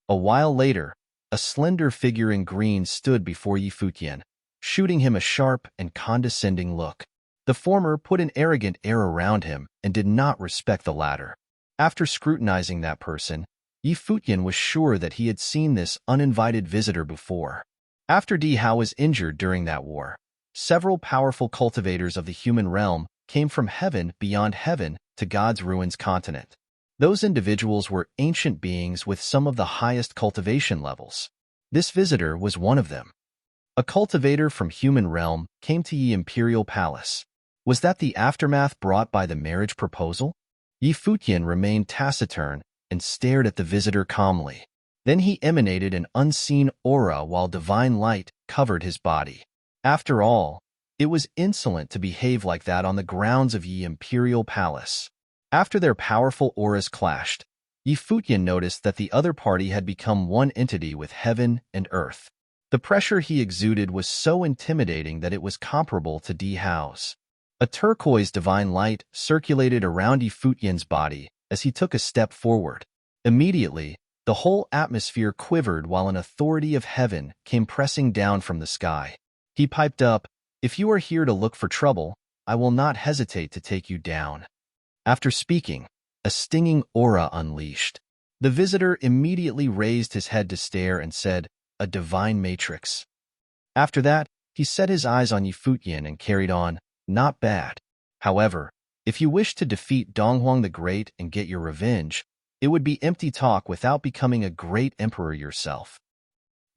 A while later, a slender figure in green stood before Yi Futian, shooting him a sharp and condescending look. The former put an arrogant air around him and did not respect the latter. After scrutinizing that person, Yi Futian was sure that he had seen this uninvited visitor before. After Di Hao was injured during that war, several powerful cultivators of the human realm came from heaven beyond heaven to God's ruins continent. Those individuals were ancient beings with some of the highest cultivation levels. This visitor was one of them. A cultivator from human realm came to Yi Imperial Palace. Was that the aftermath brought by the marriage proposal? Yi Futian remained taciturn and stared at the visitor calmly. Then he emanated an unseen aura while divine light covered his body. After all, it was insolent to behave like that on the grounds of Yi Imperial Palace. After their powerful auras clashed, Yi Futian noticed that the other party had become one entity with heaven and earth. The pressure he exuded was so intimidating that it was comparable to Di Hao's. A turquoise divine light circulated around Yi Futian's body as he took a step forward. Immediately, the whole atmosphere quivered while an authority of heaven came pressing down from the sky. He piped up, "If you are here to look for trouble, I will not hesitate to take you down." After speaking, a stinging aura unleashed. The visitor immediately raised his head to stare and said, "A divine matrix." After that, he set his eyes on Yi Futian and carried on, "Not bad. However, if you wish to defeat Donghuang the Great and get your revenge, it would be empty talk without becoming a great emperor yourself."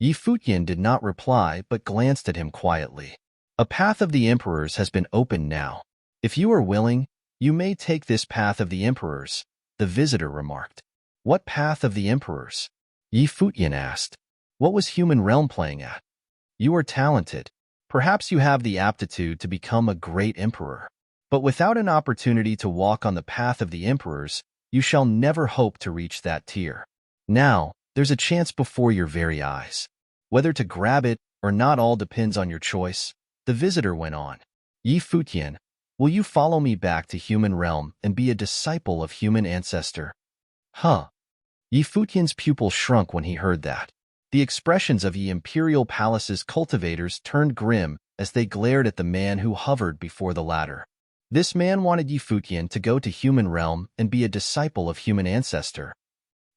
Yi Futian did not reply but glanced at him quietly. "A path of the emperors has been opened now. If you are willing, you may take this path of the emperors," the visitor remarked. What path of the emperors? Yi Futian asked. What was human realm playing at? You are talented. Perhaps you have the aptitude to become a great emperor. But without an opportunity to walk on the path of the emperors, you shall never hope to reach that tier. Now, there's a chance before your very eyes. Whether to grab it or not all depends on your choice, the visitor went on. Yi Futian, will you follow me back to human realm and be a disciple of human ancestor? Huh. Yi Futian's pupil shrunk when he heard that. The expressions of Yi Imperial Palace's cultivators turned grim as they glared at the man who hovered before the ladder. This man wanted Yi Futian to go to human realm and be a disciple of human ancestor.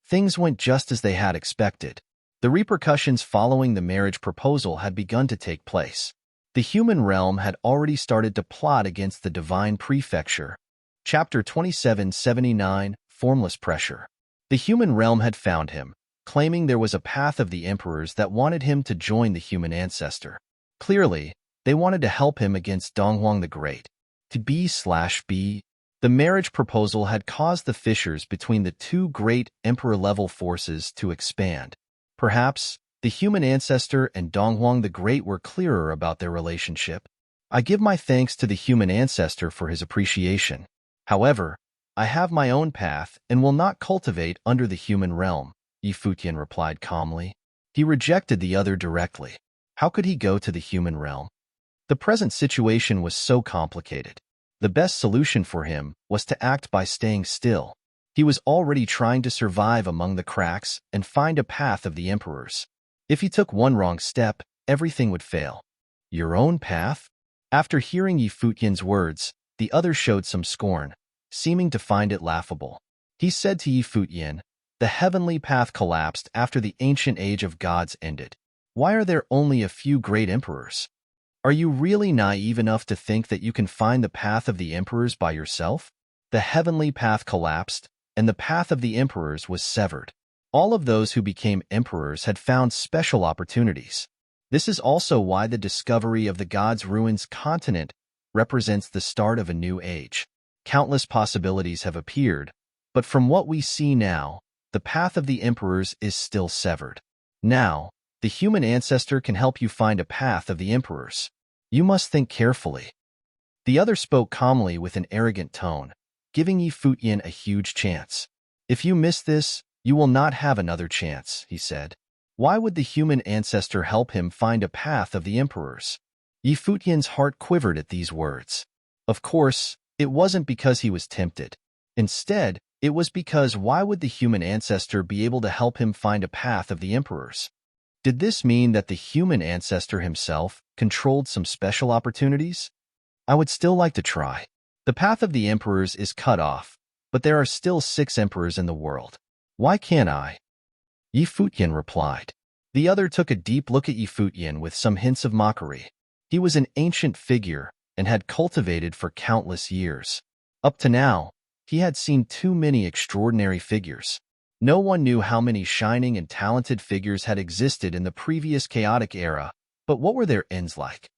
Things went just as they had expected. The repercussions following the marriage proposal had begun to take place. The human realm had already started to plot against the divine prefecture. Chapter 2779, Formless Pressure. The human realm had found him, claiming there was a path of the emperors that wanted him to join the human ancestor. Clearly, they wanted to help him against Donghuang the Great. To B/B, the marriage proposal had caused the fissures between the two great emperor-level forces to expand. Perhaps, the human ancestor and Donghuang the Great were clearer about their relationship. I give my thanks to the human ancestor for his appreciation. However, I have my own path and will not cultivate under the human realm, Yi Futian replied calmly. He rejected the other directly. How could he go to the human realm? The present situation was so complicated. The best solution for him was to act by staying still. He was already trying to survive among the cracks and find a path of the emperors. If he took one wrong step, everything would fail. Your own path? After hearing Yi Futian's words, the other showed some scorn, seeming to find it laughable. He said to Yi Futian, the heavenly path collapsed after the ancient age of gods ended. Why are there only a few great emperors? Are you really naive enough to think that you can find the path of the emperors by yourself? The heavenly path collapsed, and the path of the emperors was severed. All of those who became emperors had found special opportunities. This is also why the discovery of the gods' ruins continent represents the start of a new age. Countless possibilities have appeared, but from what we see now, the path of the emperors is still severed. Now, the human ancestor can help you find a path of the emperors. You must think carefully. The other spoke calmly with an arrogant tone, giving Yi Futian a huge chance. If you miss this, you will not have another chance, he said. Why would the human ancestor help him find a path of the emperors? Yi Futian's heart quivered at these words. Of course, it wasn't because he was tempted. Instead, it was because why would the human ancestor be able to help him find a path of the emperors? Did this mean that the human ancestor himself controlled some special opportunities? I would still like to try. The path of the emperors is cut off, but there are still 6 emperors in the world. Why can't I? Yi Futian replied. The other took a deep look at Yi Futian with some hints of mockery. He was an ancient figure and had cultivated for countless years. Up to now, he had seen too many extraordinary figures. No one knew how many shining and talented figures had existed in the previous chaotic era, but what were their ends like?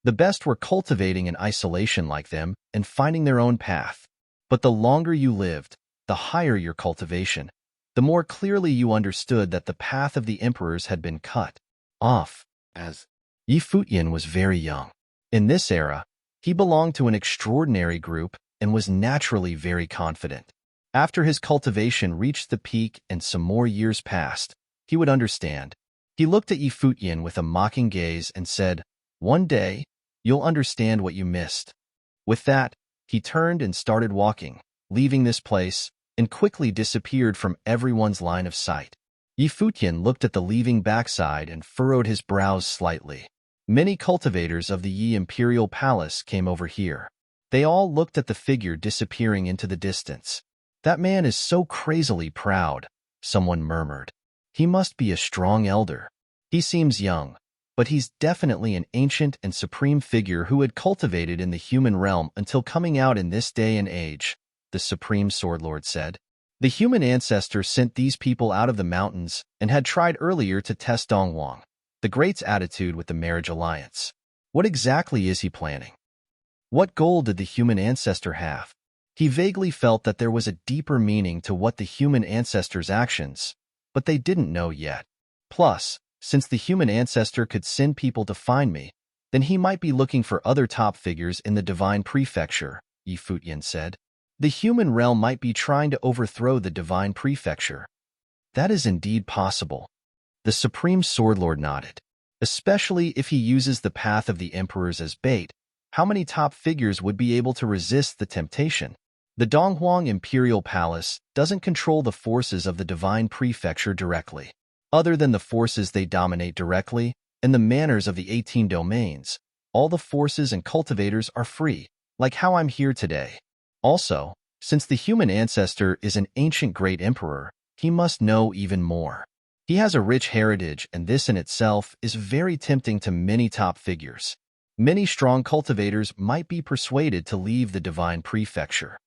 The best were cultivating in isolation like them and finding their own path. But the longer you lived, the higher your cultivation, the more clearly you understood that the path of the emperors had been cut off. As Yi Futian was very young. In this era, he belonged to an extraordinary group and was naturally very confident. After his cultivation reached the peak and some more years passed, he would understand. He looked at Yi Futian with a mocking gaze and said, one day, you'll understand what you missed. With that, he turned and started walking, leaving this place, and quickly disappeared from everyone's line of sight. Yi Futian looked at the leaving backside and furrowed his brows slightly. Many cultivators of the Yi Imperial Palace came over here. They all looked at the figure disappearing into the distance. That man is so crazily proud, someone murmured. He must be a strong elder. He seems young, but he's definitely an ancient and supreme figure who had cultivated in the human realm until coming out in this day and age, the Supreme Sword Lord said. The human ancestor sent these people out of the mountains and had tried earlier to test Donghuang, the Great's attitude with the marriage alliance. What exactly is he planning? What goal did the human ancestor have? He vaguely felt that there was a deeper meaning to what the human ancestors' actions, but they didn't know yet. Plus, since the human ancestor could send people to find me, then he might be looking for other top figures in the divine prefecture, Futian said. The human realm might be trying to overthrow the divine prefecture. That is indeed possible. The Supreme Swordlord nodded. Especially if he uses the path of the emperors as bait, how many top figures would be able to resist the temptation? The Donghuang Imperial Palace doesn't control the forces of the divine prefecture directly. Other than the forces they dominate directly, and the manners of the 18 domains, all the forces and cultivators are free, like how I'm here today. Also, since the human ancestor is an ancient great emperor, he must know even more. He has a rich heritage, and this in itself is very tempting to many top figures. Many strong cultivators might be persuaded to leave the divine prefecture.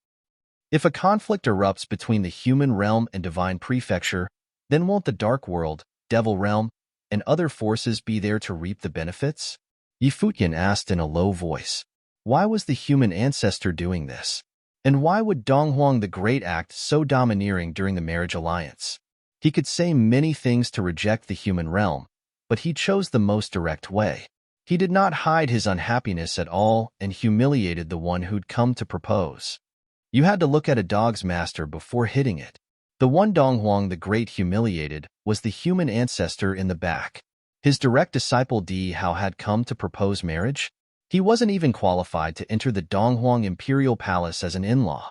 If a conflict erupts between the human realm and divine prefecture, then won't the dark world, devil realm, and other forces be there to reap the benefits? Futian asked in a low voice. Why was the human ancestor doing this? And why would Donghuang the Great act so domineering during the marriage alliance? He could say many things to reject the human realm, but he chose the most direct way. He did not hide his unhappiness at all and humiliated the one who'd come to propose. You had to look at a dog's master before hitting it. The one Donghuang the Great humiliated was the human ancestor in the back. His direct disciple Di Hao had come to propose marriage. He wasn't even qualified to enter the Donghuang Imperial Palace as an in-law.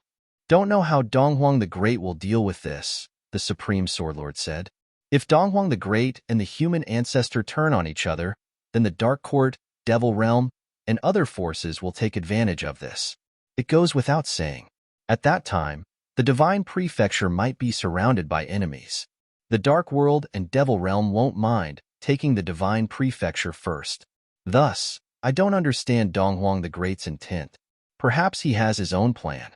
Don't know how Donghuang the Great will deal with this, the Supreme Swordlord said. If Donghuang the Great and the human ancestor turn on each other, then the Dark Court, Devil Realm, and other forces will take advantage of this. It goes without saying. At that time, the divine prefecture might be surrounded by enemies. The Dark World and Devil Realm won't mind taking the divine prefecture first. Thus, I don't understand Donghuang the Great's intent. Perhaps he has his own plan.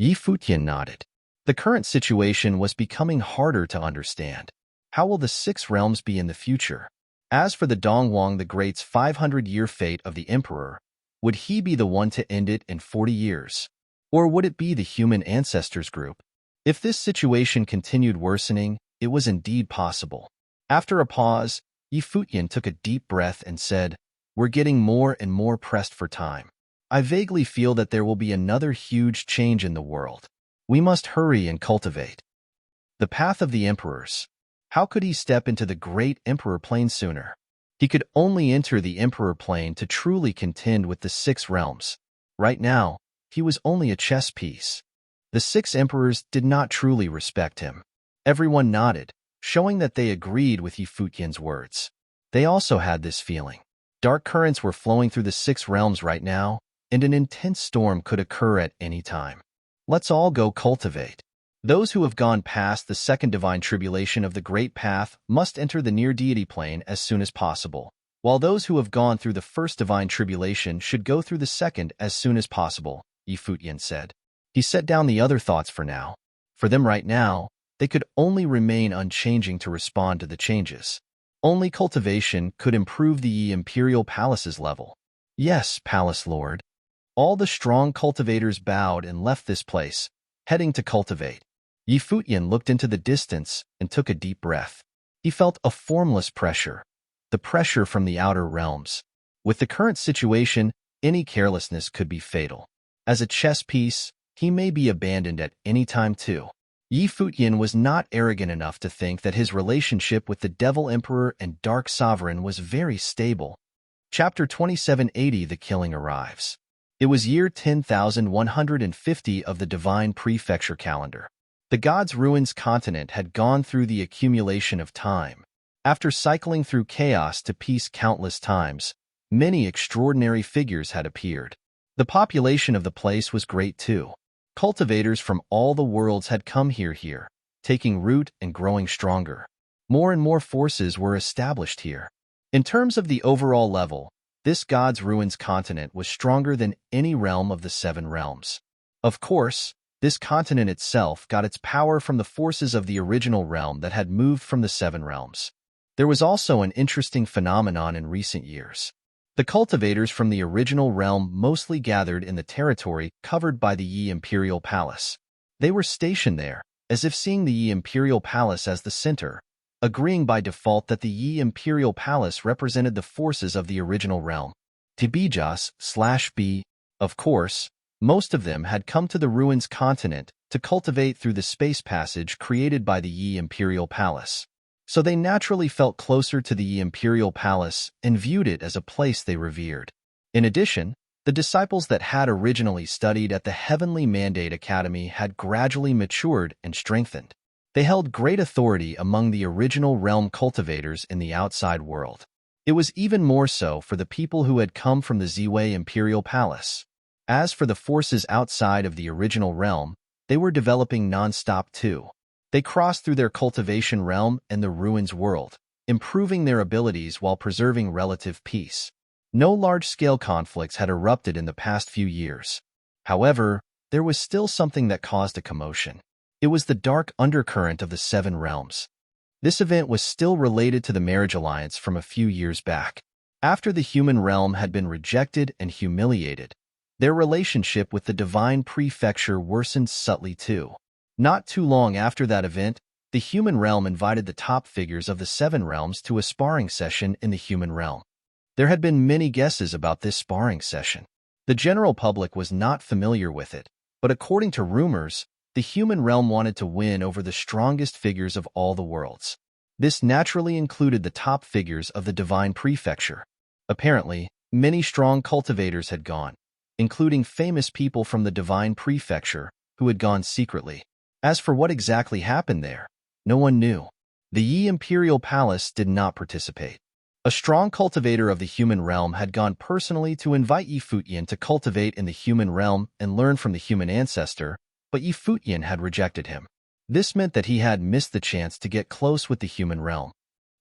Futian nodded. The current situation was becoming harder to understand. How will the 6 realms be in the future? As for the Donghuang the Great's 500-year fate of the emperor, would he be the one to end it in 40 years? Or would it be the human ancestors group? If this situation continued worsening, it was indeed possible. After a pause, Futian took a deep breath and said, "We're getting more and more pressed for time. I vaguely feel that there will be another huge change in the world. We must hurry and cultivate." The path of the emperors. How could he step into the great emperor plane sooner? He could only enter the emperor plane to truly contend with the 6 realms. Right now, he was only a chess piece. The 6 emperors did not truly respect him. Everyone nodded, showing that they agreed with Futian's words. They also had this feeling. Dark currents were flowing through the 6 realms right now, and an intense storm could occur at any time. Let's all go cultivate. Those who have gone past the second divine tribulation of the Great Path must enter the near deity plane as soon as possible, while those who have gone through the first divine tribulation should go through the second as soon as possible, Futian said. He set down the other thoughts for now. For them right now, they could only remain unchanging to respond to the changes. Only cultivation could improve the Imperial Palace's level. Yes, Palace Lord. All the strong cultivators bowed and left this place, heading to cultivate. Futian looked into the distance and took a deep breath. He felt a formless pressure, the pressure from the outer realms. With the current situation, any carelessness could be fatal. As a chess piece, he may be abandoned at any time too. Futian was not arrogant enough to think that his relationship with the Devil Emperor and Dark Sovereign was very stable. Chapter 2780 The Killing Arrives. It was year 10,150 of the Divine Prefecture calendar. The God's Ruins continent had gone through the accumulation of time. After cycling through chaos to peace countless times, many extraordinary figures had appeared. The population of the place was great too. Cultivators from all the worlds had come here, taking root and growing stronger. More and more forces were established here. In terms of the overall level, this God's Ruins continent was stronger than any realm of the 7 realms. Of course, this continent itself got its power from the forces of the original realm that had moved from the 7 realms. There was also an interesting phenomenon in recent years. The cultivators from the original realm mostly gathered in the territory covered by the Yi Imperial Palace. They were stationed there, as if seeing the Yi Imperial Palace as the center, agreeing by default that the Yi Imperial Palace represented the forces of the original realm. Tibijas/B, of course, most of them had come to the ruins continent to cultivate through the space passage created by the Yi Imperial Palace. So they naturally felt closer to the Yi Imperial Palace and viewed it as a place they revered. In addition, the disciples that had originally studied at the Heavenly Mandate Academy had gradually matured and strengthened. They held great authority among the original realm cultivators in the outside world. It was even more so for the people who had come from the Ziwei Imperial Palace. As for the forces outside of the original realm, they were developing non-stop too. They crossed through their cultivation realm and the ruins world, improving their abilities while preserving relative peace. No large-scale conflicts had erupted in the past few years. However, there was still something that caused a commotion. It was the dark undercurrent of the Seven Realms. This event was still related to the marriage alliance from a few years back. After the human realm had been rejected and humiliated, their relationship with the divine prefecture worsened subtly too. Not too long after that event, the human realm invited the top figures of the Seven Realms to a sparring session in the human realm. There had been many guesses about this sparring session. The general public was not familiar with it, but according to rumors, the human realm wanted to win over the strongest figures of all the worlds. This naturally included the top figures of the divine prefecture. Apparently, many strong cultivators had gone, including famous people from the divine prefecture who had gone secretly. As for what exactly happened there, no one knew. The Yi Imperial Palace did not participate. A strong cultivator of the human realm had gone personally to invite Yi Futian to cultivate in the human realm and learn from the human ancestor, but Yi Futian had rejected him. This meant that he had missed the chance to get close with the human realm.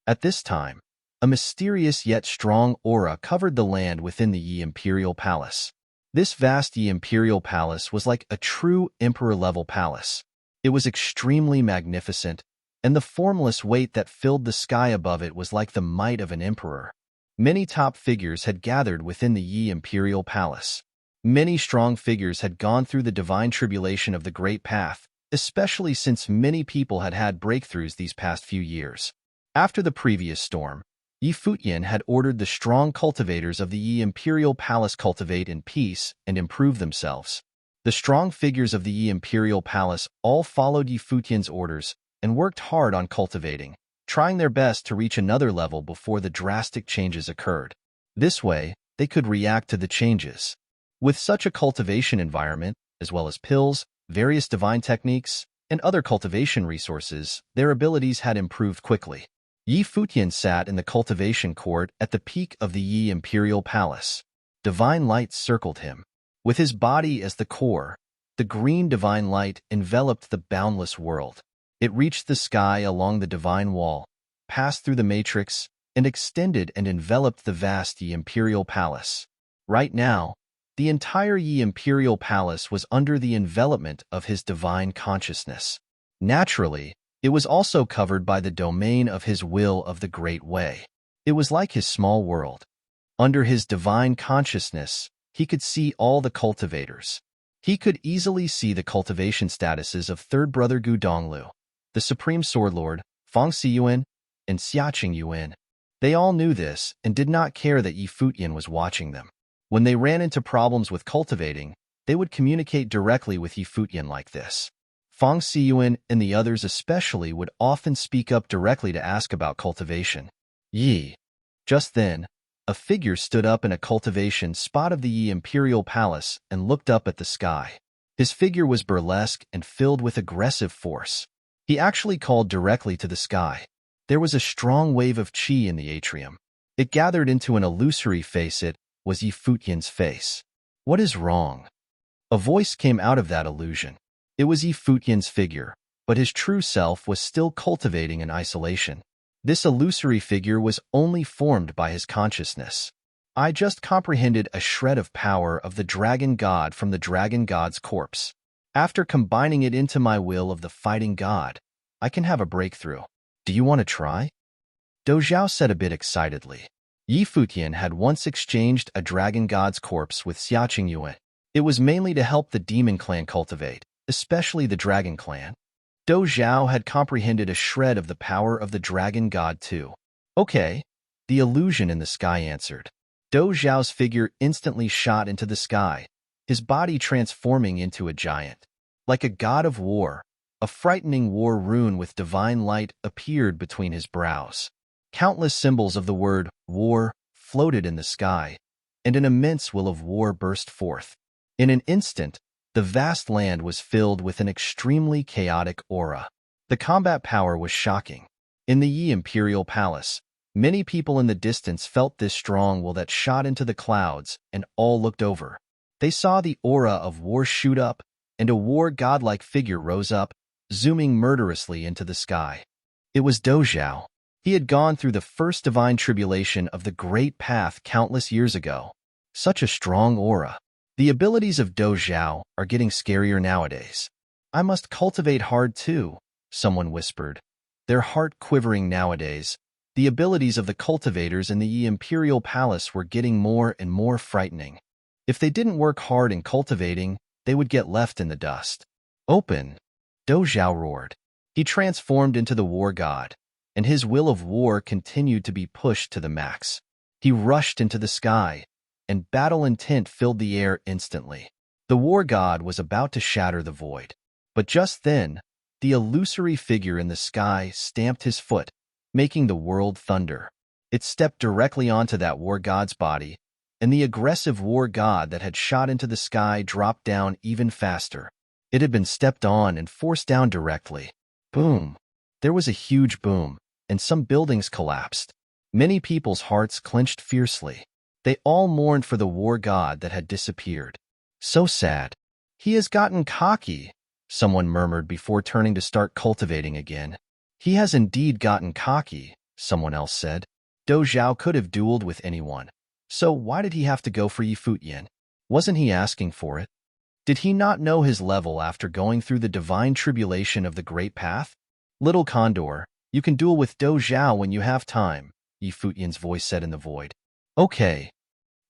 At this time, a mysterious yet strong aura covered the land within the Yi Imperial Palace. This vast Yi Imperial Palace was like a true emperor-level palace. It was extremely magnificent, and the formless weight that filled the sky above it was like the might of an emperor. Many top figures had gathered within the Yi Imperial Palace. Many strong figures had gone through the divine tribulation of the Great Path, especially since many people had had breakthroughs these past few years. After the previous storm, Yi Futian had ordered the strong cultivators of the Yi Imperial Palace cultivate in peace and improve themselves. The strong figures of the Yi Imperial Palace all followed Yi Futian's orders and worked hard on cultivating, trying their best to reach another level before the drastic changes occurred. This way, they could react to the changes. With such a cultivation environment, as well as pills, various divine techniques, and other cultivation resources, their abilities had improved quickly. Yi Futian sat in the cultivation court at the peak of the Yi Imperial Palace. Divine light circled him. With his body as the core, the green divine light enveloped the boundless world. It reached the sky along the divine wall, passed through the matrix, and extended and enveloped the vast Yi Imperial Palace. Right now, the entire Yi Imperial Palace was under the envelopment of his divine consciousness. Naturally, it was also covered by the domain of his will of the Great Way. It was like his small world. Under his divine consciousness, he could see all the cultivators. He could easily see the cultivation statuses of Third Brother Gu Donglu, the Supreme Sword Lord, Fang Xiyuan, and Xiaqing Yuan. They all knew this and did not care that Yi Futian was watching them. When they ran into problems with cultivating, they would communicate directly with Yi Futian like this. Fang Xiyuan and the others especially would often speak up directly to ask about cultivation. Yi. Just then, a figure stood up in a cultivation spot of the Yi Imperial Palace and looked up at the sky. His figure was burlesque and filled with aggressive force. He actually called directly to the sky. There was a strong wave of qi in the atrium. It gathered into an illusory face. It was Yi Futian's face. What is wrong? A voice came out of that illusion. It was Yi Futian's figure, but his true self was still cultivating in isolation. This illusory figure was only formed by his consciousness. I just comprehended a shred of power of the dragon god from the dragon god's corpse. After combining it into my will of the fighting god, I can have a breakthrough. Do you want to try? Dou Zhao said a bit excitedly. Yi Futian had once exchanged a dragon god's corpse with Xiaqing Yuan. It was mainly to help the demon clan cultivate, especially the dragon clan. Dou Zhao had comprehended a shred of the power of the dragon god too. Okay, the illusion in the sky answered. Dou Zhao's figure instantly shot into the sky, his body transforming into a giant. Like a god of war, a frightening war rune with divine light appeared between his brows. Countless symbols of the word war floated in the sky, and an immense will of war burst forth. In an instant, the vast land was filled with an extremely chaotic aura. The combat power was shocking. In the Yi Imperial Palace, many people in the distance felt this strong will that shot into the clouds, and all looked over. They saw the aura of war shoot up, and a war godlike figure rose up, zooming murderously into the sky. It was Dou Zhao. He had gone through the first divine tribulation of the Great Path countless years ago. Such a strong aura. The abilities of Dou Zhao are getting scarier nowadays. I must cultivate hard too, someone whispered, their heart quivering nowadays. The abilities of the cultivators in the Yi Imperial Palace were getting more and more frightening. If they didn't work hard in cultivating, they would get left in the dust. Open! Dou Zhao roared. He transformed into the war god, and his will of war continued to be pushed to the max. He rushed into the sky, and battle intent filled the air instantly. The war god was about to shatter the void. But just then, the illusory figure in the sky stamped his foot, making the world thunder. It stepped directly onto that war god's body, and the aggressive war god that had shot into the sky dropped down even faster. It had been stepped on and forced down directly. Boom! There was a huge boom, and some buildings collapsed. Many people's hearts clenched fiercely. They all mourned for the war god that had disappeared. So sad. He has gotten cocky, someone murmured before turning to start cultivating again. He has indeed gotten cocky, someone else said. Dou Zhao could have dueled with anyone. So why did he have to go for Yi Futian? Wasn't he asking for it? Did he not know his level after going through the divine tribulation of the Great Path? Little Condor, you can duel with Dou Zhao when you have time, Yi Futian's voice said in the void. Okay.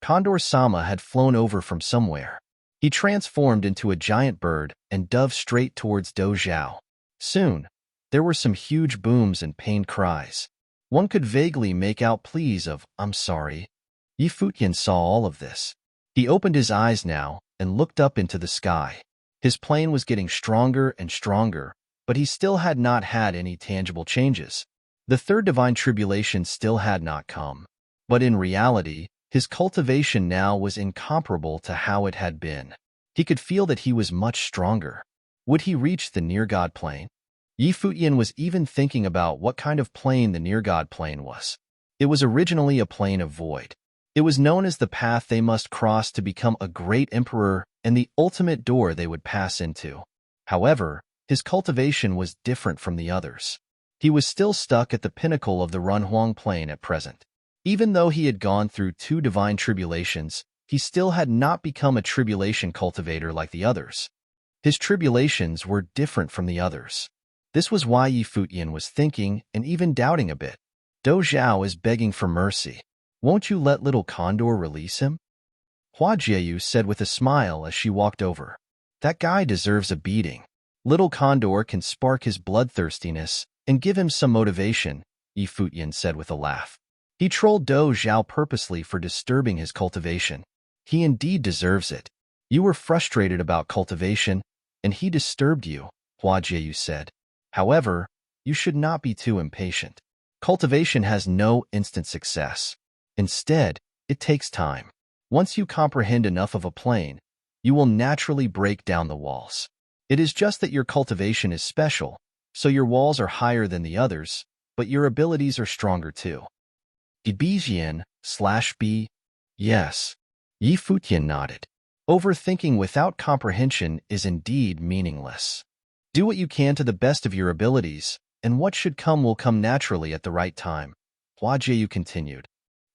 Condor-sama had flown over from somewhere. He transformed into a giant bird and dove straight towards Dou Zhao. Soon, there were some huge booms and pained cries. One could vaguely make out pleas of, "I'm sorry." Yi Futian saw all of this. He opened his eyes now and looked up into the sky. His plane was getting stronger and stronger, but he still had not had any tangible changes. The third divine tribulation still had not come. But in reality, his cultivation now was incomparable to how it had been. He could feel that he was much stronger. Would he reach the near-god plane? Yi Futian was even thinking about what kind of plane the near-god plane was. It was originally a plane of void. It was known as the path they must cross to become a great emperor and the ultimate door they would pass into. However, his cultivation was different from the others. He was still stuck at the pinnacle of the Runhuang plane at present. Even though he had gone through 2 divine tribulations, he still had not become a tribulation cultivator like the others. His tribulations were different from the others. This was why Yi Futian was thinking and even doubting a bit. Dou Zhao is begging for mercy. Won't you let little Condor release him? Hua Jieyu said with a smile as she walked over. That guy deserves a beating. Little Condor can spark his bloodthirstiness and give him some motivation, Yi Futian said with a laugh. He trolled Dou Zhao purposely for disturbing his cultivation. He indeed deserves it. You were frustrated about cultivation, and he disturbed you, Hua Jieyu said. However, you should not be too impatient. Cultivation has no instant success. Instead, it takes time. Once you comprehend enough of a plane, you will naturally break down the walls. It is just that your cultivation is special, so your walls are higher than the others, but your abilities are stronger too. Bijian/B. Yes. Yi Futian nodded. Overthinking without comprehension is indeed meaningless. Do what you can to the best of your abilities, and what should come will come naturally at the right time. Hua Jieyu continued.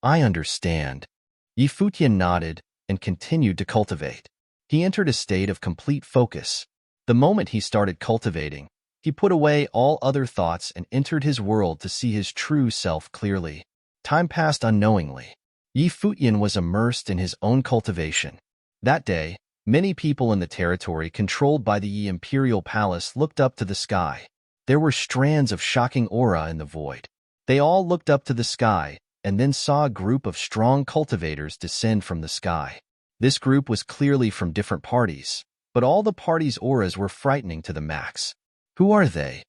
I understand. Yi Futian nodded and continued to cultivate. He entered a state of complete focus. The moment he started cultivating, he put away all other thoughts and entered his world to see his true self clearly. Time passed unknowingly. Futian was immersed in his own cultivation. That day, many people in the territory controlled by the imperial palace looked up to the sky. There were strands of shocking aura in the void. They all looked up to the sky and then saw a group of strong cultivators descend from the sky. This group was clearly from different parties, but all the parties' auras were frightening to the max. Who are they?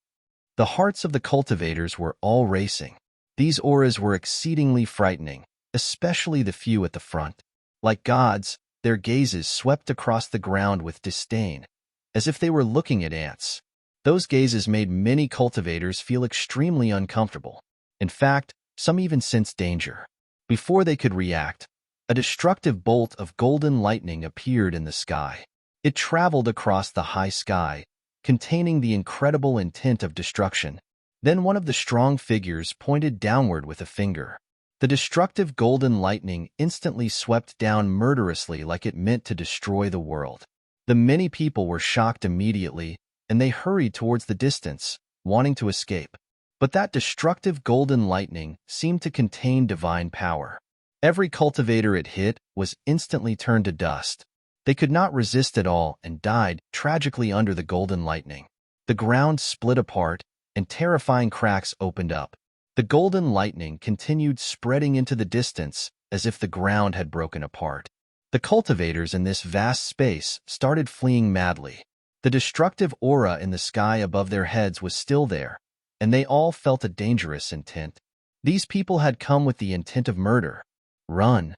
The hearts of the cultivators were all racing. These auras were exceedingly frightening, especially the few at the front. Like gods, their gazes swept across the ground with disdain, as if they were looking at ants. Those gazes made many cultivators feel extremely uncomfortable. In fact, some even sensed danger. Before they could react, a destructive bolt of golden lightning appeared in the sky. It traveled across the high sky, containing the incredible intent of destruction. Then one of the strong figures pointed downward with a finger. The destructive golden lightning instantly swept down murderously like it meant to destroy the world. The many people were shocked immediately, and they hurried towards the distance, wanting to escape. But that destructive golden lightning seemed to contain divine power. Every cultivator it hit was instantly turned to dust. They could not resist at all and died tragically under the golden lightning. The ground split apart, and terrifying cracks opened up. The golden lightning continued spreading into the distance as if the ground had broken apart. The cultivators in this vast space started fleeing madly. The destructive aura in the sky above their heads was still there, and they all felt a dangerous intent. These people had come with the intent of murder. Run!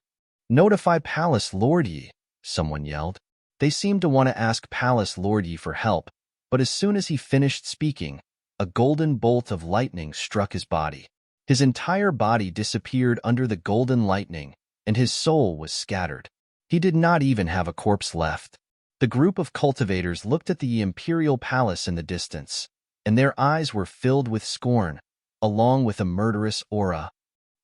Notify Palace Lord Yi, someone yelled. They seemed to want to ask Palace Lord Yi for help, but as soon as he finished speaking, a golden bolt of lightning struck his body. His entire body disappeared under the golden lightning, and his soul was scattered. He did not even have a corpse left. The group of cultivators looked at the imperial palace in the distance, and their eyes were filled with scorn, along with a murderous aura.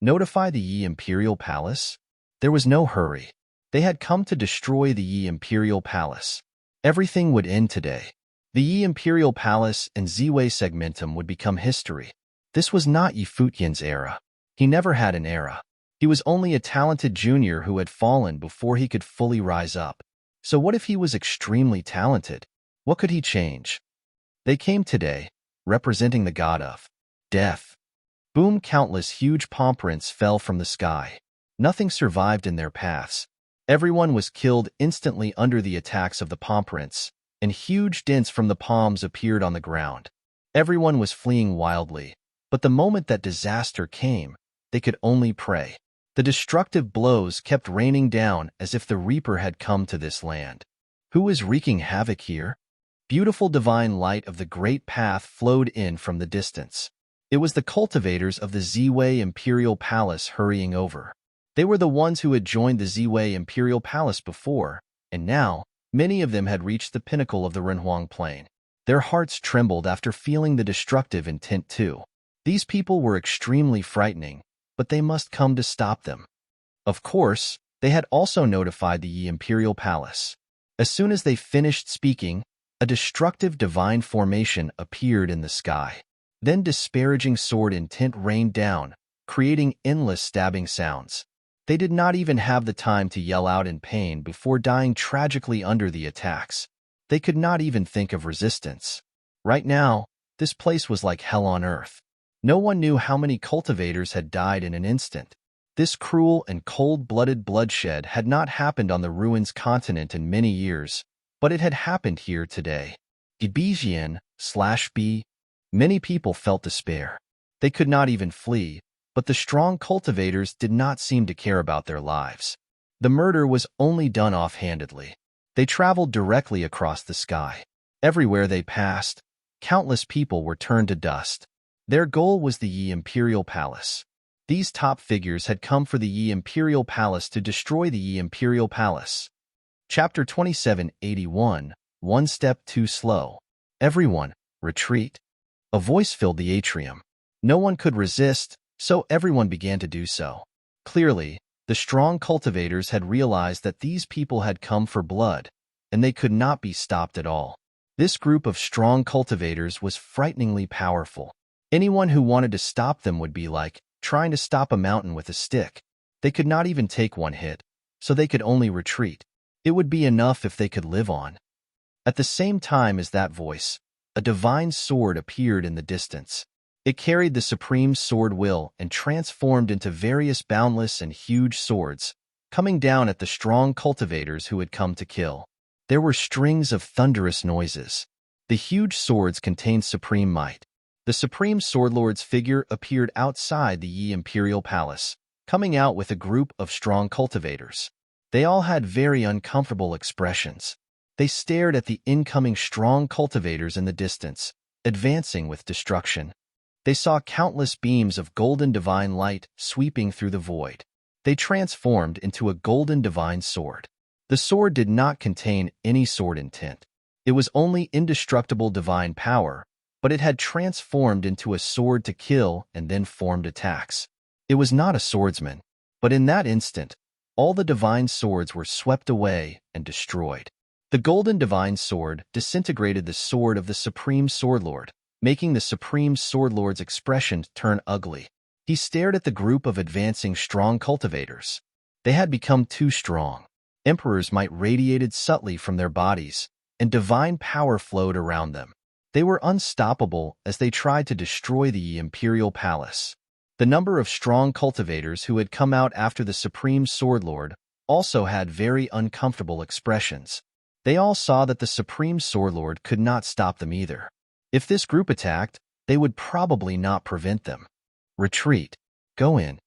Notify the Yi Imperial Palace? There was no hurry. They had come to destroy the Yi Imperial Palace. Everything would end today. The Yi Imperial Palace and Ziwei Segmentum would become history. This was not Yi Futian's era. He never had an era. He was only a talented junior who had fallen before he could fully rise up. So what if he was extremely talented? What could he change? They came today, representing the god of death. Boom! Countless huge palm prints fell from the sky. Nothing survived in their paths. Everyone was killed instantly under the attacks of the palm prints, and huge dents from the palms appeared on the ground. Everyone was fleeing wildly, but the moment that disaster came, they could only pray. The destructive blows kept raining down as if the Reaper had come to this land. Who is wreaking havoc here? Beautiful divine light of the great path flowed in from the distance. It was the cultivators of the Ziwei Imperial Palace hurrying over. They were the ones who had joined the Ziwei Imperial Palace before, and now, many of them had reached the pinnacle of the Renhuang Plain. Their hearts trembled after feeling the destructive intent too. These people were extremely frightening, but they must come to stop them. Of course, they had also notified the Yi Imperial Palace. As soon as they finished speaking, a destructive divine formation appeared in the sky. Then disparaging sword intent rained down, creating endless stabbing sounds. They did not even have the time to yell out in pain before dying tragically under the attacks. They could not even think of resistance. Right now, this place was like hell on earth. No one knew how many cultivators had died in an instant. This cruel and cold-blooded bloodshed had not happened on the ruins continent in many years, but it had happened here today. Ibijian/B. Many people felt despair. They could not even flee, but the strong cultivators did not seem to care about their lives. The murder was only done offhandedly. They traveled directly across the sky. Everywhere they passed, countless people were turned to dust. Their goal was the Yi Imperial Palace. These top figures had come for the Yi Imperial Palace to destroy the Yi Imperial Palace. Chapter 2781, One Step Too Slow. Everyone, retreat. A voice filled the atrium. No one could resist, so everyone began to do so. Clearly, the strong cultivators had realized that these people had come for blood, and they could not be stopped at all. This group of strong cultivators was frighteningly powerful. Anyone who wanted to stop them would be like trying to stop a mountain with a stick. They could not even take one hit, so they could only retreat. It would be enough if they could live on. At the same time as that voice, a divine sword appeared in the distance. It carried the supreme sword will and transformed into various boundless and huge swords, coming down at the strong cultivators who had come to kill. There were strings of thunderous noises. The huge swords contained supreme might. The supreme swordlord's figure appeared outside the Yi Imperial Palace, coming out with a group of strong cultivators. They all had very uncomfortable expressions. They stared at the incoming strong cultivators in the distance, advancing with destruction. They saw countless beams of golden divine light sweeping through the void. They transformed into a golden divine sword. The sword did not contain any sword intent. It was only indestructible divine power, but it had transformed into a sword to kill and then formed attacks. It was not a swordsman, but in that instant, all the divine swords were swept away and destroyed. The golden divine sword disintegrated the sword of the supreme swordlord, making the supreme swordlord's expression turn ugly. He stared at the group of advancing strong cultivators. They had become too strong. Emperor's might radiated subtly from their bodies, and divine power flowed around them. They were unstoppable as they tried to destroy the imperial palace. The number of strong cultivators who had come out after the supreme swordlord also had very uncomfortable expressions. They all saw that the supreme swordlord could not stop them either. If this group attacked, they would probably not prevent them. Retreat. Go in.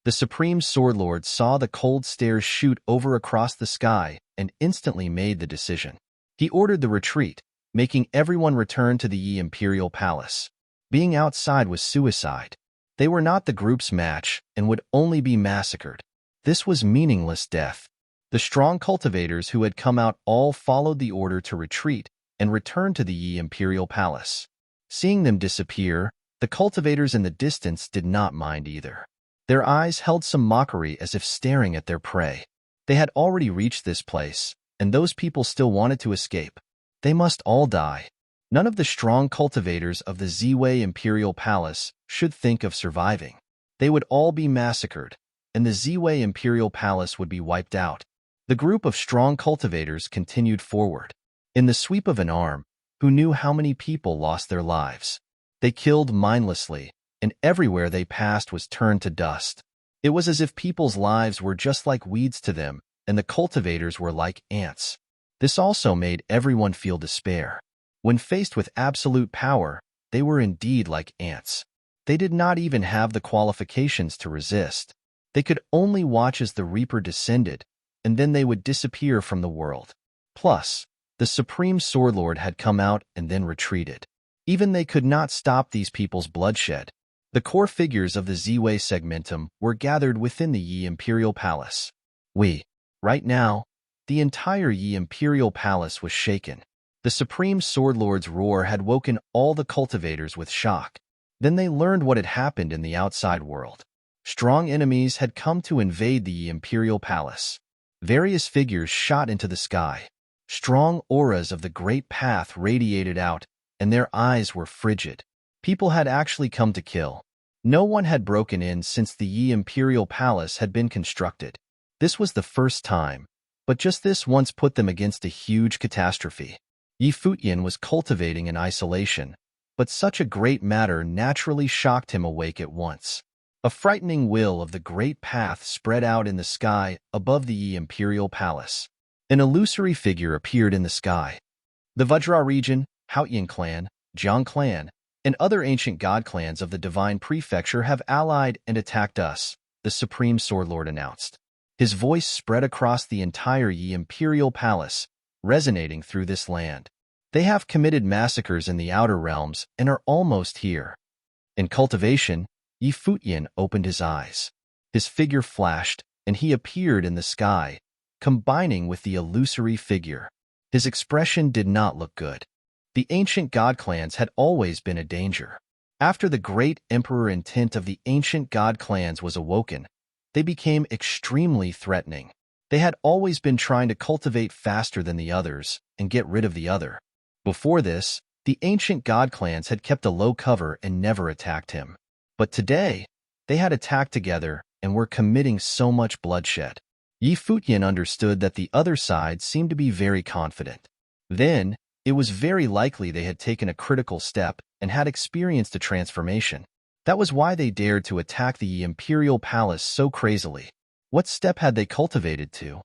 The supreme swordlord saw the cold stares shoot over across the sky and instantly made the decision. He ordered the retreat, making everyone return to the Yi Imperial Palace. Being outside was suicide. They were not the group's match and would only be massacred. This was meaningless death. The strong cultivators who had come out all followed the order to retreat and returned to the Yi Imperial Palace. Seeing them disappear, the cultivators in the distance did not mind either. Their eyes held some mockery as if staring at their prey. They had already reached this place, and those people still wanted to escape. They must all die. None of the strong cultivators of the Ziwei Imperial Palace should think of surviving. They would all be massacred, and the Ziwei Imperial Palace would be wiped out. The group of strong cultivators continued forward. In the sweep of an arm, who knew how many people lost their lives? They killed mindlessly, and everywhere they passed was turned to dust. It was as if people's lives were just like weeds to them, and the cultivators were like ants. This also made everyone feel despair. When faced with absolute power, they were indeed like ants. They did not even have the qualifications to resist. They could only watch as the Reaper descended, and then they would disappear from the world. Plus, the Supreme Swordlord had come out and then retreated. Even they could not stop these people's bloodshed. The core figures of the Ziwei segmentum were gathered within the Yi Imperial Palace. Right now, the entire Yi Imperial Palace was shaken. The Supreme Swordlord's roar had woken all the cultivators with shock. Then they learned what had happened in the outside world. Strong enemies had come to invade the Yi Imperial Palace. Various figures shot into the sky. Strong auras of the Great Path radiated out, and their eyes were frigid. People had actually come to kill. No one had broken in since the Yi Imperial Palace had been constructed. This was the first time, but just this once put them against a huge catastrophe. Yi Futian was cultivating in isolation, but such a great matter naturally shocked him awake at once. A frightening will of the Great Path spread out in the sky above the Yi Imperial Palace. An illusory figure appeared in the sky. The Vajra region, Futian clan, Jiang clan, and other ancient god clans of the Divine Prefecture have allied and attacked us, the Supreme Swordlord announced. His voice spread across the entire Yi Imperial Palace, resonating through this land. They have committed massacres in the outer realms and are almost here. In cultivation, Yi Futian opened his eyes. His figure flashed, and he appeared in the sky, combining with the illusory figure. His expression did not look good. The ancient god clans had always been a danger. After the great emperor intent of the ancient god clans was awoken, they became extremely threatening. They had always been trying to cultivate faster than the others and get rid of the other. Before this, the ancient god clans had kept a low cover and never attacked him. But today, They had attacked together and were committing so much bloodshed. Futian understood that the other side seemed to be very confident. Then, it was very likely they had taken a critical step and had experienced a transformation. That was why they dared to attack the imperial palace so crazily. What step had they cultivated to?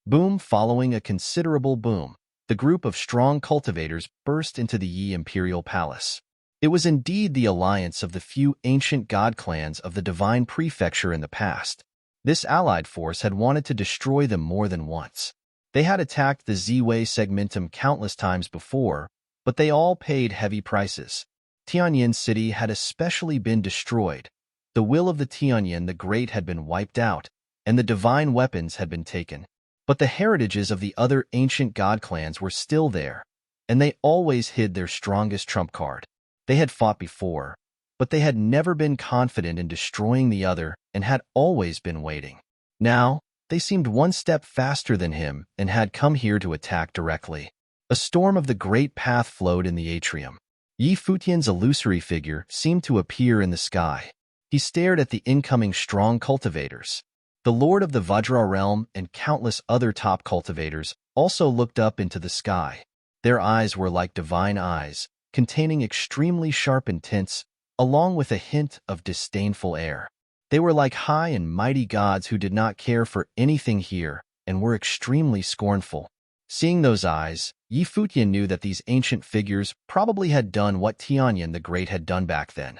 Boom! Following a considerable boom, the group of strong cultivators burst into the imperial palace. It was indeed the alliance of the few ancient god clans of the divine prefecture in the past. This allied force had wanted to destroy them more than once. They had attacked the Zway segmentum countless times before, but they all paid heavy prices. Tianyin City had especially been destroyed. The will of the Tianyin the Great had been wiped out, and the divine weapons had been taken. But the heritages of the other ancient god clans were still there, and they always hid their strongest trump card. They had fought before, but they had never been confident in destroying the other and had always been waiting. Now, they seemed one step faster than him and had come here to attack directly. A storm of the great path flowed in the atrium. Futian's illusory figure seemed to appear in the sky. He stared at the incoming strong cultivators. The Lord of the Vajra realm and countless other top cultivators also looked up into the sky. Their eyes were like divine eyes, containing extremely sharpened tints, along with a hint of disdainful air. They were like high and mighty gods who did not care for anything here and were extremely scornful. Seeing those eyes, Futian knew that these ancient figures probably had done what Tianyin the Great had done back then.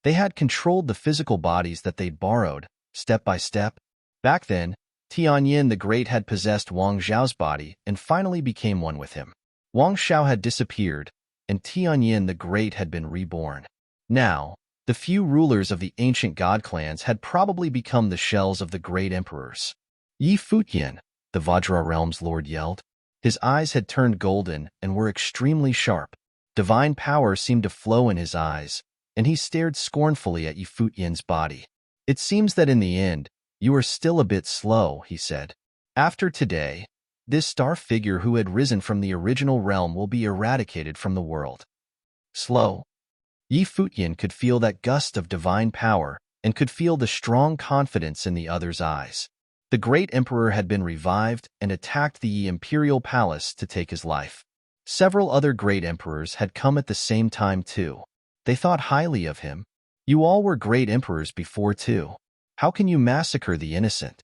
They had controlled the physical bodies that they'd borrowed, step by step. Back then, Tianyin the Great had possessed Wang Zhao's body and finally became one with him. Wang Zhao had disappeared, and Tianyin the Great had been reborn. Now, the few rulers of the ancient god clans had probably become the shells of the great emperors. Futian, the Vajra realm's lord yelled. His eyes had turned golden and were extremely sharp. Divine power seemed to flow in his eyes, and he stared scornfully at Futian's body. It seems that in the end, you are still a bit slow, he said. After today, this star figure who had risen from the original realm will be eradicated from the world. Slow. Futian could feel that gust of divine power and could feel the strong confidence in the other's eyes. The great emperor had been revived and attacked the imperial palace to take his life. Several other great emperors had come at the same time too. They thought highly of him. You all were great emperors before too. How can you massacre the innocent?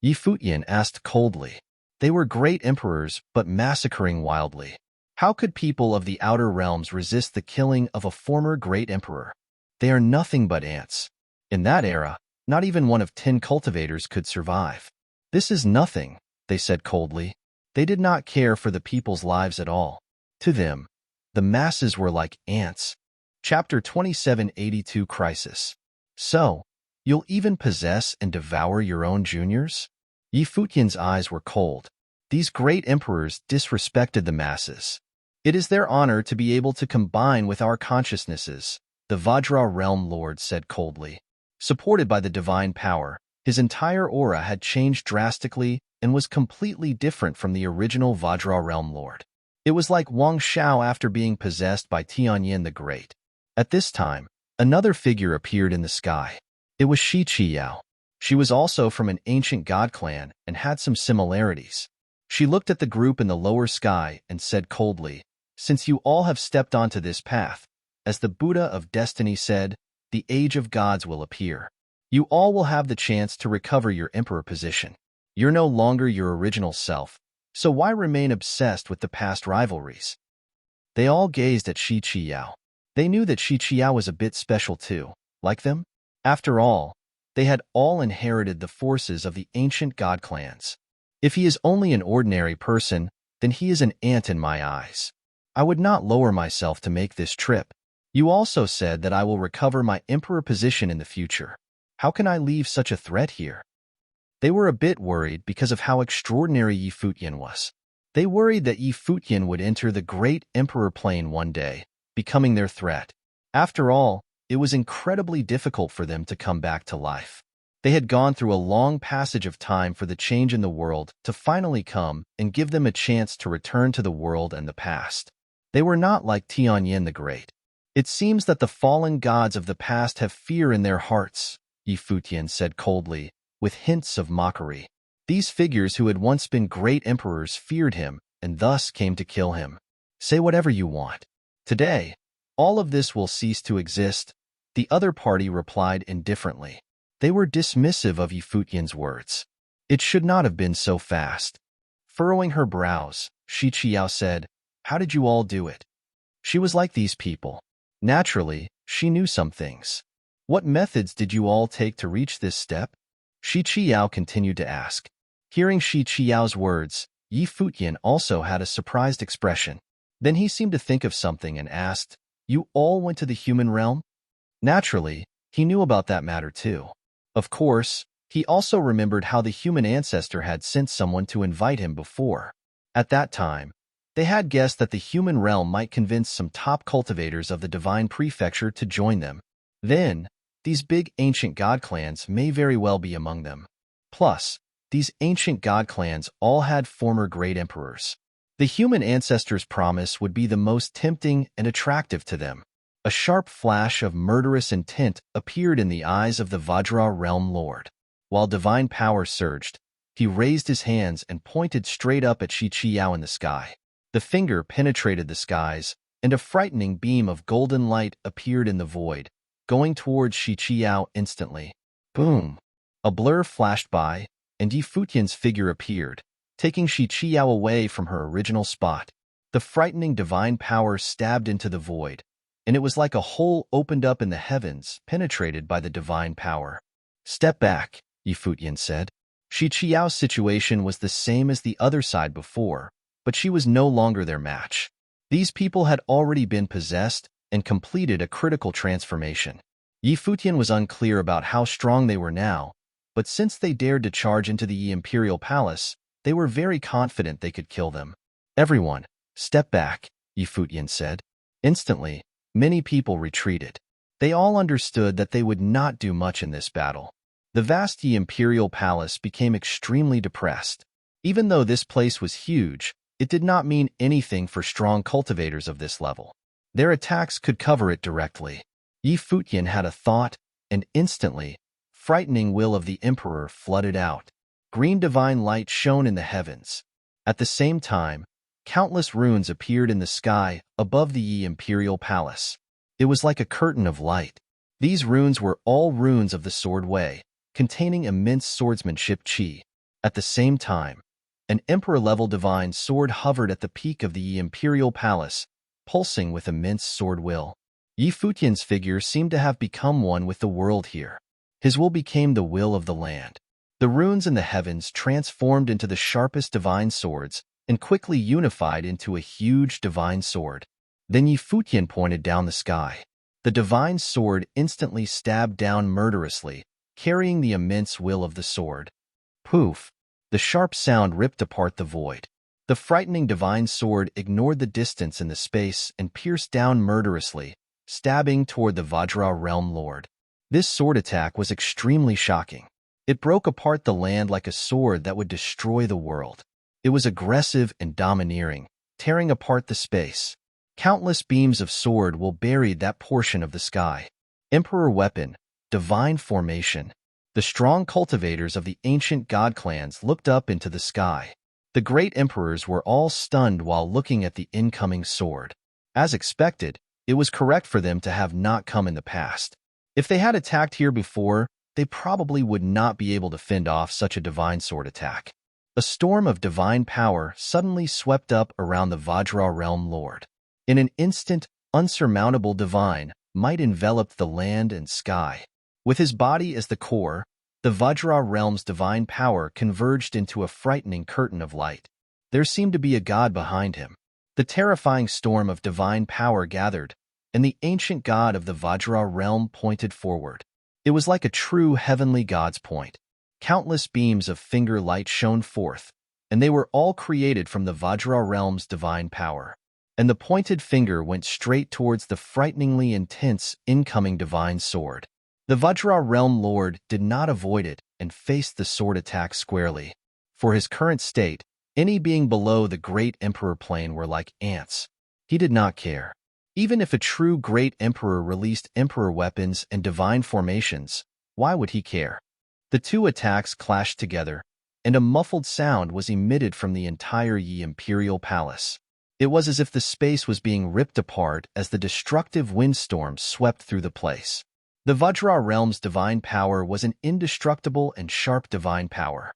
Futian asked coldly. They were great emperors, but massacring wildly. How could people of the outer realms resist the killing of a former great emperor? They are nothing but ants. In that era, not even one of 10 cultivators could survive. This is nothing, they said coldly. They did not care for the people's lives at all. To them, the masses were like ants. Chapter 2782 Crisis. So, you'll even possess and devour your own juniors? Futian's eyes were cold. These great emperors disrespected the masses. It is their honor to be able to combine with our consciousnesses, the Vajra realm lord said coldly. Supported by the divine power, his entire aura had changed drastically and was completely different from the original Vajra realm lord. It was like Wang Zhao after being possessed by Tianyin the Great. At this time, another figure appeared in the sky. It was Shi Qiyao. She was also from an ancient god clan and had some similarities. She looked at the group in the lower sky and said coldly, "Since you all have stepped onto this path, as the Buddha of Destiny said, the age of gods will appear. You all will have the chance to recover your emperor position. You're no longer your original self, so why remain obsessed with the past rivalries?" They all gazed at Shi Qiyao. They knew that Shi Qiyao was a bit special too, like them. After all, they had all inherited the forces of the ancient god clans. If he is only an ordinary person, then he is an ant in my eyes. I would not lower myself to make this trip. You also said that I will recover my emperor position in the future. How can I leave such a threat here? They were a bit worried because of how extraordinary Futian was. They worried that Futian would enter the great emperor plane one day, becoming their threat. After all, it was incredibly difficult for them to come back to life. They had gone through a long passage of time for the change in the world to finally come and give them a chance to return to the world and the past. They were not like Tianyin the Great. It seems that the fallen gods of the past have fear in their hearts, Futian said coldly, with hints of mockery. These figures who had once been great emperors feared him and thus came to kill him. Say whatever you want. Today, all of this will cease to exist, the other party replied indifferently. They were dismissive of Futian's words. It should not have been so fast. Furrowing her brows, Qiqiao said, "How did you all do it?" She was like these people. Naturally, she knew some things. What methods did you all take to reach this step? Qiqiao continued to ask. Hearing Qiqiao's words, Futian also had a surprised expression. Then he seemed to think of something and asked, "You all went to the human realm?" Naturally, he knew about that matter too. Of course, he also remembered how the human ancestor had sent someone to invite him before. At that time, they had guessed that the human realm might convince some top cultivators of the divine prefecture to join them. Then, these big ancient god clans may very well be among them. Plus, these ancient god clans all had former great emperors. The human ancestors' promise would be the most tempting and attractive to them. A sharp flash of murderous intent appeared in the eyes of the Vajra realm lord. While divine power surged, he raised his hands and pointed straight up at Qiqiao in the sky. The finger penetrated the skies, and a frightening beam of golden light appeared in the void, going towards Qiqiao instantly. Boom! A blur flashed by, and Futian's figure appeared, taking Qiqiao away from her original spot. The frightening divine power stabbed into the void, and it was like a hole opened up in the heavens, penetrated by the divine power. "Step back," Futian said. Qiqiao's situation was the same as the other side before, but she was no longer their match. These people had already been possessed and completed a critical transformation. Futian was unclear about how strong they were now, but since they dared to charge into the imperial palace, they were very confident they could kill them. "Everyone, step back," Futian said. Instantly, many people retreated. They all understood that they would not do much in this battle. The vast imperial palace became extremely depressed. Even though this place was huge, it did not mean anything for strong cultivators of this level. Their attacks could cover it directly. Futian had a thought, and instantly, frightening will of the emperor flooded out. Green divine light shone in the heavens. At the same time, countless runes appeared in the sky above the imperial palace. It was like a curtain of light. These runes were all runes of the sword way, containing immense swordsmanship chi. At the same time, an emperor-level divine sword hovered at the peak of the imperial palace, pulsing with immense sword will. Futian's figure seemed to have become one with the world here. His will became the will of the land. The runes in the heavens transformed into the sharpest divine swords and quickly unified into a huge divine sword. Then Futian pointed down the sky. The divine sword instantly stabbed down murderously, carrying the immense will of the sword. Poof! The sharp sound ripped apart the void. The frightening divine sword ignored the distance in the space and pierced down murderously, stabbing toward the Vajra realm lord. This sword attack was extremely shocking. It broke apart the land like a sword that would destroy the world. It was aggressive and domineering, tearing apart the space. Countless beams of sword will buried that portion of the sky. Emperor weapon, divine formation. The strong cultivators of the ancient god clans looked up into the sky. The great emperors were all stunned while looking at the incoming sword. As expected, it was correct for them to have not come in the past. If they had attacked here before, they probably would not be able to fend off such a divine sword attack. A storm of divine power suddenly swept up around the Vajra realm lord. In an instant, unsurmountable divine might enveloped the land and sky. With his body as the core, the Vajra realm's divine power converged into a frightening curtain of light. There seemed to be a god behind him. The terrifying storm of divine power gathered, and the ancient god of the Vajra realm pointed forward. It was like a true heavenly god's point. Countless beams of finger light shone forth, and they were all created from the Vajra realm's divine power. And the pointed finger went straight towards the frighteningly intense incoming divine sword. The Vajra realm lord did not avoid it and faced the sword attack squarely. For his current state, any being below the great emperor plane were like ants. He did not care. Even if a true great emperor released emperor weapons and divine formations, Why would he care? The two attacks clashed together, and a muffled sound was emitted from the entire Yi Imperial Palace. It was as if the space was being ripped apart as the destructive windstorm swept through the place. The Vajra realm's divine power was an indestructible and sharp divine power.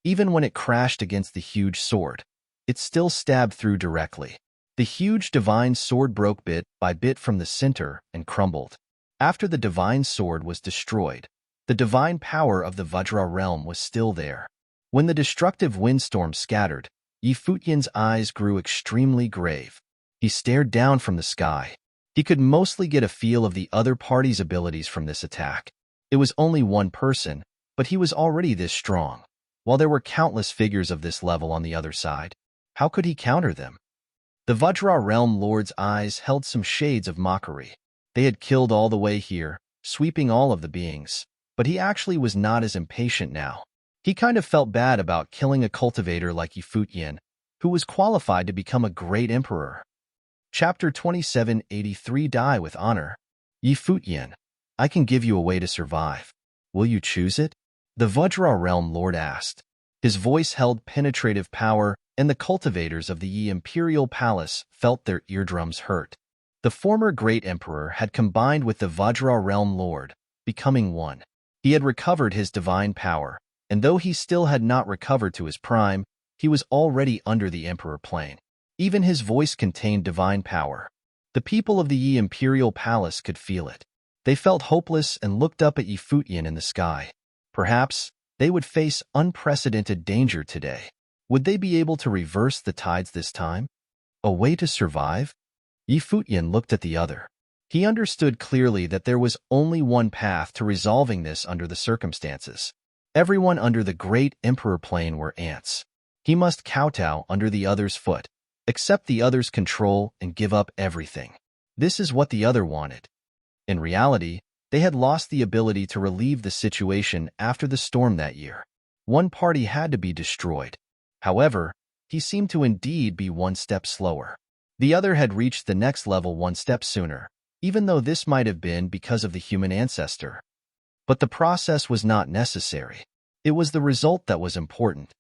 Even when it crashed against the huge sword, it still stabbed through directly. The huge divine sword broke bit by bit from the center and crumbled. After the divine sword was destroyed, the divine power of the Vajra realm was still there. When the destructive windstorm scattered, Futian's eyes grew extremely grave. He stared down from the sky. He could mostly get a feel of the other party's abilities from this attack. It was only one person, but he was already this strong. While there were countless figures of this level on the other side, how could he counter them? The Vajra realm lord's eyes held some shades of mockery. They had killed all the way here, sweeping all of the beings, but he actually was not as impatient now. He kind of felt bad about killing a cultivator like Futian, who was qualified to become a great emperor. Chapter 2783 Die with Honor. Futian, I can give you a way to survive. Will you choose it? The Vajra realm lord asked. His voice held penetrative power, and the cultivators of the Yi Imperial Palace felt their eardrums hurt. The former great emperor had combined with the Vajra realm lord, becoming one. He had recovered his divine power, and though he still had not recovered to his prime, he was already under the emperor plane. Even his voice contained divine power. The people of the Yi Imperial Palace could feel it. They felt hopeless and looked up at Futian in the sky. Perhaps they would face unprecedented danger today. Would they be able to reverse the tides this time? A way to survive? Futian looked at the other. He understood clearly that there was only one path to resolving this under the circumstances. Everyone under the great emperor plane were ants. He must kowtow under the other's foot, accept the other's control, and give up everything. This is what the other wanted. In reality, they had lost the ability to relieve the situation after the storm that year. One party had to be destroyed. However, he seemed to indeed be one step slower. The other had reached the next level one step sooner, even though this might have been because of the human ancestor. But the process was not necessary. It was the result that was important.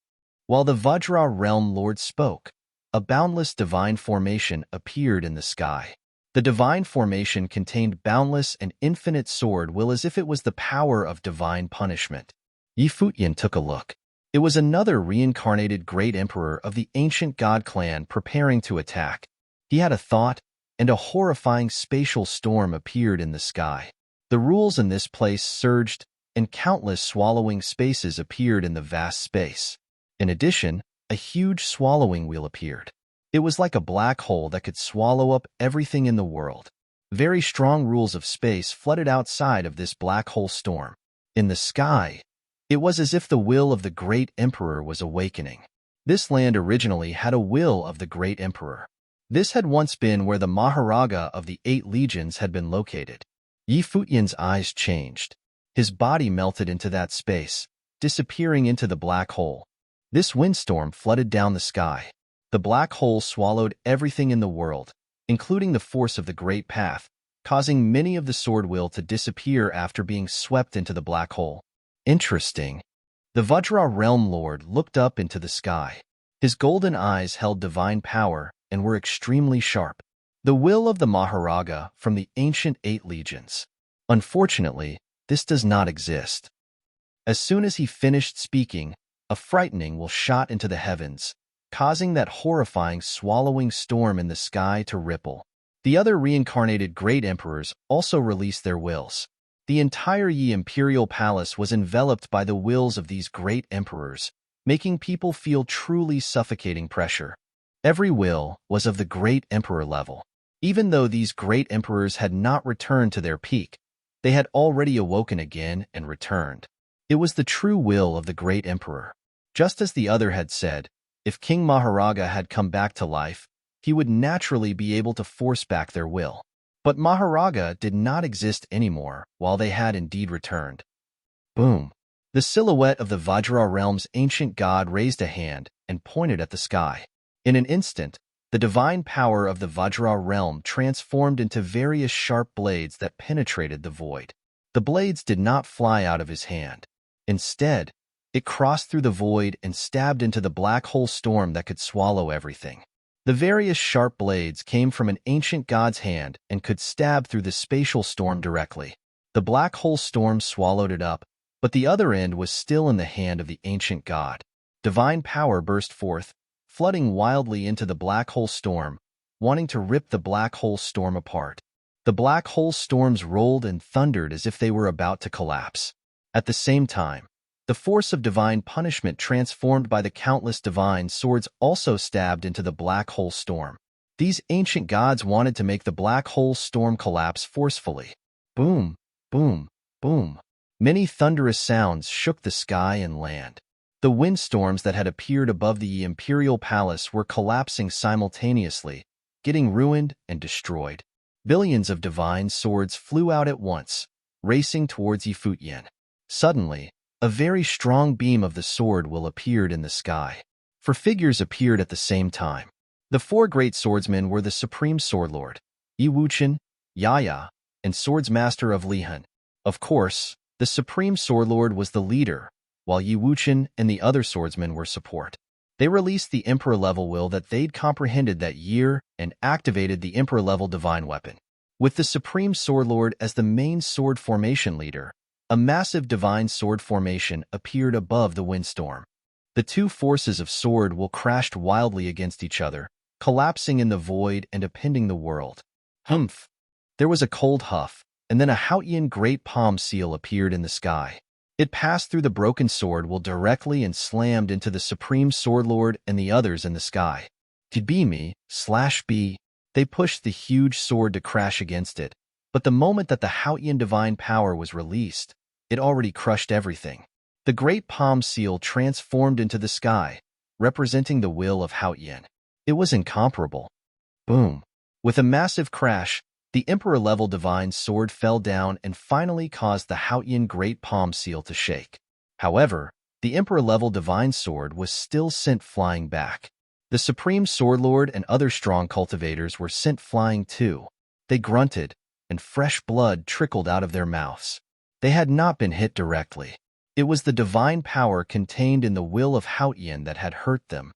While the Vajra realm lord spoke, a boundless divine formation appeared in the sky. The divine formation contained boundless and infinite sword will as if it was the power of divine punishment. Futian took a look. It was another reincarnated great emperor of the ancient god clan preparing to attack. He had a thought, and a horrifying spatial storm appeared in the sky. The rules in this place surged, and countless swallowing spaces appeared in the vast space. In addition, a huge swallowing wheel appeared. It was like a black hole that could swallow up everything in the world. Very strong rules of space flooded outside of this black hole storm. In the sky, it was as if the will of the great emperor was awakening. This land originally had a will of the great emperor. This had once been where the Maharaja of the 8 legions had been located. Futian's eyes changed. His body melted into that space, disappearing into the black hole. This windstorm flooded down the sky. The black hole swallowed everything in the world, including the force of the Great Path, causing many of the sword will to disappear after being swept into the black hole. Interesting. The Vajra realm lord looked up into the sky. His golden eyes held divine power and were extremely sharp. The will of the Maharaja from the ancient 8 legions. Unfortunately, this does not exist. As soon as he finished speaking, a frightening will shot into the heavens, causing that horrifying swallowing storm in the sky to ripple. The other reincarnated great emperors also released their wills. The entire Yi Imperial Palace was enveloped by the wills of these great emperors, making people feel truly suffocating pressure. Every will was of the great emperor level. Even though these great emperors had not returned to their peak, they had already awoken again and returned. It was the true will of the great emperor. Just as the other had said, if King Maharaja had come back to life, he would naturally be able to force back their will. But Maharaja did not exist anymore while they had indeed returned. Boom! The silhouette of the Vajra realm's ancient god raised a hand and pointed at the sky. In an instant, the divine power of the Vajra realm transformed into various sharp blades that penetrated the void. The blades did not fly out of his hand. Instead, it crossed through the void and stabbed into the black hole storm that could swallow everything. The various sharp blades came from an ancient god's hand and could stab through the spatial storm directly. The black hole storm swallowed it up, but the other end was still in the hand of the ancient god. Divine power burst forth, flooding wildly into the black hole storm, wanting to rip the black hole storm apart. The black hole storms rolled and thundered as if they were about to collapse. At the same time, the force of divine punishment transformed by the countless divine swords also stabbed into the black hole storm. These ancient gods wanted to make the black hole storm collapse forcefully. Boom, boom, boom. Many thunderous sounds shook the sky and land. The windstorms that had appeared above the imperial palace were collapsing simultaneously, getting ruined and destroyed. Billions of divine swords flew out at once, racing towards Futian. Suddenly, a very strong beam of the sword will appeared in the sky. 4 figures appeared at the same time. The 4 great swordsmen were the supreme swordlord, Futian, Yaya, and swordsmaster of Lihan. Of course, the supreme swordlord was the leader, while Futian and the other swordsmen were support. They released the Emperor-level will that they'd comprehended that year and activated the Emperor-level divine weapon. With the Supreme Swordlord as the main sword formation leader, a massive divine sword formation appeared above the windstorm. The 2 forces of sword will crashed wildly against each other, collapsing in the void and appending the world. Humph! There was a cold huff, and then a Futian great palm seal appeared in the sky. It passed through the broken sword will directly and slammed into the Supreme Swordlord and the others in the sky. B. They pushed the huge sword to crash against it, but the moment that the Futian divine power was released, it already crushed everything. The great palm seal transformed into the sky, representing the will of Futian. It was incomparable. Boom! With a massive crash, the Emperor-level divine sword fell down and finally caused the Futian great palm seal to shake. However, the Emperor-level divine sword was still sent flying back. The Supreme Swordlord and other strong cultivators were sent flying too. They grunted, and fresh blood trickled out of their mouths. They had not been hit directly. It was the divine power contained in the will of Futian that had hurt them.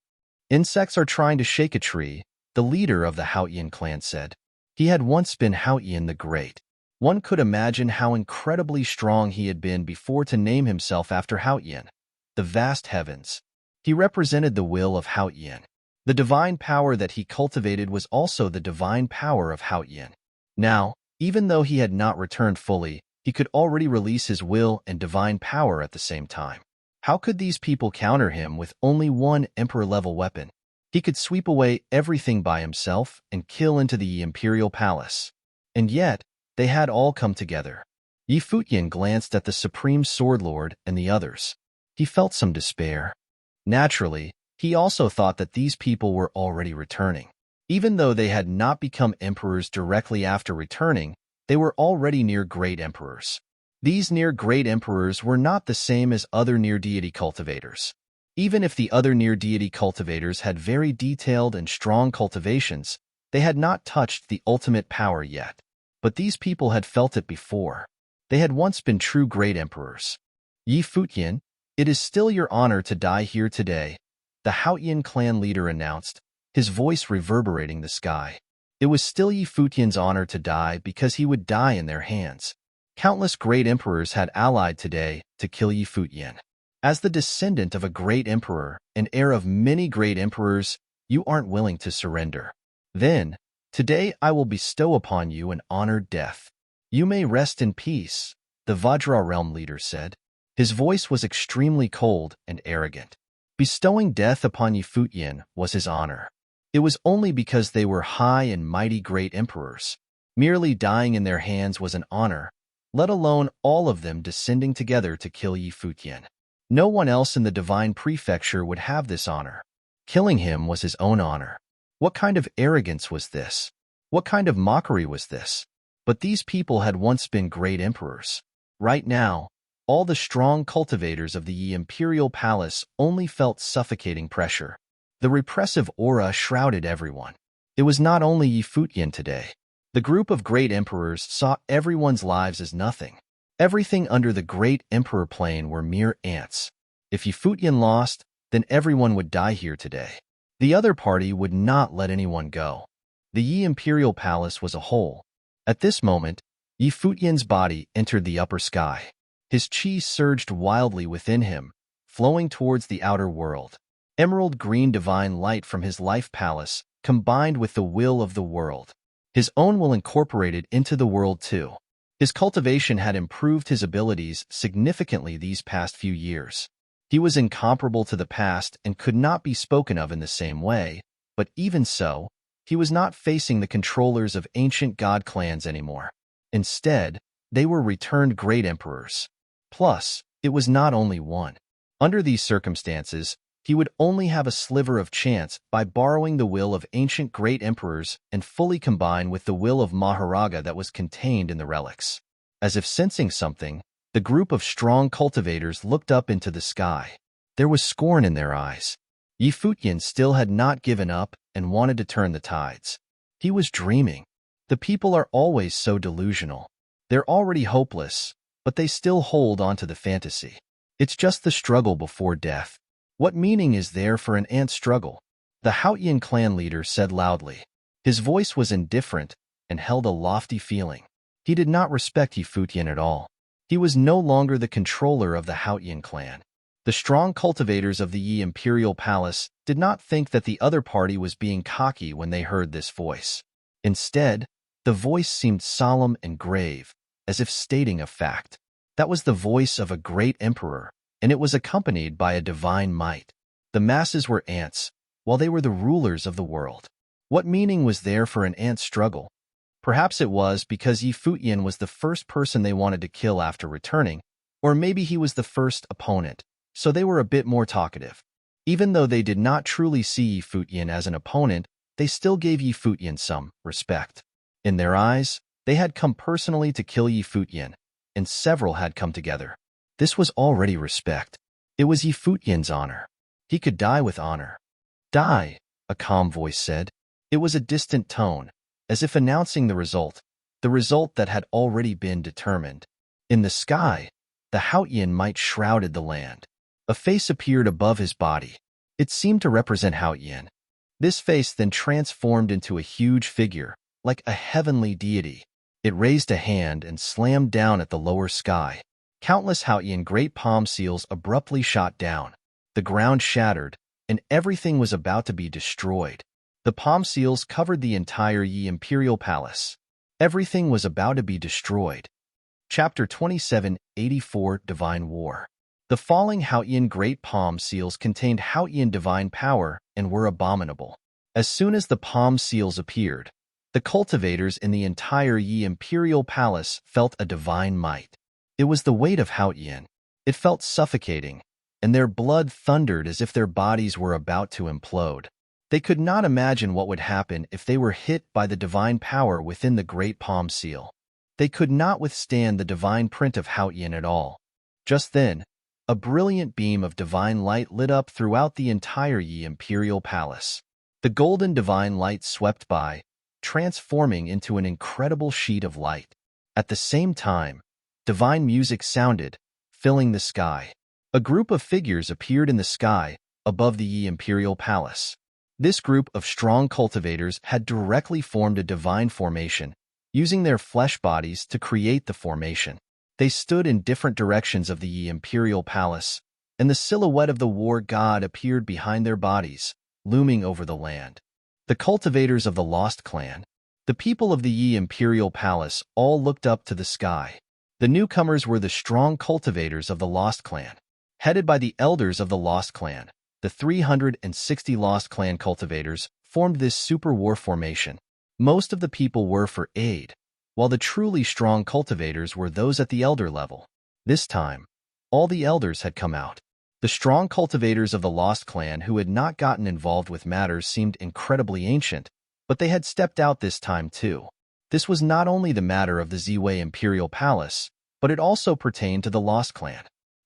Insects are trying to shake a tree, the leader of the Futian clan said. He had once been Futian the Great. One could imagine how incredibly strong he had been before to name himself after Futian, the vast heavens. He represented the will of Futian. The divine power that he cultivated was also the divine power of Futian. Now, even though he had not returned fully, he could already release his will and divine power at the same time. How could these people counter him with only one Emperor-level weapon? He could sweep away everything by himself and kill into the imperial palace. And yet, they had all come together. Futian glanced at the Supreme Swordlord and the others. He felt some despair. Naturally, he also thought that these people were already returning. Even though they had not become emperors directly after returning, they were already near great emperors. These near great emperors were not the same as other near deity cultivators. Even if the other near deity cultivators had very detailed and strong cultivations, they had not touched the ultimate power yet. But these people had felt it before. They had once been true great emperors. Futian, it is still your honor to die here today, the Futian clan leader announced, his voice reverberating the sky. It was still Futian's honor to die because he would die in their hands. Countless great emperors had allied today to kill Futian. As the descendant of a great emperor and heir of many great emperors, you aren't willing to surrender. Then, today I will bestow upon you an honored death. You may rest in peace, the Vajra realm leader said. His voice was extremely cold and arrogant. Bestowing death upon Futian was his honor. It was only because they were high and mighty great emperors. Merely dying in their hands was an honor, let alone all of them descending together to kill Futian. No one else in the divine prefecture would have this honor. Killing him was his own honor. What kind of arrogance was this? What kind of mockery was this? But these people had once been great emperors. Right now, all the strong cultivators of the imperial palace only felt suffocating pressure. The repressive aura shrouded everyone. It was not only Futian today. The group of great emperors saw everyone's lives as nothing. Everything under the great Emperor Plain were mere ants. If Futian lost, then everyone would die here today. The other party would not let anyone go. The Yi Imperial Palace was a hole. At this moment, Yi Futian's body entered the upper sky. His chi surged wildly within him, flowing towards the outer world. Emerald green divine light from his life palace combined with the will of the world. His own will incorporated into the world too. His cultivation had improved his abilities significantly these past few years. He was incomparable to the past and could not be spoken of in the same way, but even so, he was not facing the controllers of ancient god clans anymore. Instead, they were returned great emperors. Plus, it was not only one. Under these circumstances, he would only have a sliver of chance by borrowing the will of ancient great emperors and fully combine with the will of Maharaja that was contained in the relics. As if sensing something, the group of strong cultivators looked up into the sky. There was scorn in their eyes. Yi Futian still had not given up and wanted to turn the tides. He was dreaming. The people are always so delusional. They're already hopeless, but they still hold on to the fantasy. It's just the struggle before death. What meaning is there for an ant struggle? The Futian clan leader said loudly. His voice was indifferent and held a lofty feeling. He did not respect Yi Futian at all. He was no longer the controller of the Futian clan. The strong cultivators of the Yi Imperial Palace did not think that the other party was being cocky when they heard this voice. Instead, the voice seemed solemn and grave, as if stating a fact. That was the voice of a great emperor, and it was accompanied by a divine might. The masses were ants, while they were the rulers of the world. What meaning was there for an ant struggle? Perhaps it was because Yi Futian was the first person they wanted to kill after returning, or maybe he was the first opponent, so they were a bit more talkative. Even though they did not truly see Yi Futian as an opponent, they still gave Yi Futian some respect. In their eyes, they had come personally to kill Yi Futian, and several had come together. This was already respect. It was Yi Futian's honor. He could die with honor. Die, a calm voice said. It was a distant tone, as if announcing the result that had already been determined. In the sky, the Futian might shrouded the land. A face appeared above his body. It seemed to represent Futian. This face then transformed into a huge figure, like a heavenly deity. It raised a hand and slammed down at the lower sky. Countless Futian great palm seals abruptly shot down. The ground shattered, and everything was about to be destroyed. The palm seals covered the entire Yi Imperial Palace. Everything was about to be destroyed. Chapter 2784 Divine War. The falling Futian great palm seals contained Futian divine power and were abominable. As soon as the palm seals appeared, the cultivators in the entire Yi Imperial Palace felt a divine might. It was the weight of Futian. It felt suffocating, and their blood thundered as if their bodies were about to implode. They could not imagine what would happen if they were hit by the divine power within the great palm seal. They could not withstand the divine print of Futian at all. Just then, a brilliant beam of divine light lit up throughout the entire Yi Imperial Palace. The golden divine light swept by, transforming into an incredible sheet of light. At the same time, divine music sounded, filling the sky. A group of figures appeared in the sky, above the Yi Imperial Palace. This group of strong cultivators had directly formed a divine formation, using their flesh bodies to create the formation. They stood in different directions of the Yi Imperial Palace, and the silhouette of the war god appeared behind their bodies, looming over the land. The cultivators of the Lost Clan, the people of the Yi Imperial Palace, all looked up to the sky. The newcomers were the strong cultivators of the Lost Clan. Headed by the elders of the Lost Clan, the 360 Lost Clan cultivators formed this super war formation. Most of the people were for aid, while the truly strong cultivators were those at the elder level. This time, all the elders had come out. The strong cultivators of the Lost Clan who had not gotten involved with matters seemed incredibly ancient, but they had stepped out this time too. This was not only the matter of the Ziwei Imperial Palace, but it also pertained to the Lost Clan.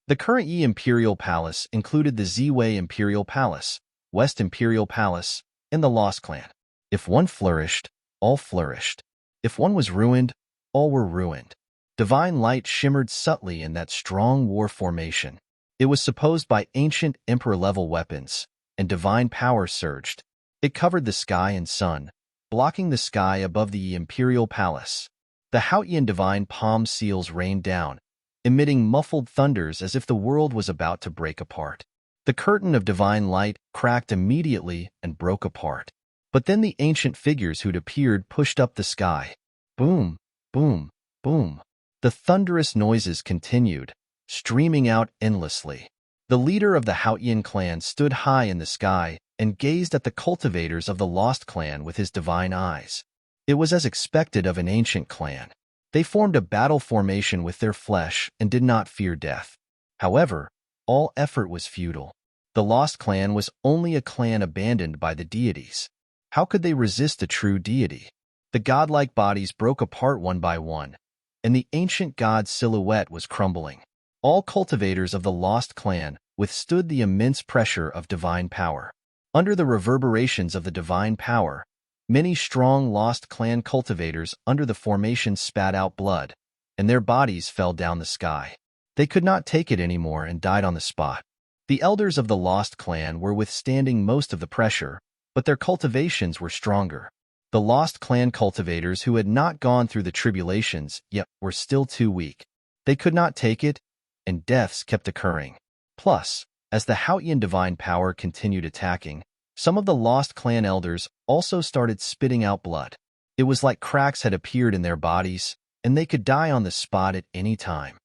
The current Yi Imperial Palace included the Ziwei Imperial Palace, West Imperial Palace, and the Lost Clan. If one flourished, all flourished. If one was ruined, all were ruined. Divine light shimmered subtly in that strong war formation. It was supposed by ancient emperor-level weapons, and divine power surged. It covered the sky and sun, blocking the sky above the imperial palace. The Futian divine palm seals rained down, emitting muffled thunders as if the world was about to break apart. The curtain of divine light cracked immediately and broke apart. But then the ancient figures who'd appeared pushed up the sky. Boom, boom, boom. The thunderous noises continued, streaming out endlessly. The leader of the Futian clan stood high in the sky and gazed at the cultivators of the lost clan with his divine eyes. It was as expected of an ancient clan. They formed a battle formation with their flesh and did not fear death. However, all effort was futile. The lost clan was only a clan abandoned by the deities. How could they resist a true deity? The godlike bodies broke apart one by one, and the ancient god's silhouette was crumbling. All cultivators of the lost clan withstood the immense pressure of divine power. Under the reverberations of the divine power, many strong lost clan cultivators under the formation spat out blood, and their bodies fell down the sky. They could not take it anymore and died on the spot. The elders of the lost clan were withstanding most of the pressure, but their cultivations were stronger. The lost clan cultivators who had not gone through the tribulations yet were still too weak. They could not take it, and deaths kept occurring. Plus, as the Futian divine power continued attacking, some of the lost clan elders also started spitting out blood. It was like cracks had appeared in their bodies, and they could die on the spot at any time.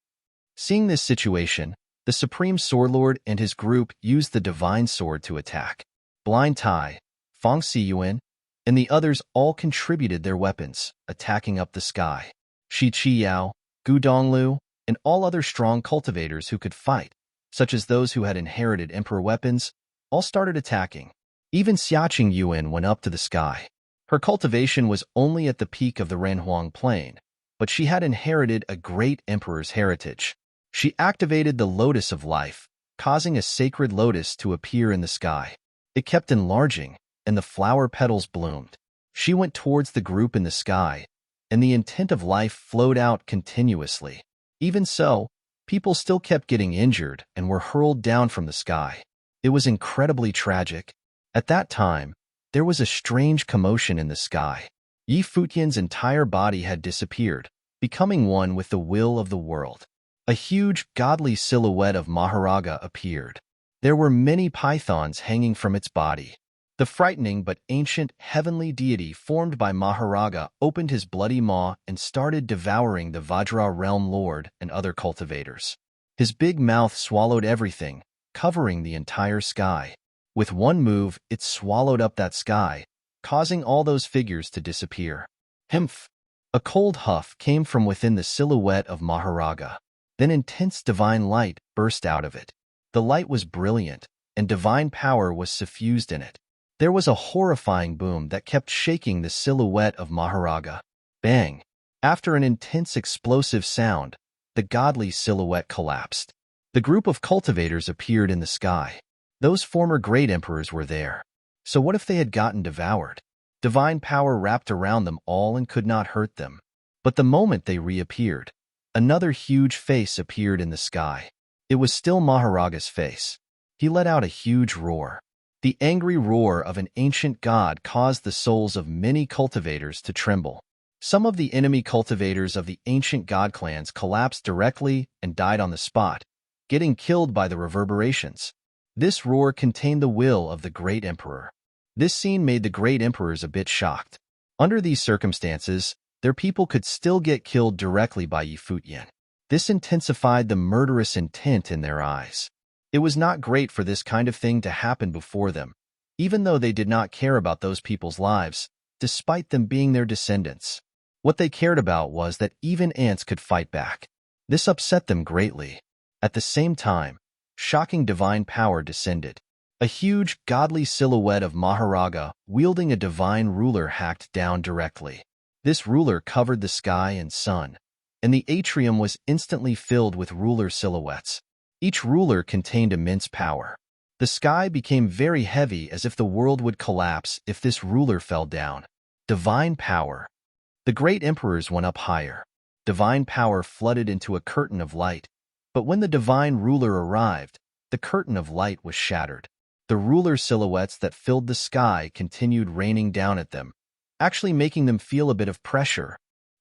Seeing this situation, the Supreme Swordlord and his group used the Divine Sword to attack. Blind Tai, Feng Xiyuan, and the others all contributed their weapons, attacking up the sky. Shi Qiyao, Gu Donglu, and all other strong cultivators who could fight, such as those who had inherited emperor weapons, all started attacking. Even Xiaqing Yuan went up to the sky. Her cultivation was only at the peak of the Renhuang Plain, but she had inherited a great emperor's heritage. She activated the Lotus of Life, causing a sacred lotus to appear in the sky. It kept enlarging, and the flower petals bloomed. She went towards the group in the sky, and the intent of life flowed out continuously. Even so, people still kept getting injured and were hurled down from the sky. It was incredibly tragic. At that time, there was a strange commotion in the sky. Yi Futian's entire body had disappeared, becoming one with the will of the world. A huge, godly silhouette of Maharaga appeared. There were many pythons hanging from its body. The frightening but ancient heavenly deity formed by Maharaga opened his bloody maw and started devouring the Vajra realm lord and other cultivators. His big mouth swallowed everything, covering the entire sky. With one move, it swallowed up that sky, causing all those figures to disappear. Humph! A cold huff came from within the silhouette of Maharaga. Then intense divine light burst out of it. The light was brilliant, and divine power was suffused in it. There was a horrifying boom that kept shaking the silhouette of Maharaga. Bang! After an intense explosive sound, the godly silhouette collapsed. The group of cultivators appeared in the sky. Those former great emperors were there. So what if they had gotten devoured? Divine power wrapped around them all and could not hurt them. But the moment they reappeared, another huge face appeared in the sky. It was still Maharaga's face. He let out a huge roar. The angry roar of an ancient god caused the souls of many cultivators to tremble. Some of the enemy cultivators of the ancient god clans collapsed directly and died on the spot, getting killed by the reverberations. This roar contained the will of the great emperor. This scene made the great emperors a bit shocked. Under these circumstances, their people could still get killed directly by Yi Futian. This intensified the murderous intent in their eyes. It was not great for this kind of thing to happen before them, even though they did not care about those people's lives, despite them being their descendants. What they cared about was that even ants could fight back. This upset them greatly. At the same time, shocking divine power descended. A huge, godly silhouette of Maharaga wielding a divine ruler hacked down directly. This ruler covered the sky and sun, and the atrium was instantly filled with ruler silhouettes. Each ruler contained immense power. The sky became very heavy as if the world would collapse if this ruler fell down. Divine power. The great emperors went up higher. divine power flooded into a curtain of light. But when the divine ruler arrived, the curtain of light was shattered. The ruler's silhouettes that filled the sky continued raining down at them, actually making them feel a bit of pressure.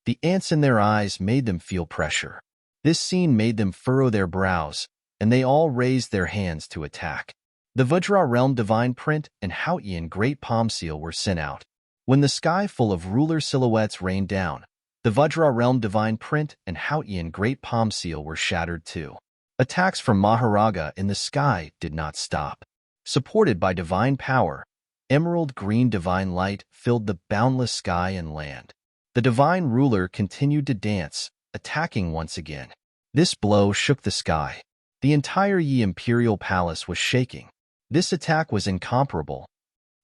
The ants in their eyes made them feel pressure. This scene made them furrow their brows, and they all raised their hands to attack. The Vajra realm divine print and Futian great palm seal were sent out. When the sky full of ruler silhouettes rained down, the Vajra realm divine print and Futian great palm seal were shattered too. Attacks from Maharaga in the sky did not stop. Supported by divine power, emerald green divine light filled the boundless sky and land. The divine ruler continued to dance, attacking once again. This blow shook the sky. The entire Yi Imperial Palace was shaking. This attack was incomparable.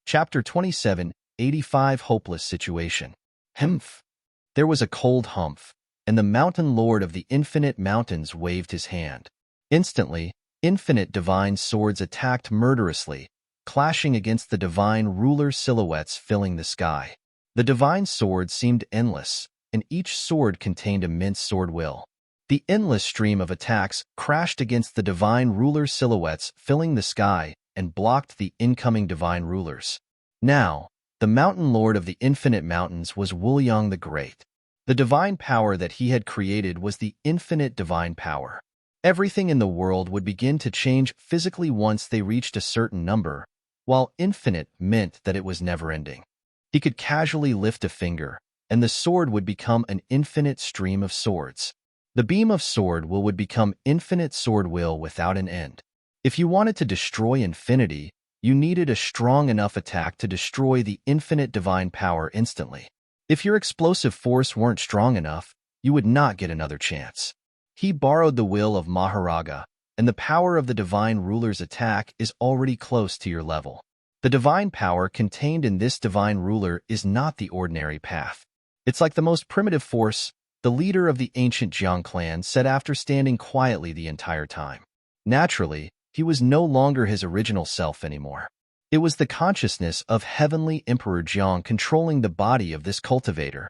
Chapter 27, 85 Hopeless Situation. Humph. There was a cold humph, and the mountain lord of the infinite mountains waved his hand. Instantly, infinite divine swords attacked murderously, clashing against the divine ruler's silhouettes filling the sky. The divine sword seemed endless, and each sword contained immense sword will. The endless stream of attacks crashed against the divine ruler's silhouettes filling the sky and blocked the incoming divine rulers. Now, the mountain lord of the infinite mountains was Wuliang the Great. The divine power that he had created was the infinite divine power. Everything in the world would begin to change physically once they reached a certain number, while infinite meant that it was never-ending. He could casually lift a finger, and the sword would become an infinite stream of swords. The beam of sword will would become infinite sword will without an end. If you wanted to destroy infinity, you needed a strong enough attack to destroy the infinite divine power instantly. If your explosive force weren't strong enough, you would not get another chance. He borrowed the will of Maharaga, and the power of the divine ruler's attack is already close to your level. The divine power contained in this divine ruler is not the ordinary path. It's like the most primitive force, the leader of the ancient Jiang clan said after standing quietly the entire time. Naturally, he was no longer his original self anymore. It was the consciousness of Heavenly Emperor Jiang controlling the body of this cultivator.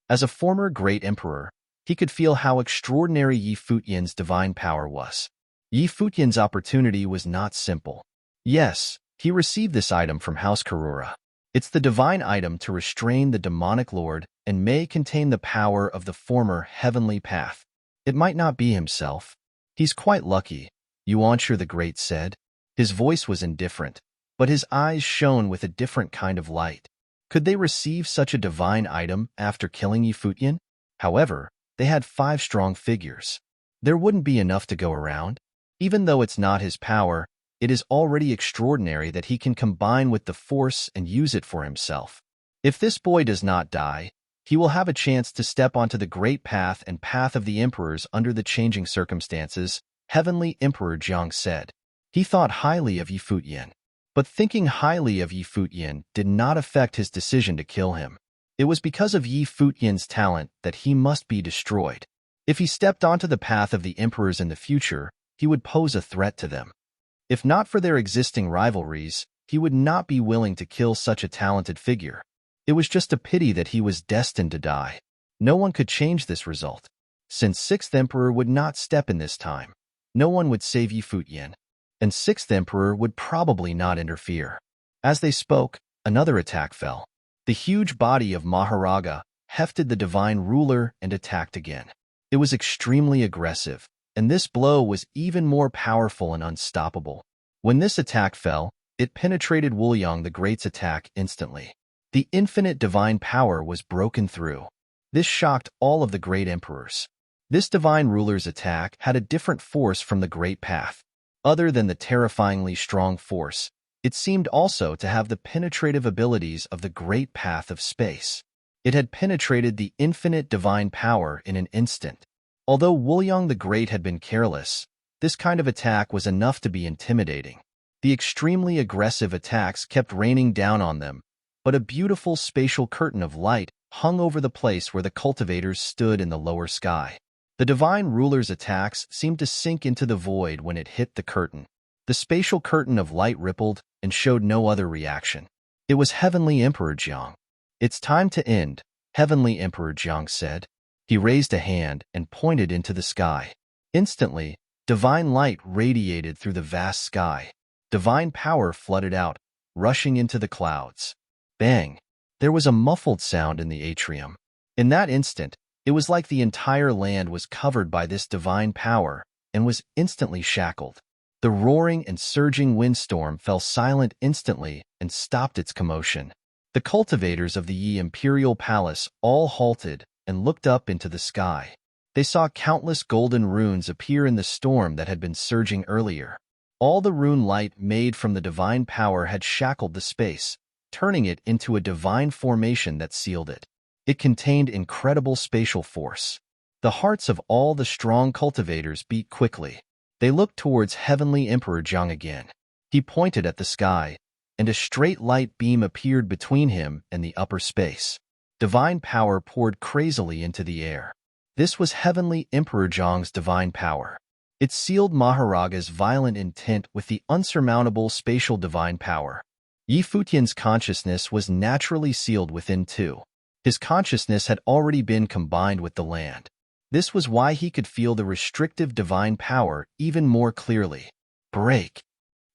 As a former great emperor, he could feel how extraordinary Yi Futian's divine power was. Yi Futian's opportunity was not simple. Yes, he received this item from House Karura. It's the divine item to restrain the demonic lord and may contain the power of the former heavenly path. It might not be himself. He's quite lucky, Yuanshu the Great said. His voice was indifferent, but his eyes shone with a different kind of light. Could they receive such a divine item after killing Yi Futian? However, they had 5 strong figures. There wouldn't be enough to go around. Even though it's not his power, it is already extraordinary that he can combine with the force and use it for himself. If this boy does not die, he will have a chance to step onto the great path and path of the emperors under the changing circumstances, Heavenly Emperor Jiang said. He thought highly of Yi Futian. But thinking highly of Yi Futian did not affect his decision to kill him. It was because of Yi Futian's talent that he must be destroyed. If he stepped onto the path of the emperors in the future, he would pose a threat to them. If not for their existing rivalries, he would not be willing to kill such a talented figure. It was just a pity that he was destined to die. No one could change this result. Since 6th Emperor would not step in this time, no one would save Yi Futian, and 6th Emperor would probably not interfere. As they spoke, another attack fell. The huge body of Maharaga hefted the divine ruler and attacked again. It was extremely aggressive, and this blow was even more powerful and unstoppable. When this attack fell, it penetrated Wuliang the Great's attack instantly. The infinite divine power was broken through. This shocked all of the great emperors. This divine ruler's attack had a different force from the great path. Other than the terrifyingly strong force, it seemed also to have the penetrative abilities of the great path of space. It had penetrated the infinite divine power in an instant. Although Wuliang the Great had been careless, this kind of attack was enough to be intimidating. The extremely aggressive attacks kept raining down on them, but a beautiful spatial curtain of light hung over the place where the cultivators stood in the lower sky. The divine ruler's attacks seemed to sink into the void when it hit the curtain. The spatial curtain of light rippled and showed no other reaction. It was Heavenly Emperor Jiang. It's time to end, Heavenly Emperor Jiang said. He raised a hand and pointed into the sky. Instantly, divine light radiated through the vast sky. Divine power flooded out, rushing into the clouds. Bang! There was a muffled sound in the atrium. In that instant, it was like the entire land was covered by this divine power and was instantly shackled. The roaring and surging windstorm fell silent instantly and stopped its commotion. The cultivators of the Yi Imperial Palace all halted and looked up into the sky. They saw countless golden runes appear in the storm that had been surging earlier. All the rune light made from the divine power had shackled the space, turning it into a divine formation that sealed it. It contained incredible spatial force. The hearts of all the strong cultivators beat quickly. They looked towards Heavenly Emperor Jiang again. He pointed at the sky, and a straight light beam appeared between him and the upper space. Divine power poured crazily into the air. This was Heavenly Emperor Jiang's divine power. It sealed Maharaga's violent intent with the unsurmountable spatial divine power. Yi Futian's consciousness was naturally sealed within too. His consciousness had already been combined with the land. This was why he could feel the restrictive divine power even more clearly. Break!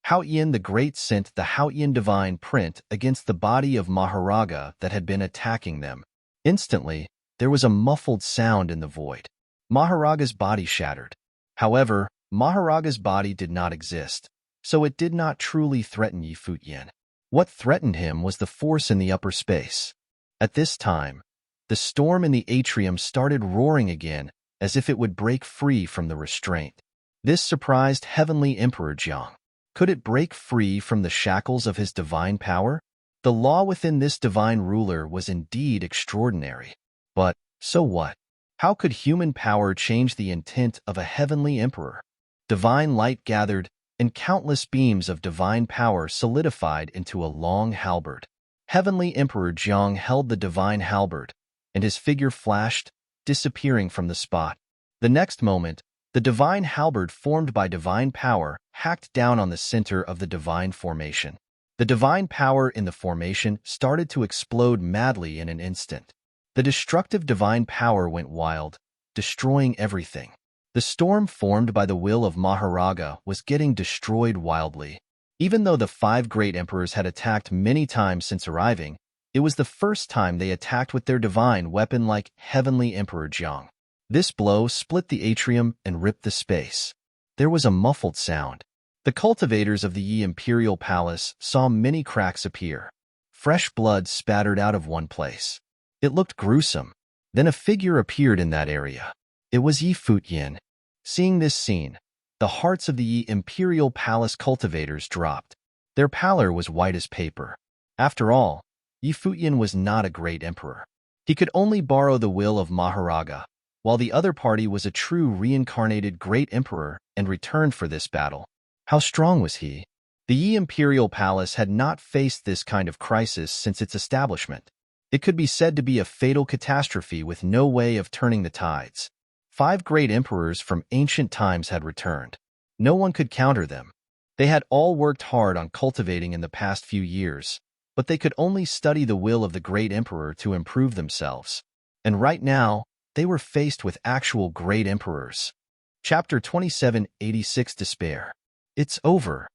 Haoyan the Great sent the Haoyan divine print against the body of Maharaga that had been attacking them. Instantly, there was a muffled sound in the void. Maharaga's body shattered. However, Maharaga's body did not exist, so it did not truly threaten Yi Futian. What threatened him was the force in the upper space. At this time, the storm in the atrium started roaring again as if it would break free from the restraint. This surprised Heavenly Emperor Jiang. Could it break free from the shackles of his divine power? The law within this divine ruler was indeed extraordinary. But, so what? How could human power change the intent of a heavenly emperor? Divine light gathered, and countless beams of divine power solidified into a long halberd. Heavenly Emperor Jiang held the divine halberd, and his figure flashed, disappearing from the spot. The next moment, the divine halberd formed by divine power hacked down on the center of the divine formation. The divine power in the formation started to explode madly in an instant. The destructive divine power went wild, destroying everything. The storm formed by the will of Maharaga was getting destroyed wildly. Even though the 5 great emperors had attacked many times since arriving, it was the first time they attacked with their divine weapon like Heavenly Emperor Jiang. This blow split the atrium and ripped the space. There was a muffled sound. The cultivators of the Yi Imperial Palace saw many cracks appear. Fresh blood spattered out of one place. It looked gruesome. Then a figure appeared in that area. It was Yi Futian. Seeing this scene, the hearts of the Yi Imperial Palace cultivators dropped. Their pallor was white as paper. After all, Yi Futian was not a great emperor. He could only borrow the will of Maharaga, while the other party was a true reincarnated great emperor and returned for this battle. How strong was he? The Yi Imperial Palace had not faced this kind of crisis since its establishment. It could be said to be a fatal catastrophe with no way of turning the tides. 5 great emperors from ancient times had returned. No one could counter them. They had all worked hard on cultivating in the past few years, but they could only study the will of the great emperor to improve themselves. And right now, they were faced with actual great emperors. Chapter 2786 Despair. It's over,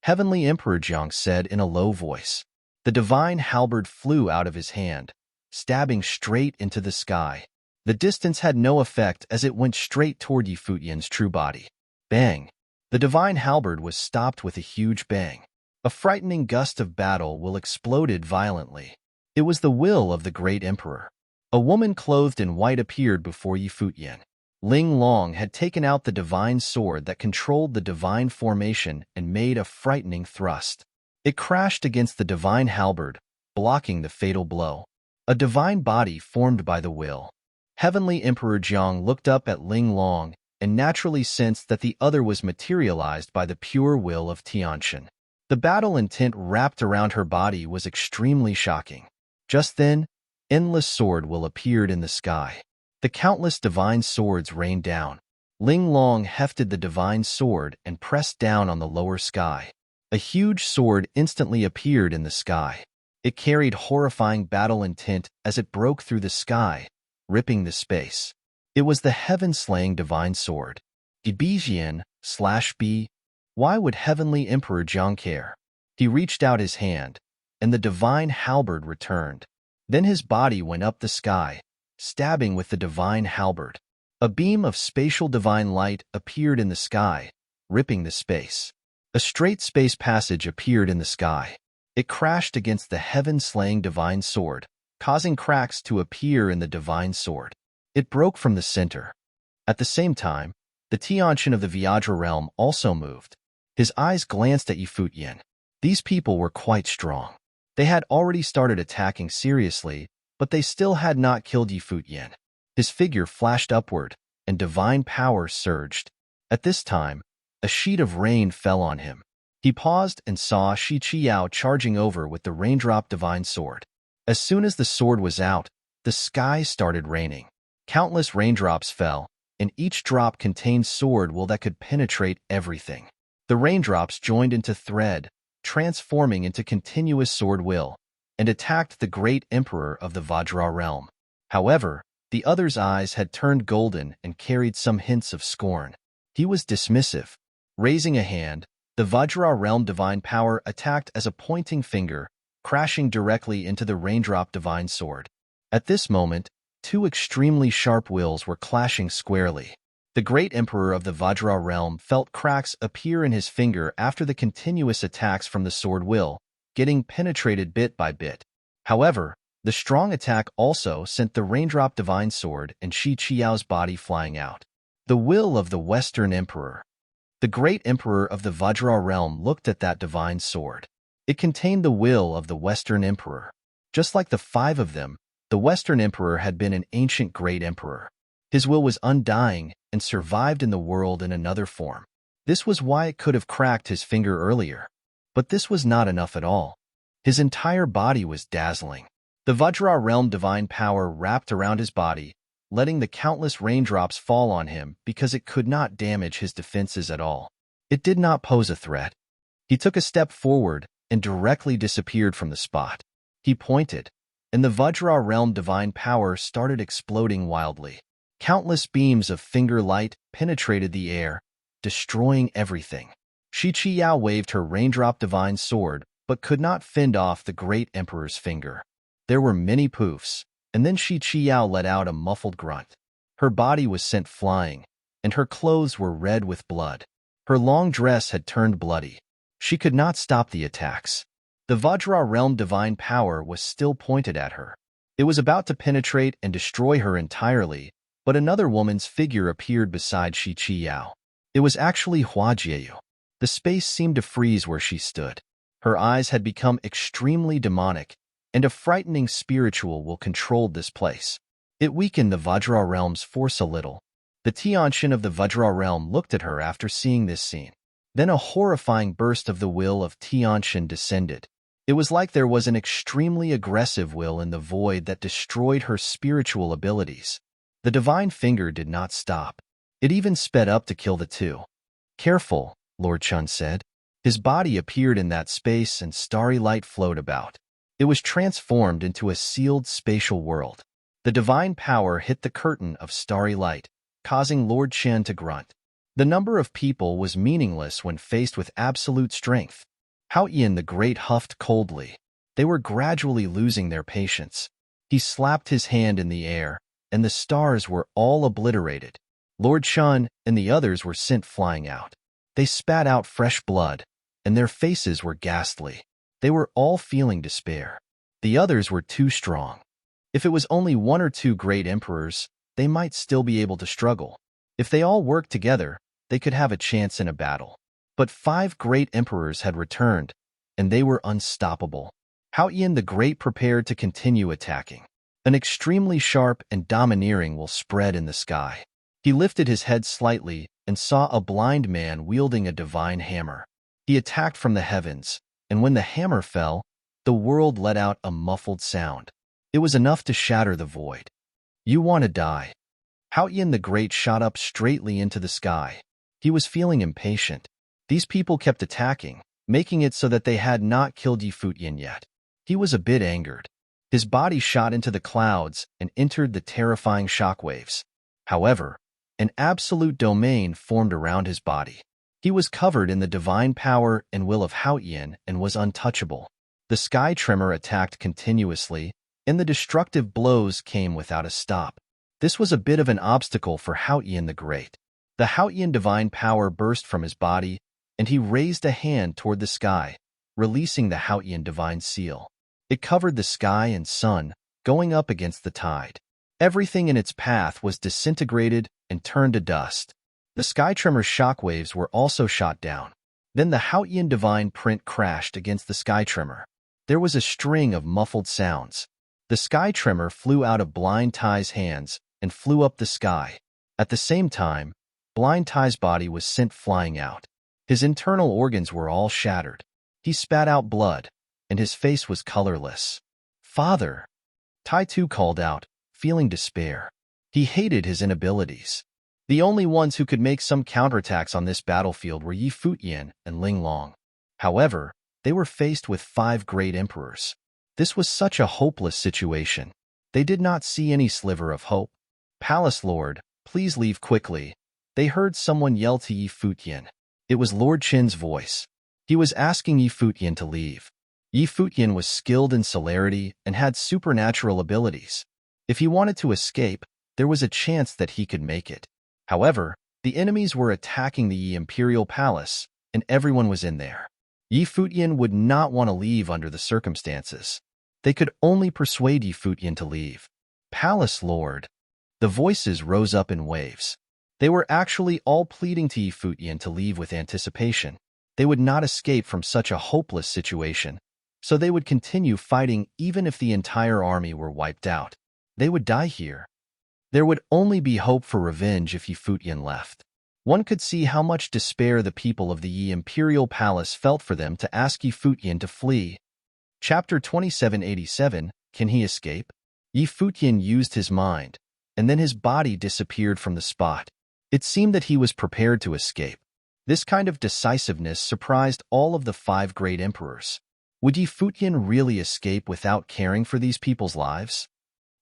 Heavenly Emperor Jiang said in a low voice. The divine halberd flew out of his hand, stabbing straight into the sky. The distance had no effect as it went straight toward Yi Futian's true body. Bang! The divine halberd was stopped with a huge bang. A frightening gust of battle will exploded violently. It was the will of the great emperor. A woman clothed in white appeared before Yi Futian. Ling Long had taken out the divine sword that controlled the divine formation and made a frightening thrust. It crashed against the divine halberd, blocking the fatal blow. A divine body formed by the will. Heavenly Emperor Jiang looked up at Ling Long and naturally sensed that the other was materialized by the pure will of Tianxin. The battle intent wrapped around her body was extremely shocking. Just then, endless sword will appeared in the sky. The countless divine swords rained down. Ling Long hefted the divine sword and pressed down on the lower sky. A huge sword instantly appeared in the sky. It carried horrifying battle intent as it broke through the sky, ripping the space. It was the heaven-slaying divine sword. Bujin/B. Why would Heavenly Emperor Jiang care? He reached out his hand, and the divine halberd returned. Then his body went up the sky, stabbing with the divine halberd. A beam of spatial divine light appeared in the sky, ripping the space. A straight space passage appeared in the sky. It crashed against the heaven-slaying divine sword, causing cracks to appear in the divine sword. It broke from the center. At the same time, the Tianshan of the Vajra realm also moved. His eyes glanced at Futian. These people were quite strong. They had already started attacking seriously, but they still had not killed Futian. His figure flashed upward, and divine power surged. At this time, a sheet of rain fell on him. He paused and saw Shi Qiao charging over with the raindrop divine sword. As soon as the sword was out, the sky started raining. Countless raindrops fell, and each drop contained sword will that could penetrate everything. The raindrops joined into thread, transforming into continuous sword will, and attacked the great emperor of the Vajra realm. However, the other's eyes had turned golden and carried some hints of scorn. He was dismissive. Raising a hand, the Vajra realm divine power attacked as a pointing finger, crashing directly into the raindrop divine sword. At this moment, two extremely sharp wills were clashing squarely. The great emperor of the Vajra realm felt cracks appear in his finger after the continuous attacks from the sword will, getting penetrated bit by bit. However, the strong attack also sent the raindrop divine sword and Shi Qiao's body flying out. The will of the Western Emperor. The great emperor of the Vajra realm looked at that divine sword. It contained the will of the Western Emperor. Just like the five of them, the Western Emperor had been an ancient great emperor. His will was undying and survived in the world in another form. This was why it could have cracked his finger earlier. But this was not enough at all. His entire body was dazzling. The Vajra realm divine power wrapped around his body, letting the countless raindrops fall on him because it could not damage his defenses at all. It did not pose a threat. He took a step forward and directly disappeared from the spot. He pointed, and the Vajra realm divine power started exploding wildly. Countless beams of finger light penetrated the air, destroying everything. Shi Qiao waved her raindrop divine sword, but could not fend off the great emperor's finger. There were many poofs, and then Shi Qiao let out a muffled grunt. Her body was sent flying, and her clothes were red with blood. Her long dress had turned bloody. She could not stop the attacks. The Vajra realm divine power was still pointed at her. It was about to penetrate and destroy her entirely, but another woman's figure appeared beside Shi Qiao. It was actually Hua Jieyu. The space seemed to freeze where she stood. Her eyes had become extremely demonic, and a frightening spiritual will controlled this place. It weakened the Vajra realm's force a little. The Tianshan of the Vajra realm looked at her after seeing this scene. Then a horrifying burst of the will of Tianshan descended. It was like there was an extremely aggressive will in the void that destroyed her spiritual abilities. The divine finger did not stop. It even sped up to kill the two. "Careful," Lord Chun said. His body appeared in that space and starry light flowed about. It was transformed into a sealed spatial world. The divine power hit the curtain of starry light, causing Lord Chen to grunt. The number of people was meaningless when faced with absolute strength. Hao Ian the Great huffed coldly. They were gradually losing their patience. He slapped his hand in the air, and the stars were all obliterated. Lord Chun and the others were sent flying out. They spat out fresh blood, and their faces were ghastly. They were all feeling despair. The others were too strong. If it was only one or two great emperors, they might still be able to struggle. If they all worked together, they could have a chance in a battle. But 5 great emperors had returned, and they were unstoppable. Hao Ian the Great prepared to continue attacking. An extremely sharp and domineering will spread in the sky. He lifted his head slightly and saw a blind man wielding a divine hammer. He attacked from the heavens, and when the hammer fell, the world let out a muffled sound. It was enough to shatter the void. "You want to die." Hao Ian the Great shot up straightly into the sky. He was feeling impatient. These people kept attacking, making it so that they had not killed Futian yet. He was a bit angered. His body shot into the clouds and entered the terrifying shockwaves. However, an absolute domain formed around his body. He was covered in the divine power and will of Futian and was untouchable. The sky tremor attacked continuously, and the destructive blows came without a stop. This was a bit of an obstacle for Futian the Great. The Futian divine power burst from his body, and he raised a hand toward the sky, releasing the Futian divine seal. It covered the sky and sun, going up against the tide. Everything in its path was disintegrated and turned to dust. The sky tremor's shockwaves were also shot down. Then the Futian divine print crashed against the sky tremor. There was a string of muffled sounds. The sky tremor flew out of Blind Tai's hands and flew up the sky. At the same time, Blind Tai's body was sent flying out. His internal organs were all shattered. He spat out blood, and his face was colorless. "Father!" Tai too called out, feeling despair. He hated his inabilities. The only ones who could make some counterattacks on this battlefield were Yi Futian and Ling Long. However, they were faced with 5 great emperors. This was such a hopeless situation. They did not see any sliver of hope. "Palace Lord, please leave quickly," they heard someone yell to Yi Futian. It was Lord Qin's voice. He was asking Yi Futian to leave. Yi Futian was skilled in celerity and had supernatural abilities. If he wanted to escape, there was a chance that he could make it. However, the enemies were attacking the Yi Imperial Palace, and everyone was in there. Yi Futian would not want to leave under the circumstances. They could only persuade Yi Futian to leave. "Palace Lord." The voices rose up in waves. They were actually all pleading to Yi Futian to leave with anticipation. They would not escape from such a hopeless situation, so they would continue fighting even if the entire army were wiped out. They would die here. There would only be hope for revenge if Yi Futian left. One could see how much despair the people of the Yi Imperial Palace felt for them to ask Yi Futian to flee. Chapter 2787, Can he escape? Yi Futian used his mind, and then his body disappeared from the spot. It seemed that he was prepared to escape. This kind of decisiveness surprised all of the 5 great emperors. Would Yi Futian really escape without caring for these people's lives?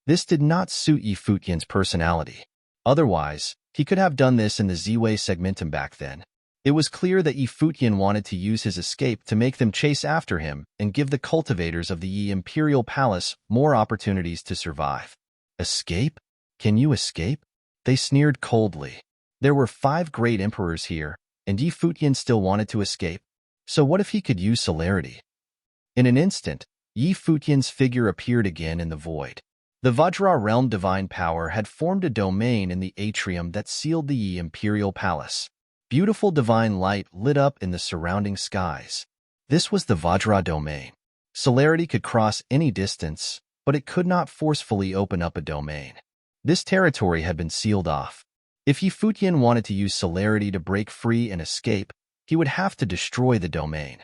This did not suit Yi Futian's personality. Otherwise, he could have done this in the Ziwei segmentum back then. It was clear that Yi Futian wanted to use his escape to make them chase after him and give the cultivators of the Yi Imperial Palace more opportunities to survive. "Escape? Can you escape?" They sneered coldly. There were 5 great emperors here, and Yi Futian still wanted to escape. So what if he could use celerity? In an instant, Yi Futian's figure appeared again in the void. The Vajra realm divine power had formed a domain in the atrium that sealed the Yi Imperial Palace. Beautiful divine light lit up in the surrounding skies. This was the Vajra domain. Celerity could cross any distance, but it could not forcefully open up a domain. This territory had been sealed off. If Yi Futian wanted to use celerity to break free and escape, he would have to destroy the domain.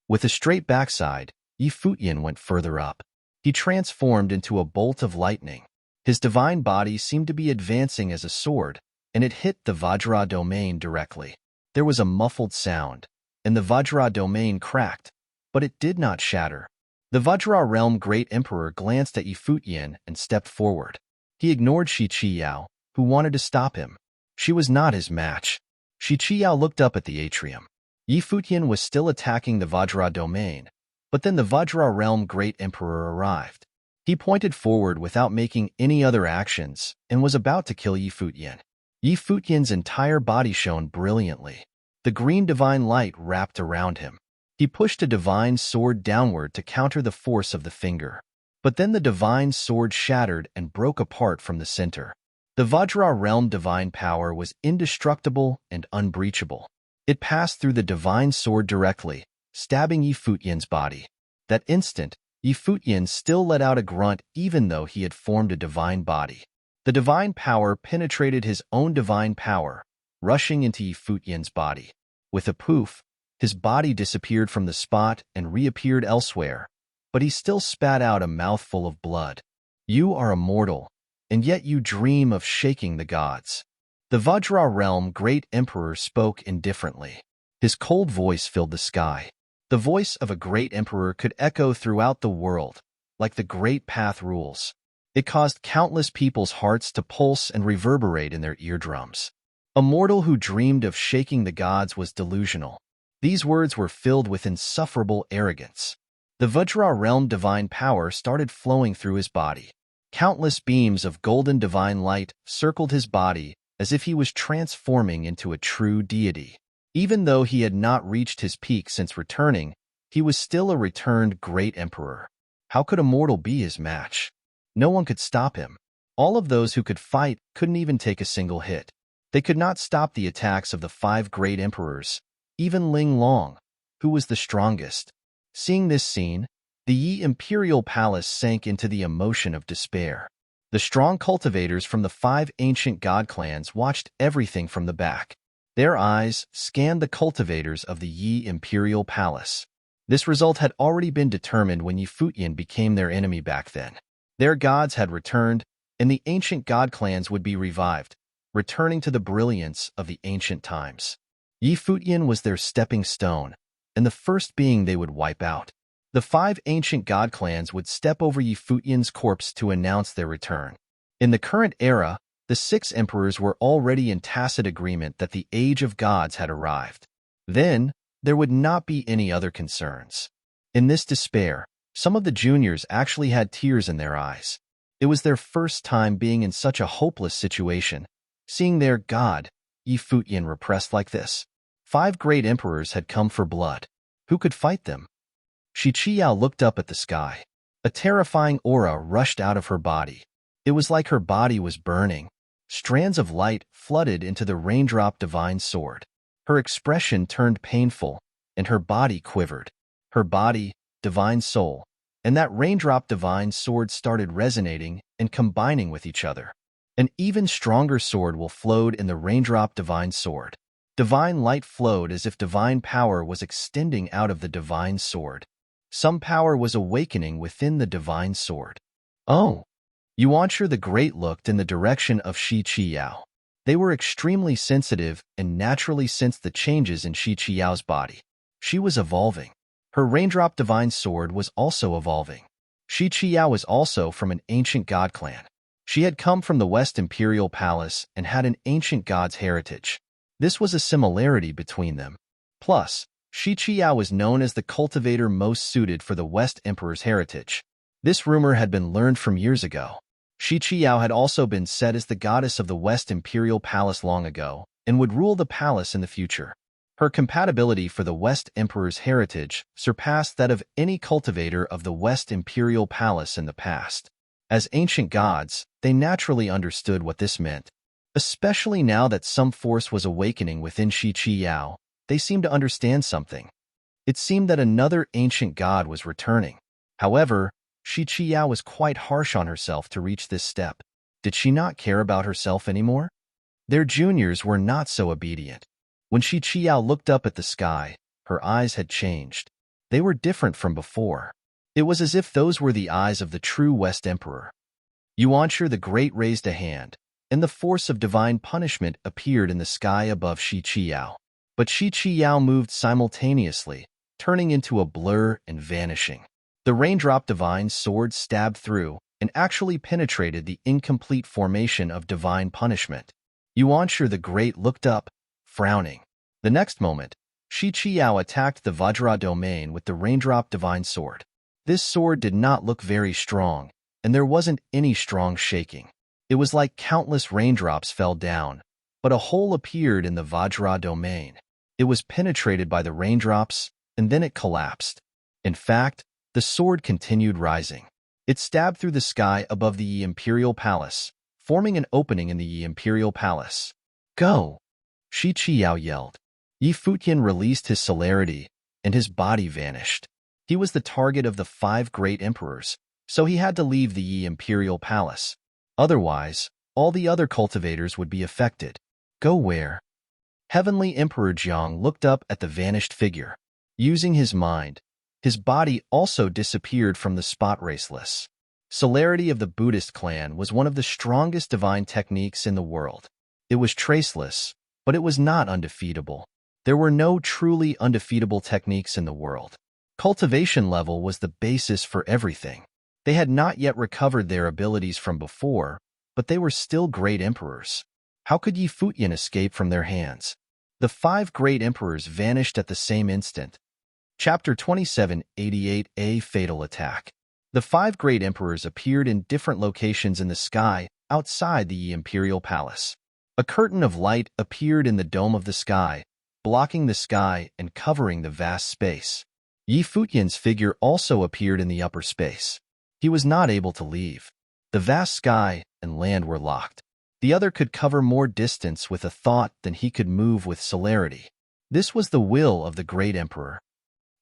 With a straight backside, Yi Futian went further up. He transformed into a bolt of lightning. His divine body seemed to be advancing as a sword, and it hit the Vajra domain directly. There was a muffled sound, and the Vajra domain cracked, but it did not shatter. The Vajra realm great emperor glanced at Yi Futian and stepped forward. He ignored Shi Qiyao, who wanted to stop him. She was not his match. Shi Qiyao looked up at the atrium. Yi Futian was still attacking the Vajra domain, but then the Vajra realm great emperor arrived. He pointed forward without making any other actions and was about to kill Yi Futian. Yi Futian's entire body shone brilliantly. The green divine light wrapped around him. He pushed a divine sword downward to counter the force of the finger. But then the divine sword shattered and broke apart from the center. The Vajra realm divine power was indestructible and unbreachable. It passed through the divine sword directly, stabbing Yi Futian's body. That instant, Yi Futian still let out a grunt even though he had formed a divine body. The divine power penetrated his own divine power, rushing into Yi Futian's body. With a poof, his body disappeared from the spot and reappeared elsewhere, but he still spat out a mouthful of blood. "You are immortal, and yet you dream of shaking the gods." The Vajra realm great emperor spoke indifferently. His cold voice filled the sky. The voice of a great emperor could echo throughout the world, like the great path rules. It caused countless people's hearts to pulse and reverberate in their eardrums. A mortal who dreamed of shaking the gods was delusional. These words were filled with insufferable arrogance. The Vajra realm divine power started flowing through his body. Countless beams of golden divine light circled his body as if he was transforming into a true deity. Even though he had not reached his peak since returning, he was still a returned great emperor. How could a mortal be his match? No one could stop him. All of those who could fight couldn't even take a single hit. They could not stop the attacks of the 5 great emperors, even Ling Long, who was the strongest. Seeing this scene, the Yi imperial palace sank into the emotion of despair. The strong cultivators from the 5 ancient god clans watched everything from the back. Their eyes scanned the cultivators of the Yi imperial palace. This result had already been determined when Yi Futian became their enemy back then. Their gods had returned, and the ancient god clans would be revived, returning to the brilliance of the ancient times. Yi Futian was their stepping stone, and the first being they would wipe out. The 5 ancient god clans would step over Yi Futian's corpse to announce their return. In the current era, the 6 emperors were already in tacit agreement that the age of gods had arrived. Then, there would not be any other concerns. In this despair, some of the juniors actually had tears in their eyes. It was their first time being in such a hopeless situation, seeing their god, Yi Futian, repressed like this. 5 great emperors had come for blood. Who could fight them? Shi Qiao looked up at the sky. A terrifying aura rushed out of her body. It was like her body was burning. Strands of light flooded into the raindrop divine sword. Her expression turned painful, and her body quivered. Her body, divine soul, and that raindrop divine sword started resonating and combining with each other. An even stronger sword will flowed in the raindrop divine sword. Divine light flowed as if divine power was extending out of the divine sword. Some power was awakening within the divine sword. Oh! Yuanshi the Great looked in the direction of Shi Qiao. They were extremely sensitive and naturally sensed the changes in Shi Qiao's body. She was evolving. Her raindrop divine sword was also evolving. Shi Qiao was also from an ancient god clan. She had come from the West Imperial Palace and had an ancient god's heritage. This was a similarity between them. Plus, Shi Qiao was known as the cultivator most suited for the West Emperor's heritage. This rumor had been learned from years ago. Shi Qiao had also been set as the goddess of the West Imperial Palace long ago and would rule the palace in the future. Her compatibility for the West Emperor's heritage surpassed that of any cultivator of the West Imperial Palace in the past. As ancient gods, they naturally understood what this meant. Especially now that some force was awakening within Shi Qiao, they seemed to understand something. It seemed that another ancient god was returning. However, Shi Qiao was quite harsh on herself to reach this step. Did she not care about herself anymore? Their juniors were not so obedient. When Shi Qiao looked up at the sky, her eyes had changed. They were different from before. It was as if those were the eyes of the true West Emperor. Yuanshi the Great raised a hand, and the force of divine punishment appeared in the sky above Shi Qiao. But Shi Qiao moved simultaneously, turning into a blur and vanishing. The raindrop divine sword stabbed through and actually penetrated the incomplete formation of divine punishment. Yuanshi the Great looked up, frowning. The next moment, Shi Qiao attacked the Vajra domain with the raindrop divine sword. This sword did not look very strong, and there wasn't any strong shaking. It was like countless raindrops fell down, but a hole appeared in the Vajra domain. It was penetrated by the raindrops, and then it collapsed. In fact, the sword continued rising. It stabbed through the sky above the Yi Imperial Palace, forming an opening in the Yi Imperial Palace. Go! Shi Qiao yelled. Yi Futian released his celerity, and his body vanished. He was the target of the 5 great emperors, so he had to leave the Yi Imperial Palace. Otherwise, all the other cultivators would be affected. Go where? Heavenly Emperor Jiang looked up at the vanished figure. Using his mind, his body also disappeared from the spot raceless. Celerity of the Buddhist clan was one of the strongest divine techniques in the world. It was traceless, but it was not undefeatable. There were no truly undefeatable techniques in the world. Cultivation level was the basis for everything. They had not yet recovered their abilities from before, but they were still great emperors. How could Yi Futian escape from their hands? The 5 great emperors vanished at the same instant. Chapter 2788 A Fatal Attack. The 5 great emperors appeared in different locations in the sky outside the Yi Imperial Palace. A curtain of light appeared in the dome of the sky, blocking the sky and covering the vast space. Yi Futian's figure also appeared in the upper space. He was not able to leave. The vast sky and land were locked. The other could cover more distance with a thought than he could move with celerity. This was the will of the great emperor.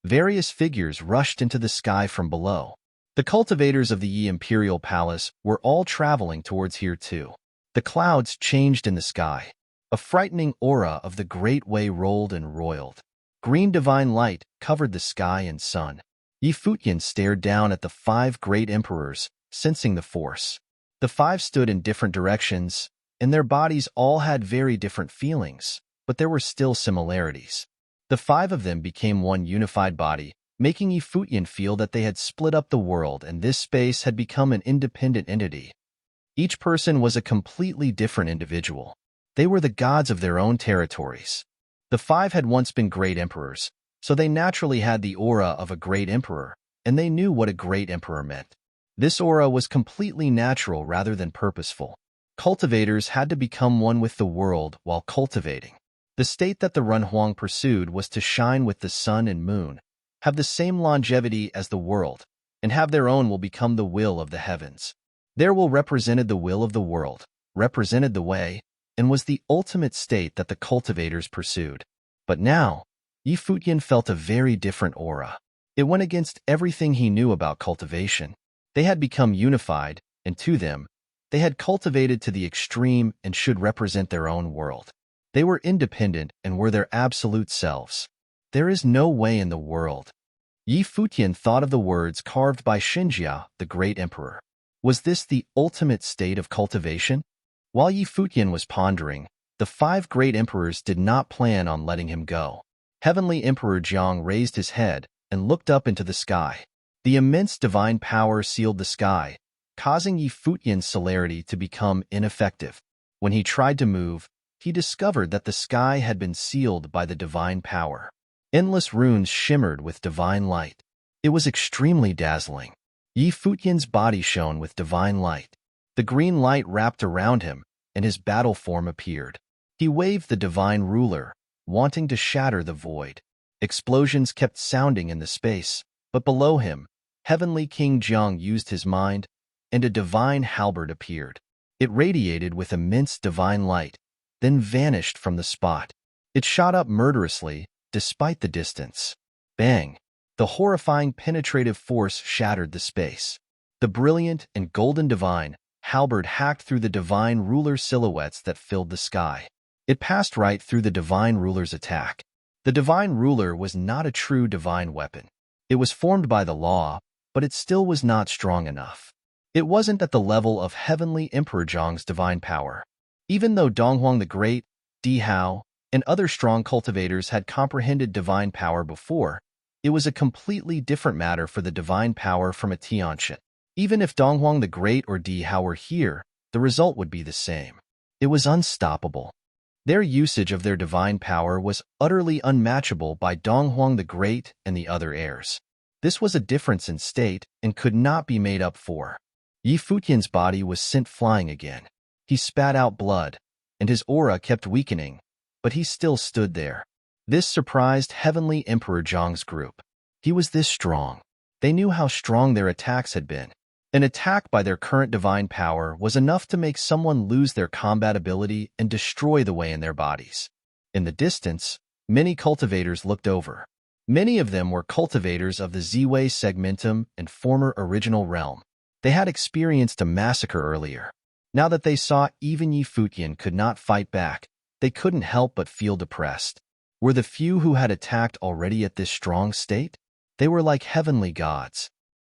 Various figures rushed into the sky from below. The cultivators of the Yi Imperial Palace were all traveling towards here too. The clouds changed in the sky. A frightening aura of the Great Way rolled and roiled. Green divine light covered the sky and sun. Yi Futian stared down at the 5 great emperors, sensing the force. The 5 stood in different directions, and their bodies all had very different feelings, but there were still similarities. The 5 of them became one unified body, making Yi Futian feel that they had split up the world and this space had become an independent entity. Each person was a completely different individual. They were the gods of their own territories. The 5 had once been great emperors, so they naturally had the aura of a great emperor, and they knew what a great emperor meant. This aura was completely natural rather than purposeful. Cultivators had to become one with the world while cultivating. The state that the Runhuang pursued was to shine with the sun and moon, have the same longevity as the world, and have their own will become the will of the heavens. Their will represented the will of the world, represented the way, and was the ultimate state that the cultivators pursued. But now, Yi Futian felt a very different aura. It went against everything he knew about cultivation. They had become unified, and to them, they had cultivated to the extreme and should represent their own world. They were independent and were their absolute selves. There is no way in the world. Yi Futian thought of the words carved by Xinjia, the great emperor. Was this the ultimate state of cultivation? While Yi Futian was pondering, the 5 great emperors did not plan on letting him go. Heavenly Emperor Jiang raised his head and looked up into the sky. The immense divine power sealed the sky, causing Yi Futian's celerity to become ineffective. When he tried to move, he discovered that the sky had been sealed by the divine power. Endless runes shimmered with divine light. It was extremely dazzling. Yi Futian's body shone with divine light. The green light wrapped around him, and his battle form appeared. He waved the divine ruler, wanting to shatter the void. Explosions kept sounding in the space, but below him, Heavenly King Jiang used his mind, and a divine halberd appeared. It radiated with immense divine light, then vanished from the spot. It shot up murderously, despite the distance. Bang! The horrifying penetrative force shattered the space. The brilliant and golden divine halberd hacked through the divine ruler silhouettes that filled the sky. It passed right through the divine ruler's attack. The divine ruler was not a true divine weapon. It was formed by the law, but it still was not strong enough. It wasn't at the level of Heavenly Emperor Zhang's divine power. Even though Donghuang the Great, Di Hao, and other strong cultivators had comprehended divine power before, it was a completely different matter for the divine power from a Tianqian. Even if Donghuang the Great or Di Hao were here, the result would be the same. It was unstoppable. Their usage of their divine power was utterly unmatchable by Donghuang the Great and the other heirs. This was a difference in state and could not be made up for. Yi Futian's body was sent flying again. He spat out blood, and his aura kept weakening, but he still stood there. This surprised Heavenly Emperor Zhang's group. He was this strong. They knew how strong their attacks had been. An attack by their current divine power was enough to make someone lose their combat ability and destroy the way in their bodies. In the distance, many cultivators looked over. Many of them were cultivators of the Ziwei segmentum and former original realm. They had experienced a massacre earlier. Now that they saw even Yi Futian could not fight back, they couldn't help but feel depressed. Were the few who had attacked already at this strong state? They were like heavenly gods.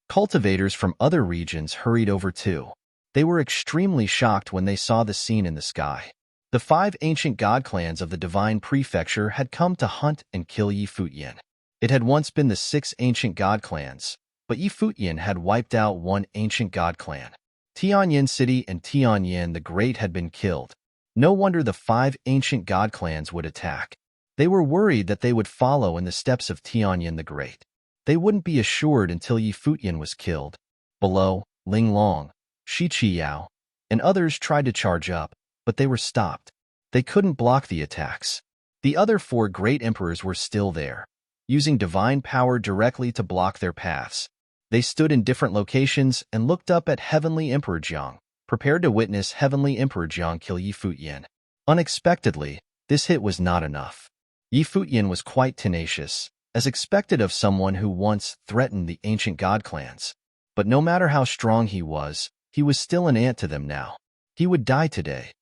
Cultivators from other regions hurried over too. They were extremely shocked when they saw the scene in the sky. The 5 ancient god clans of the divine prefecture had come to hunt and kill Yi Futian. It had once been the 6 ancient god clans, but Yi Futian had wiped out one ancient god clan. Tianyin City and Tianyin the Great had been killed. No wonder the 5 ancient god clans would attack. They were worried that they would follow in the steps of Tianyin the Great. They wouldn't be assured until Yi Futian was killed. Below, Ling Long, Shi Qiyao, and others tried to charge up, but they were stopped. They couldn't block the attacks. The other 4 great emperors were still there, using divine power directly to block their paths. They stood in different locations and looked up at Heavenly Emperor Jiang, prepared to witness Heavenly Emperor Jiang kill Yi Futian. Unexpectedly, this hit was not enough. Yi Futian was quite tenacious, as expected of someone who once threatened the ancient god clans. But no matter how strong he was still an ant to them now. He would die today.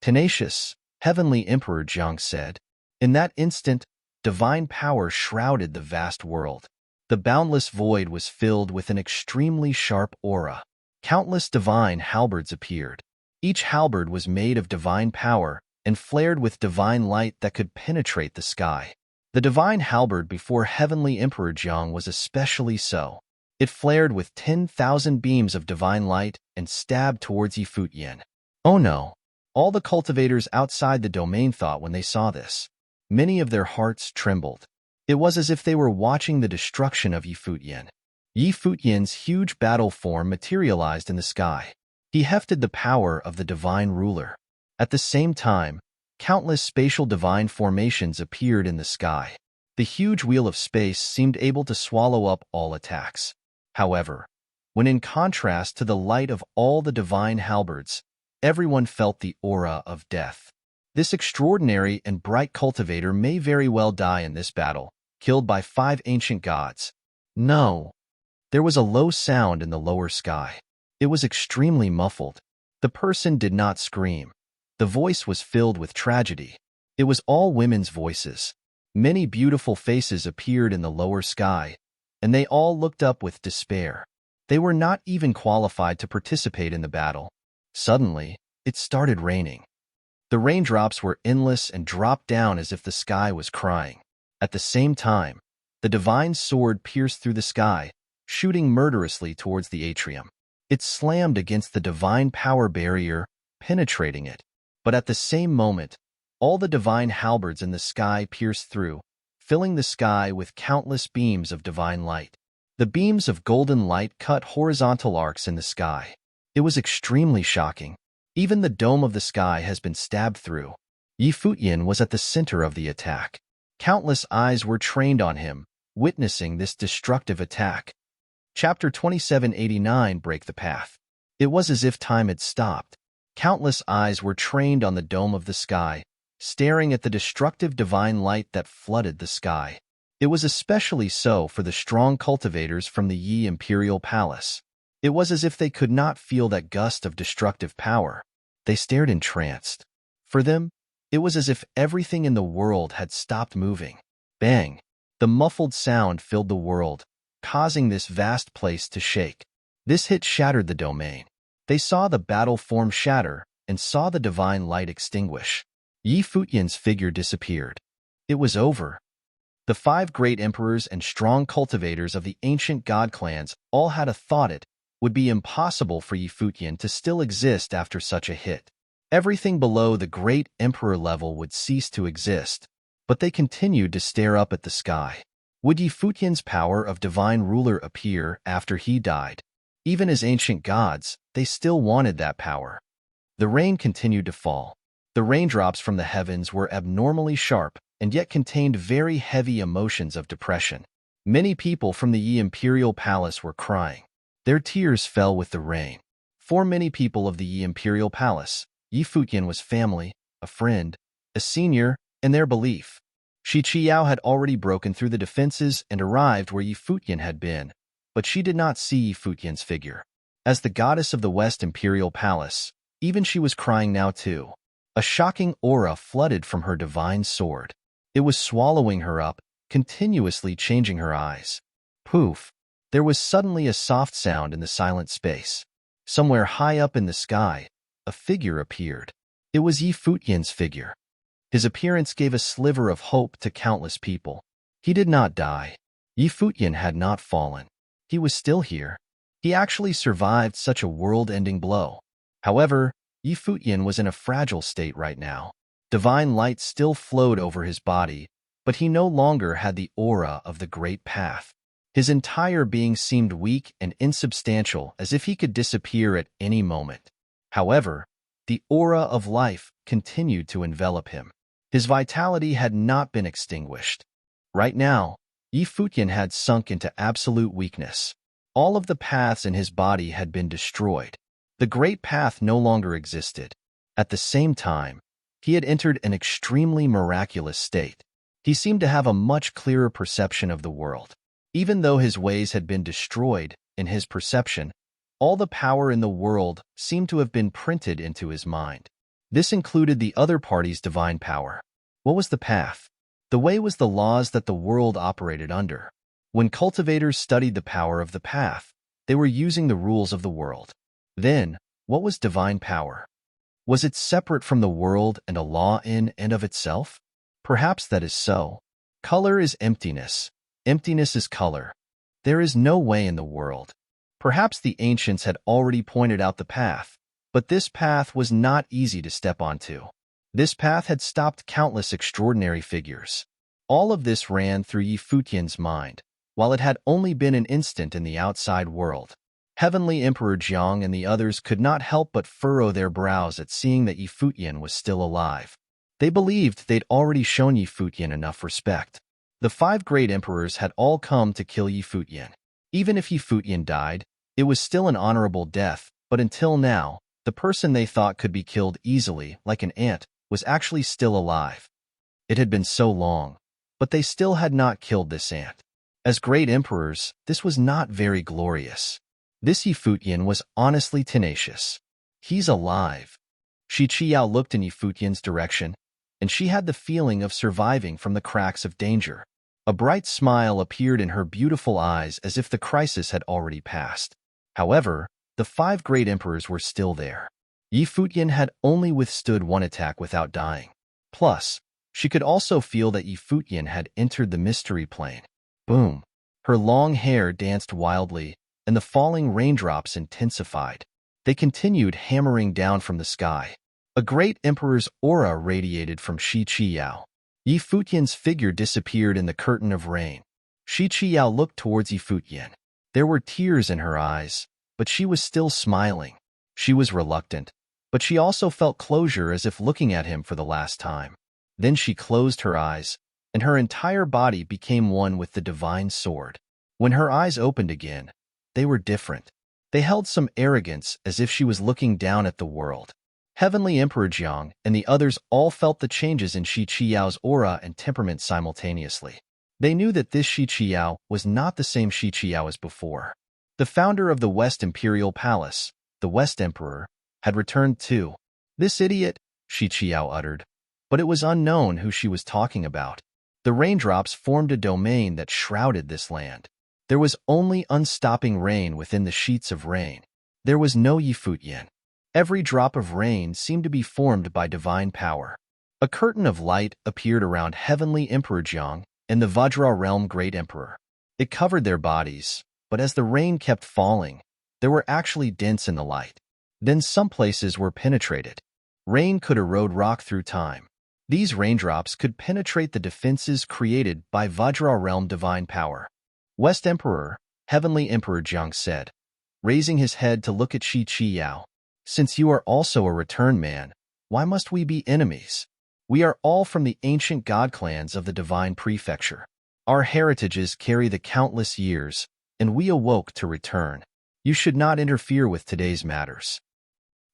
Tenacious, Heavenly Emperor Jiang said. In that instant, divine power shrouded the vast world. The boundless void was filled with an extremely sharp aura. Countless divine halberds appeared. Each halberd was made of divine power and flared with divine light that could penetrate the sky. The divine halberd before Heavenly Emperor Jiang was especially so. It flared with 10,000 beams of divine light and stabbed towards Yi Futian. Oh no! All the cultivators outside the domain thought when they saw this. Many of their hearts trembled. It was as if they were watching the destruction of Yi Futian. Yi Futian's huge battle form materialized in the sky. He hefted the power of the divine ruler. At the same time, countless spatial divine formations appeared in the sky. The huge wheel of space seemed able to swallow up all attacks. However, when in contrast to the light of all the divine halberds, everyone felt the aura of death. This extraordinary and bright cultivator may very well die in this battle, killed by 5 ancient gods. No. There was a low sound in the lower sky. It was extremely muffled. The person did not scream. The voice was filled with tragedy. It was all women's voices. Many beautiful faces appeared in the lower sky, and they all looked up with despair. They were not even qualified to participate in the battle. Suddenly, it started raining. The raindrops were endless and dropped down as if the sky was crying. At the same time, the divine sword pierced through the sky, shooting murderously towards the atrium. It slammed against the divine power barrier, penetrating it. But at the same moment, all the divine halberds in the sky pierced through, filling the sky with countless beams of divine light. The beams of golden light cut horizontal arcs in the sky. It was extremely shocking. Even the dome of the sky has been stabbed through. Yi Futian was at the center of the attack. Countless eyes were trained on him, witnessing this destructive attack. Chapter 2789 Break the Path. It was as if time had stopped. Countless eyes were trained on the dome of the sky, staring at the destructive divine light that flooded the sky. It was especially so for the strong cultivators from the Yi Imperial Palace. It was as if they could not feel that gust of destructive power. They stared entranced. For them, it was as if everything in the world had stopped moving. Bang! The muffled sound filled the world, causing this vast place to shake. This hit shattered the domain. They saw the battle form shatter and saw the divine light extinguish. Yi Futian's figure disappeared. It was over. The 5 great emperors and strong cultivators of the ancient god clans all had a thought it would be impossible for Yi Futian to still exist after such a hit. Everything below the great emperor level would cease to exist, but they continued to stare up at the sky. Would Yi Futian's power of divine ruler appear after he died? Even as ancient gods, they still wanted that power. The rain continued to fall. The raindrops from the heavens were abnormally sharp and yet contained very heavy emotions of depression. Many people from the Yi Imperial Palace were crying. Their tears fell with the rain. For many people of the Yi Imperial Palace, Yi Futian was family, a friend, a senior, and their belief. Shi Qiyao had already broken through the defenses and arrived where Yi Futian had been, but she did not see Yi Futian's figure. As the goddess of the West Imperial Palace, even she was crying now too. A shocking aura flooded from her divine sword. It was swallowing her up, continuously changing her eyes. Poof! There was suddenly a soft sound in the silent space. Somewhere high up in the sky, a figure appeared. It was Yi Futian's figure. His appearance gave a sliver of hope to countless people. He did not die. Yi Futian had not fallen. He was still here. He actually survived such a world-ending blow. However, Futian was in a fragile state right now. Divine light still flowed over his body, but he no longer had the aura of the Great Path. His entire being seemed weak and insubstantial, as if he could disappear at any moment. However, the aura of life continued to envelop him. His vitality had not been extinguished. Right now, Futian had sunk into absolute weakness. All of the paths in his body had been destroyed. The Great Path no longer existed. At the same time, he had entered an extremely miraculous state. He seemed to have a much clearer perception of the world. Even though his ways had been destroyed, in his perception, all the power in the world seemed to have been printed into his mind. This included the other party's divine power. What was the path? The way was the laws that the world operated under. When cultivators studied the power of the path, they were using the rules of the world. Then, what was divine power? Was it separate from the world and a law in and of itself? Perhaps that is so. Color is emptiness. Emptiness is color. There is no way in the world. Perhaps the ancients had already pointed out the path, but this path was not easy to step onto. This path had stopped countless extraordinary figures. All of this ran through Futian's mind, while it had only been an instant in the outside world. Heavenly Emperor Jiang and the others could not help but furrow their brows at seeing that Futian was still alive. They believed they'd already shown Futian enough respect. The 5 great emperors had all come to kill Futian. Even if Futian died, it was still an honorable death, but until now, the person they thought could be killed easily, like an ant, was actually still alive. It had been so long, but they still had not killed this ant. As great emperors, this was not very glorious. This Futian was honestly tenacious. He's alive. Shi Qiao looked in Futian's direction, and she had the feeling of surviving from the cracks of danger. A bright smile appeared in her beautiful eyes as if the crisis had already passed. However, the 5 great emperors were still there. Futian had only withstood one attack without dying. Plus, she could also feel that Futian had entered the mystery plane. Boom! Her long hair danced wildly, and the falling raindrops intensified. They continued hammering down from the sky. A great emperor's aura radiated from Shi Qiao. Futian's figure disappeared in the curtain of rain. Shi Qiao looked towards Futian. There were tears in her eyes, but she was still smiling. She was reluctant, but she also felt closure as if looking at him for the last time. Then she closed her eyes, and her entire body became one with the divine sword. When her eyes opened again, they were different. They held some arrogance as if she was looking down at the world. Heavenly Emperor Jiang and the others all felt the changes in Shi Qiao's aura and temperament simultaneously. They knew that this Shi Qiao was not the same Shi Qiao as before. The founder of the West Imperial Palace, the West Emperor, had returned too. This idiot, Shi Qiao uttered, but it was unknown who she was talking about. The raindrops formed a domain that shrouded this land. There was only unstopping rain within the sheets of rain. There was no Futian. Every drop of rain seemed to be formed by divine power. A curtain of light appeared around Heavenly Emperor Jiang and the Vajra Realm Great Emperor. It covered their bodies, but as the rain kept falling, there were actually dents in the light. Then some places were penetrated. Rain could erode rock through time. These raindrops could penetrate the defenses created by Vajra Realm divine power. West Emperor, Heavenly Emperor Jiang said, raising his head to look at Shi Qiao. Since you are also a return man, why must we be enemies? We are all from the ancient god clans of the divine prefecture. Our heritages carry the countless years, and we awoke to return. You should not interfere with today's matters.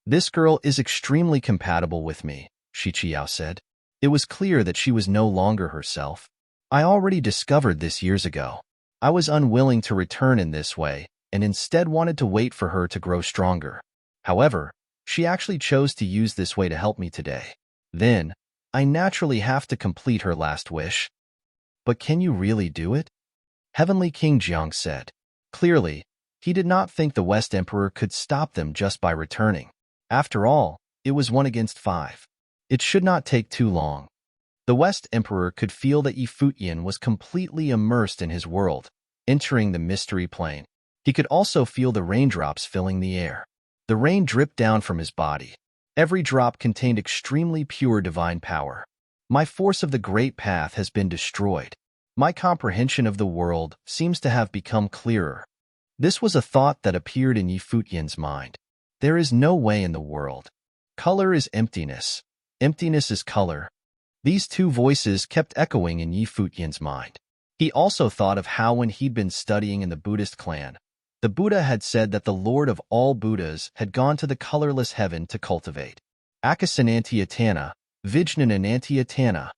This girl is extremely compatible with me, Shi Qiao said. It was clear that she was no longer herself. I already discovered this years ago. I was unwilling to return in this way, and instead wanted to wait for her to grow stronger. However, she actually chose to use this way to help me today. Then, I naturally have to complete her last wish. But can you really do it? Heavenly King Jiang said. Clearly, he did not think the West Emperor could stop them just by returning. After all, it was 1 against 5. It should not take too long. The West Emperor could feel that Futian was completely immersed in his world, entering the mystery plane. He could also feel the raindrops filling the air. The rain dripped down from his body. Every drop contained extremely pure divine power. My force of the great path has been destroyed. My comprehension of the world seems to have become clearer. This was a thought that appeared in Futian's mind. There is no way in the world. Color is emptiness. Emptiness is color. These two voices kept echoing in Futian's mind. He also thought of how when he'd been studying in the Buddhist clan, the Buddha had said that the Lord of all Buddhas had gone to the colorless heaven to cultivate. Akasanantiatana, Vijnananantiatana,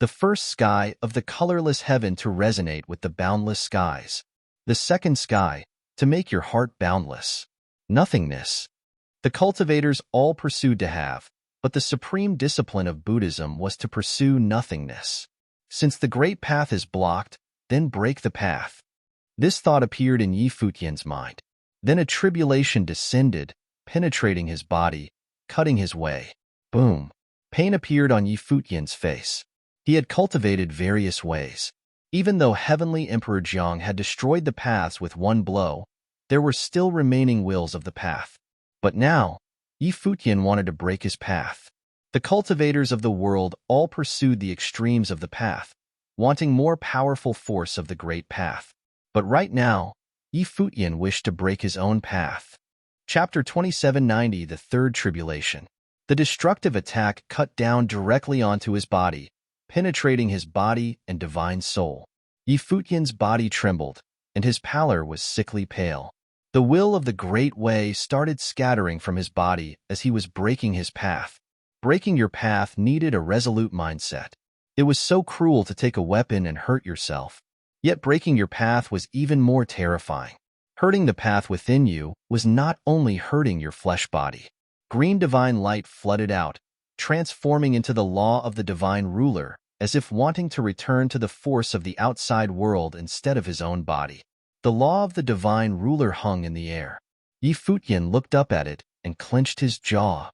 the first sky of the colorless heaven to resonate with the boundless skies. The second sky, to make your heart boundless. Nothingness. The cultivators all pursued to have, but the supreme discipline of Buddhism was to pursue nothingness. Since the great path is blocked, then break the path. This thought appeared in Futian's mind. Then a tribulation descended, penetrating his body, cutting his way. Boom. Pain appeared on Futian's face. He had cultivated various ways. Even though Heavenly Emperor Jiang had destroyed the paths with one blow, there were still remaining wills of the path. But now, Futian wanted to break his path. The cultivators of the world all pursued the extremes of the path, wanting more powerful force of the great path. But right now, Futian wished to break his own path. Chapter 2790, The Third Tribulation. The destructive attack cut down directly onto his body, penetrating his body and divine soul. Futian's body trembled, and his pallor was sickly pale. The will of the Great Way started scattering from his body as he was breaking his path. Breaking your path needed a resolute mindset. It was so cruel to take a weapon and hurt yourself. Yet breaking your path was even more terrifying. Hurting the path within you was not only hurting your flesh body. Green divine light flooded out, transforming into the law of the divine ruler, as if wanting to return to the force of the outside world instead of his own body. The law of the divine ruler hung in the air. Futian looked up at it and clenched his jaw.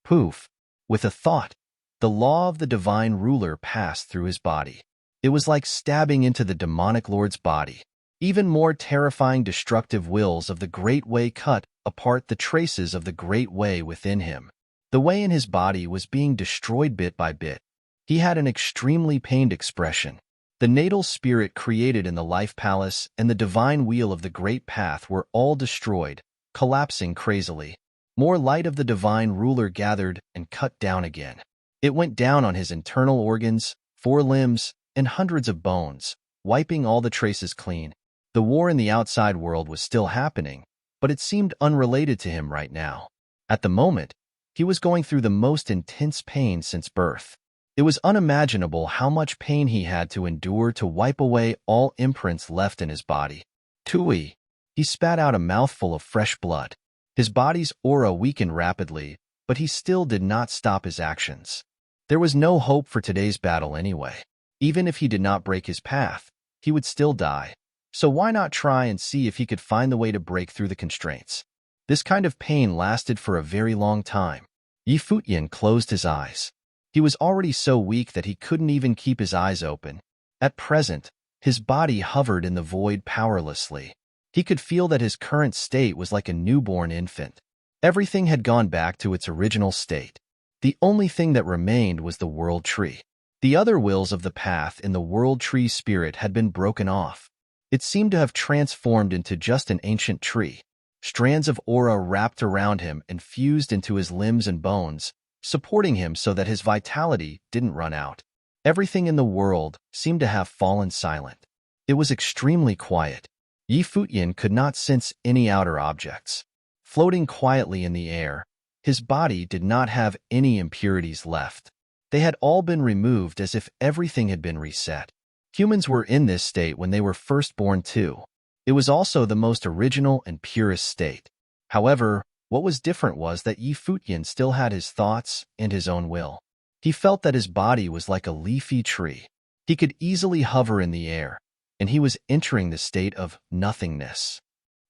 Poof! With a thought, the law of the divine ruler passed through his body. It was like stabbing into the demonic lord's body. Even more terrifying destructive wills of the Great Way cut apart the traces of the Great Way within him. The way in his body was being destroyed bit by bit. He had an extremely pained expression. The natal spirit created in the life palace and the divine wheel of the great path were all destroyed, collapsing crazily. More light of the divine ruler gathered and cut down again. It went down on his internal organs, 4 limbs, and hundreds of bones, wiping all the traces clean. The war in the outside world was still happening, but it seemed unrelated to him right now. At the moment, he was going through the most intense pain since birth. It was unimaginable how much pain he had to endure to wipe away all imprints left in his body. Tui! He spat out a mouthful of fresh blood. His body's aura weakened rapidly, but he still did not stop his actions. There was no hope for today's battle anyway. Even if he did not break his path, he would still die. So why not try and see if he could find the way to break through the constraints? This kind of pain lasted for a very long time. Futian closed his eyes. He was already so weak that he couldn't even keep his eyes open. At present, his body hovered in the void powerlessly. He could feel that his current state was like a newborn infant. Everything had gone back to its original state. The only thing that remained was the world tree. The other wills of the path in the world tree spirit had been broken off. It seemed to have transformed into just an ancient tree. Strands of aura wrapped around him and fused into his limbs and bones, supporting him so that his vitality didn't run out. Everything in the world seemed to have fallen silent. It was extremely quiet. Futian could not sense any outer objects. Floating quietly in the air, his body did not have any impurities left. They had all been removed as if everything had been reset. Humans were in this state when they were first born too. It was also the most original and purest state. However, what was different was that Futian still had his thoughts and his own will. He felt that his body was like a leafy tree. He could easily hover in the air, and he was entering the state of nothingness.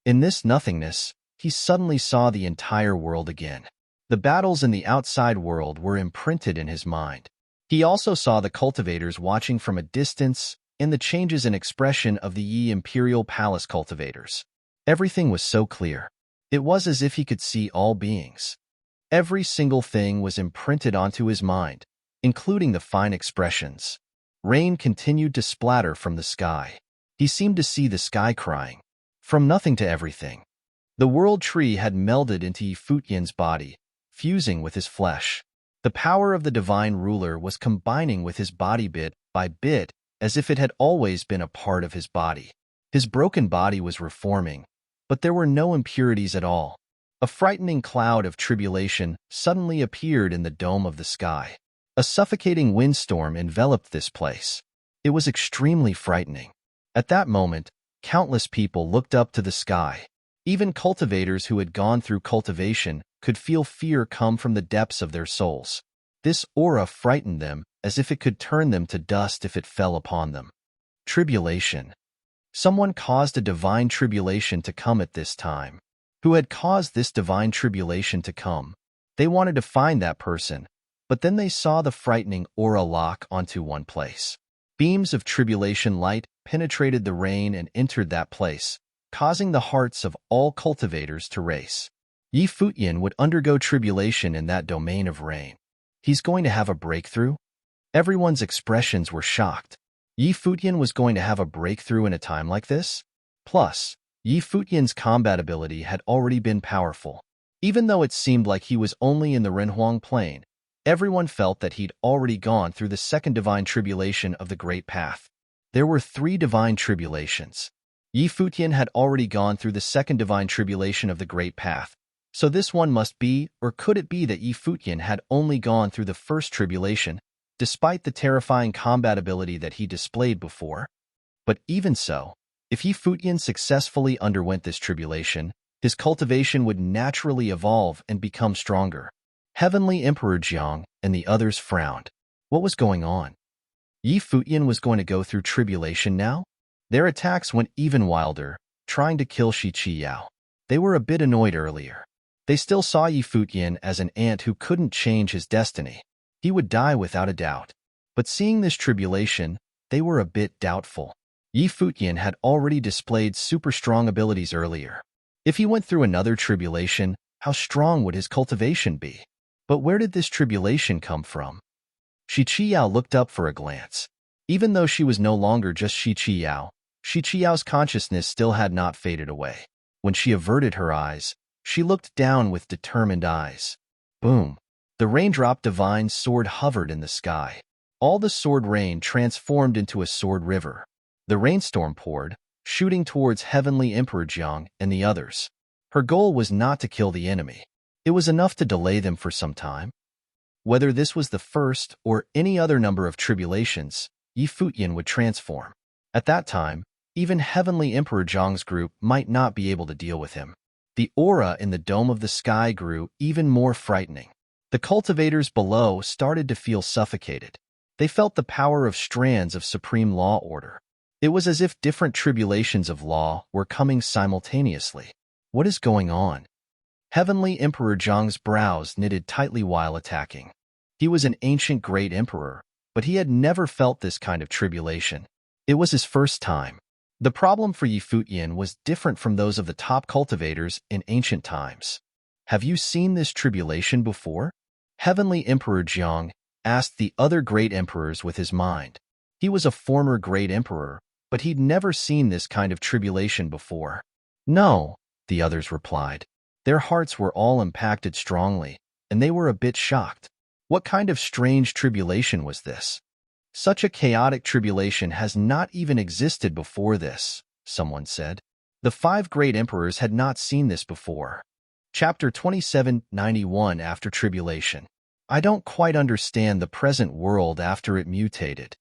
In this nothingness, he suddenly saw the entire world again. The battles in the outside world were imprinted in his mind. He also saw the cultivators watching from a distance and the changes in expression of the Imperial Palace cultivators. Everything was so clear. It was as if he could see all beings. Every single thing was imprinted onto his mind, including the fine expressions. Rain continued to splatter from the sky. He seemed to see the sky crying. From nothing to everything. The world tree had melded into Futian's body, fusing with his flesh. The power of the divine ruler was combining with his body bit by bit, as if it had always been a part of his body. His broken body was reforming, but there were no impurities at all. A frightening cloud of tribulation suddenly appeared in the dome of the sky. A suffocating windstorm enveloped this place. It was extremely frightening. At that moment, countless people looked up to the sky. Even cultivators who had gone through cultivation could feel fear come from the depths of their souls. This aura frightened them as if it could turn them to dust if it fell upon them. Tribulation. Someone caused a divine tribulation to come at this time. Who had caused this divine tribulation to come? They wanted to find that person, but then they saw the frightening aura lock onto one place. Beams of tribulation light penetrated the rain and entered that place, causing the hearts of all cultivators to race. Futian would undergo tribulation in that domain of rain. He's going to have a breakthrough? Everyone's expressions were shocked. Futian was going to have a breakthrough in a time like this? Plus, Futian's combat ability had already been powerful. Even though it seemed like he was only in the Renhuang Plain, everyone felt that he'd already gone through the second divine tribulation of the Great Path. There were 3 divine tribulations. Futian had already gone through the second divine tribulation of the Great Path, so this one must be, or could it be that Futian had only gone through the first tribulation, despite the terrifying combat ability that he displayed before? But even so, if Futian successfully underwent this tribulation, his cultivation would naturally evolve and become stronger. Heavenly Emperor Jiang and the others frowned. What was going on? Futian was going to go through tribulation now? Their attacks went even wilder, trying to kill Shichiyao. They were a bit annoyed earlier. They still saw Futian as an ant who couldn't change his destiny. He would die without a doubt. But seeing this tribulation, they were a bit doubtful. Futian had already displayed super strong abilities earlier. If he went through another tribulation, how strong would his cultivation be? But where did this tribulation come from? Shichiyao looked up for a glance. Even though she was no longer just Shichiyao's consciousness still had not faded away. When she averted her eyes, she looked down with determined eyes. Boom! The raindrop divine sword hovered in the sky. All the sword rain transformed into a sword river. The rainstorm poured, shooting towards Heavenly Emperor Jiang and the others. Her goal was not to kill the enemy. It was enough to delay them for some time. Whether this was the first or any other number of tribulations, Futian would transform. At that time, even Heavenly Emperor Jiang's group might not be able to deal with him. The aura in the dome of the sky grew even more frightening. The cultivators below started to feel suffocated. They felt the power of strands of supreme law order. It was as if different tribulations of law were coming simultaneously. What is going on? Heavenly Emperor Jiang's brows knitted tightly while attacking. He was an ancient great emperor, but he had never felt this kind of tribulation. It was his first time. The problem for Futian was different from those of the top cultivators in ancient times. Have you seen this tribulation before? Heavenly Emperor Jiang asked the other great emperors with his mind. He was a former great emperor, but he'd never seen this kind of tribulation before. No, the others replied. Their hearts were all impacted strongly, and they were a bit shocked. What kind of strange tribulation was this? Such a chaotic tribulation has not even existed before this, someone said. The 5 great emperors had not seen this before. Chapter 2791 After Tribulation. I don't quite understand the present world after it mutated.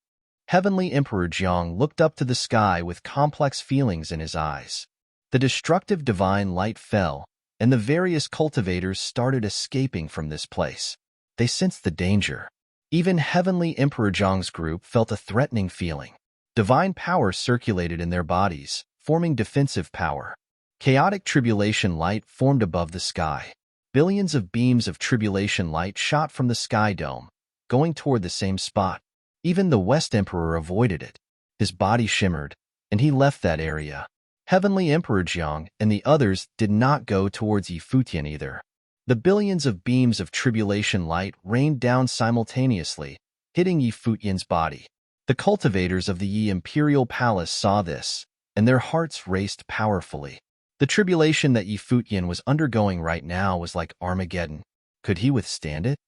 Heavenly Emperor Jiang looked up to the sky with complex feelings in his eyes. The destructive divine light fell, and the various cultivators started escaping from this place. They sensed the danger. Even Heavenly Emperor Jiang's group felt a threatening feeling. Divine power circulated in their bodies, forming defensive power. Chaotic tribulation light formed above the sky. Billions of beams of tribulation light shot from the sky dome, going toward the same spot. Even the West Emperor avoided it. His body shimmered, and he left that area. Heavenly Emperor Jiang and the others did not go towards Futian either. The billions of beams of tribulation light rained down simultaneously, hitting Futian's body. The cultivators of the Yi Imperial Palace saw this, and their hearts raced powerfully. The tribulation that Futian was undergoing right now was like Armageddon. Could he withstand it?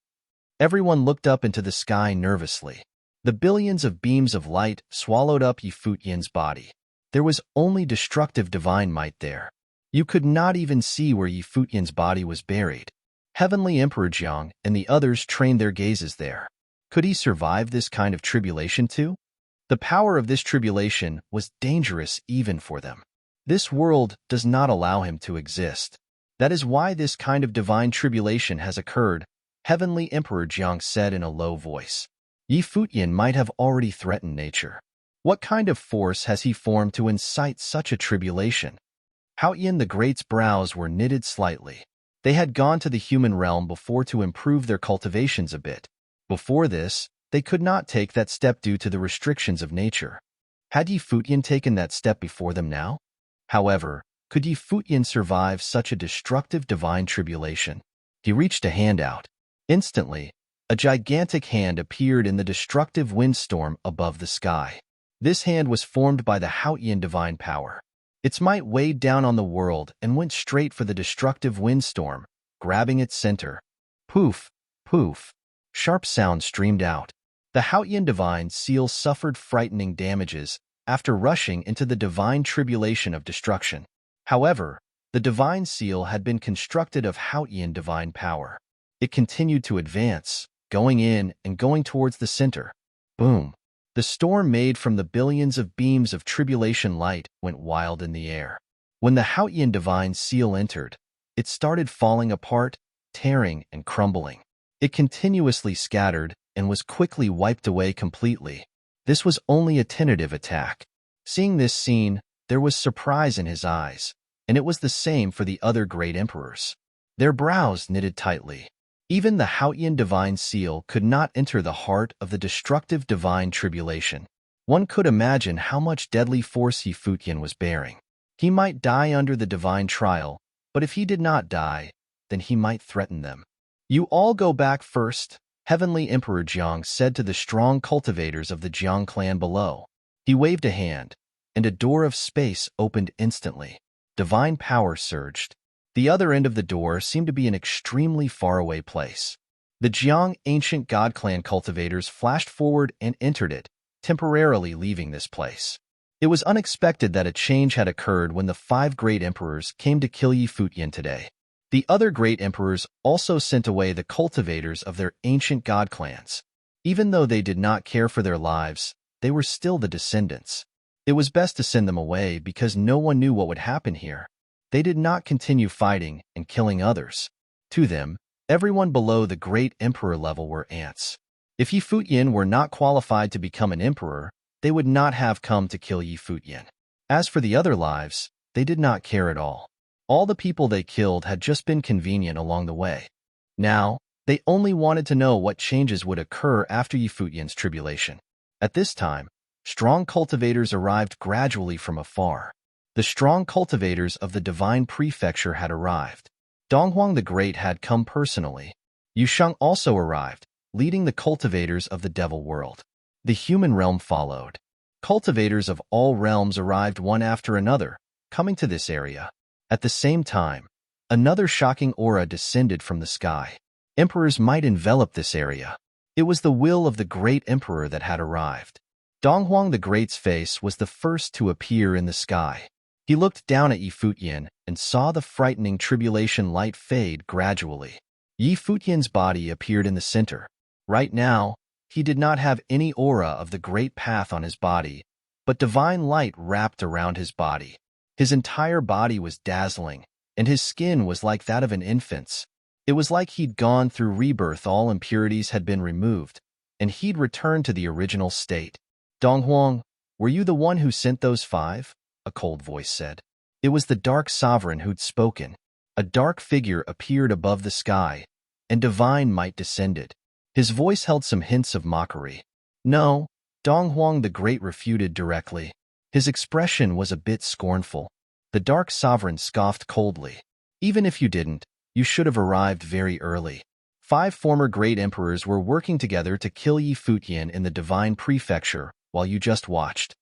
Everyone looked up into the sky nervously. The billions of beams of light swallowed up Futian's body. There was only destructive divine might there. You could not even see where Futian's body was buried. Heavenly Emperor Jiang and the others trained their gazes there. Could he survive this kind of tribulation too? The power of this tribulation was dangerous even for them. This world does not allow him to exist. That is why this kind of divine tribulation has occurred, Heavenly Emperor Jiang said in a low voice. Futian might have already threatened nature. What kind of force has he formed to incite such a tribulation? Futian the Great's brows were knitted slightly. They had gone to the human realm before to improve their cultivations a bit. Before this, they could not take that step due to the restrictions of nature. Had Futian taken that step before them now? However, could Futian survive such a destructive divine tribulation? He reached a hand out. Instantly, a gigantic hand appeared in the destructive windstorm above the sky. This hand was formed by the Futian divine power. Its might weighed down on the world and went straight for the destructive windstorm, grabbing its center. Poof, poof. Sharp sound streamed out. The Futian divine seal suffered frightening damages after rushing into the divine tribulation of destruction. However, the divine seal had been constructed of Futian divine power. It continued to advance, going in and going towards the center. Boom. The storm made from the billions of beams of tribulation light went wild in the air. When the Futian divine seal entered, it started falling apart, tearing and crumbling. It continuously scattered and was quickly wiped away completely. This was only a tentative attack. Seeing this scene, there was surprise in his eyes, and it was the same for the other great emperors. Their brows knitted tightly. Even the Futian divine seal could not enter the heart of the destructive divine tribulation. One could imagine how much deadly force Futian was bearing. He might die under the divine trial, but if he did not die, then he might threaten them. You all go back first, Heavenly Emperor Jiang said to the strong cultivators of the Jiang clan below. He waved a hand, and a door of space opened instantly. Divine power surged. The other end of the door seemed to be an extremely faraway place. The Jiang ancient god clan cultivators flashed forward and entered it, temporarily leaving this place. It was unexpected that a change had occurred when the 5 great emperors came to kill Futian today. The other great emperors also sent away the cultivators of their ancient god clans. Even though they did not care for their lives, they were still the descendants. It was best to send them away because no one knew what would happen here. They did not continue fighting and killing others. To them, everyone below the great emperor level were ants. If Futian were not qualified to become an emperor, they would not have come to kill Futian. As for the other lives, they did not care at all. All the people they killed had just been convenient along the way. Now, they only wanted to know what changes would occur after Futian's tribulation. At this time, strong cultivators arrived gradually from afar. The strong cultivators of the divine prefecture had arrived. Donghuang the Great had come personally. Yusheng also arrived, leading the cultivators of the devil world. The human realm followed. Cultivators of all realms arrived one after another, coming to this area. At the same time, another shocking aura descended from the sky. Emperors might envelop this area. It was the will of the great emperor that had arrived. Donghuang the Great's face was the first to appear in the sky. He looked down at Futian and saw the frightening tribulation light fade gradually. Futian's body appeared in the center. Right now, he did not have any aura of the great path on his body, but divine light wrapped around his body. His entire body was dazzling, and his skin was like that of an infant's. It was like he'd gone through rebirth, all impurities had been removed, and he'd returned to the original state. Donghuang, were you the one who sent those 5? A cold voice said. It was the dark sovereign who'd spoken. A dark figure appeared above the sky, and divine might descended. His voice held some hints of mockery. No, Donghuang the Great refuted directly. His expression was a bit scornful. The Dark Sovereign scoffed coldly. Even if you didn't, you should have arrived very early. 5 former great emperors were working together to kill Yi Futian in the divine prefecture while you just watched.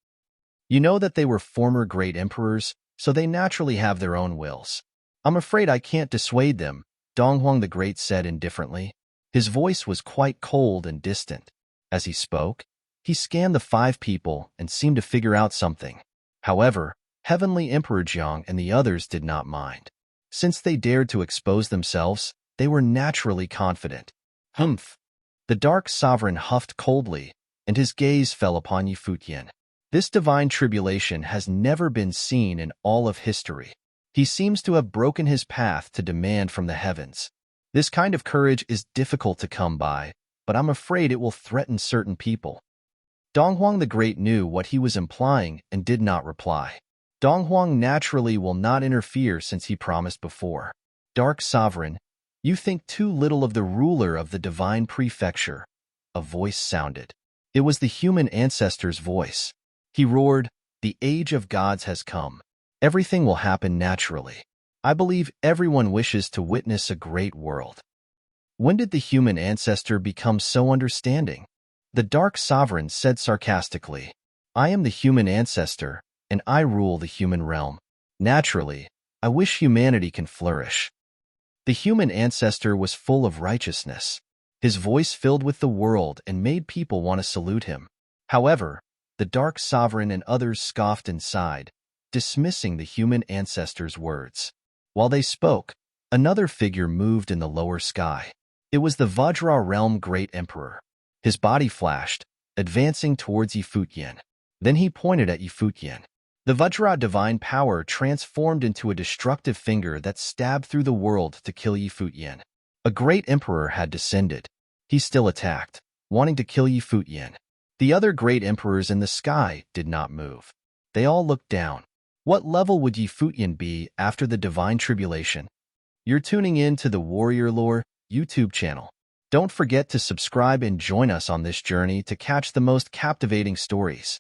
You know that they were former great emperors, so they naturally have their own wills. I'm afraid I can't dissuade them, Donghuang the Great said indifferently. His voice was quite cold and distant. As he spoke, he scanned the 5 people and seemed to figure out something. However, Heavenly Emperor Jiang and the others did not mind. Since they dared to expose themselves, they were naturally confident. Humph! The Dark Sovereign huffed coldly, and his gaze fell upon Yi Futian. This divine tribulation has never been seen in all of history. He seems to have broken his path to demand from the heavens. This kind of courage is difficult to come by, but I'm afraid it will threaten certain people. Donghuang the Great knew what he was implying and did not reply. Donghuang naturally will not interfere since he promised before. Dark Sovereign, you think too little of the ruler of the divine prefecture. A voice sounded. It was the human ancestor's voice. He roared, "The age of gods has come. Everything will happen naturally. I believe everyone wishes to witness a great world." When did the human ancestor become so understanding? The Dark Sovereign said sarcastically, "I am the human ancestor, and I rule the human realm. Naturally, I wish humanity can flourish." The human ancestor was full of righteousness. His voice filled with the world and made people want to salute him. However, the Dark Sovereign and others scoffed and sighed, dismissing the human ancestor's words. While they spoke, another figure moved in the lower sky. It was the Vajra realm Great Emperor. His body flashed, advancing towards Yi Futian. Then he pointed at Yi Futian. The Vajra divine power transformed into a destructive finger that stabbed through the world to kill Yi Futian. A great emperor had descended. He still attacked, wanting to kill Yi Futian. The other great emperors in the sky did not move. They all looked down. What level would Yi Futian be after the divine tribulation? You're tuning in to the Warrior Lore YouTube channel. Don't forget to subscribe and join us on this journey to catch the most captivating stories.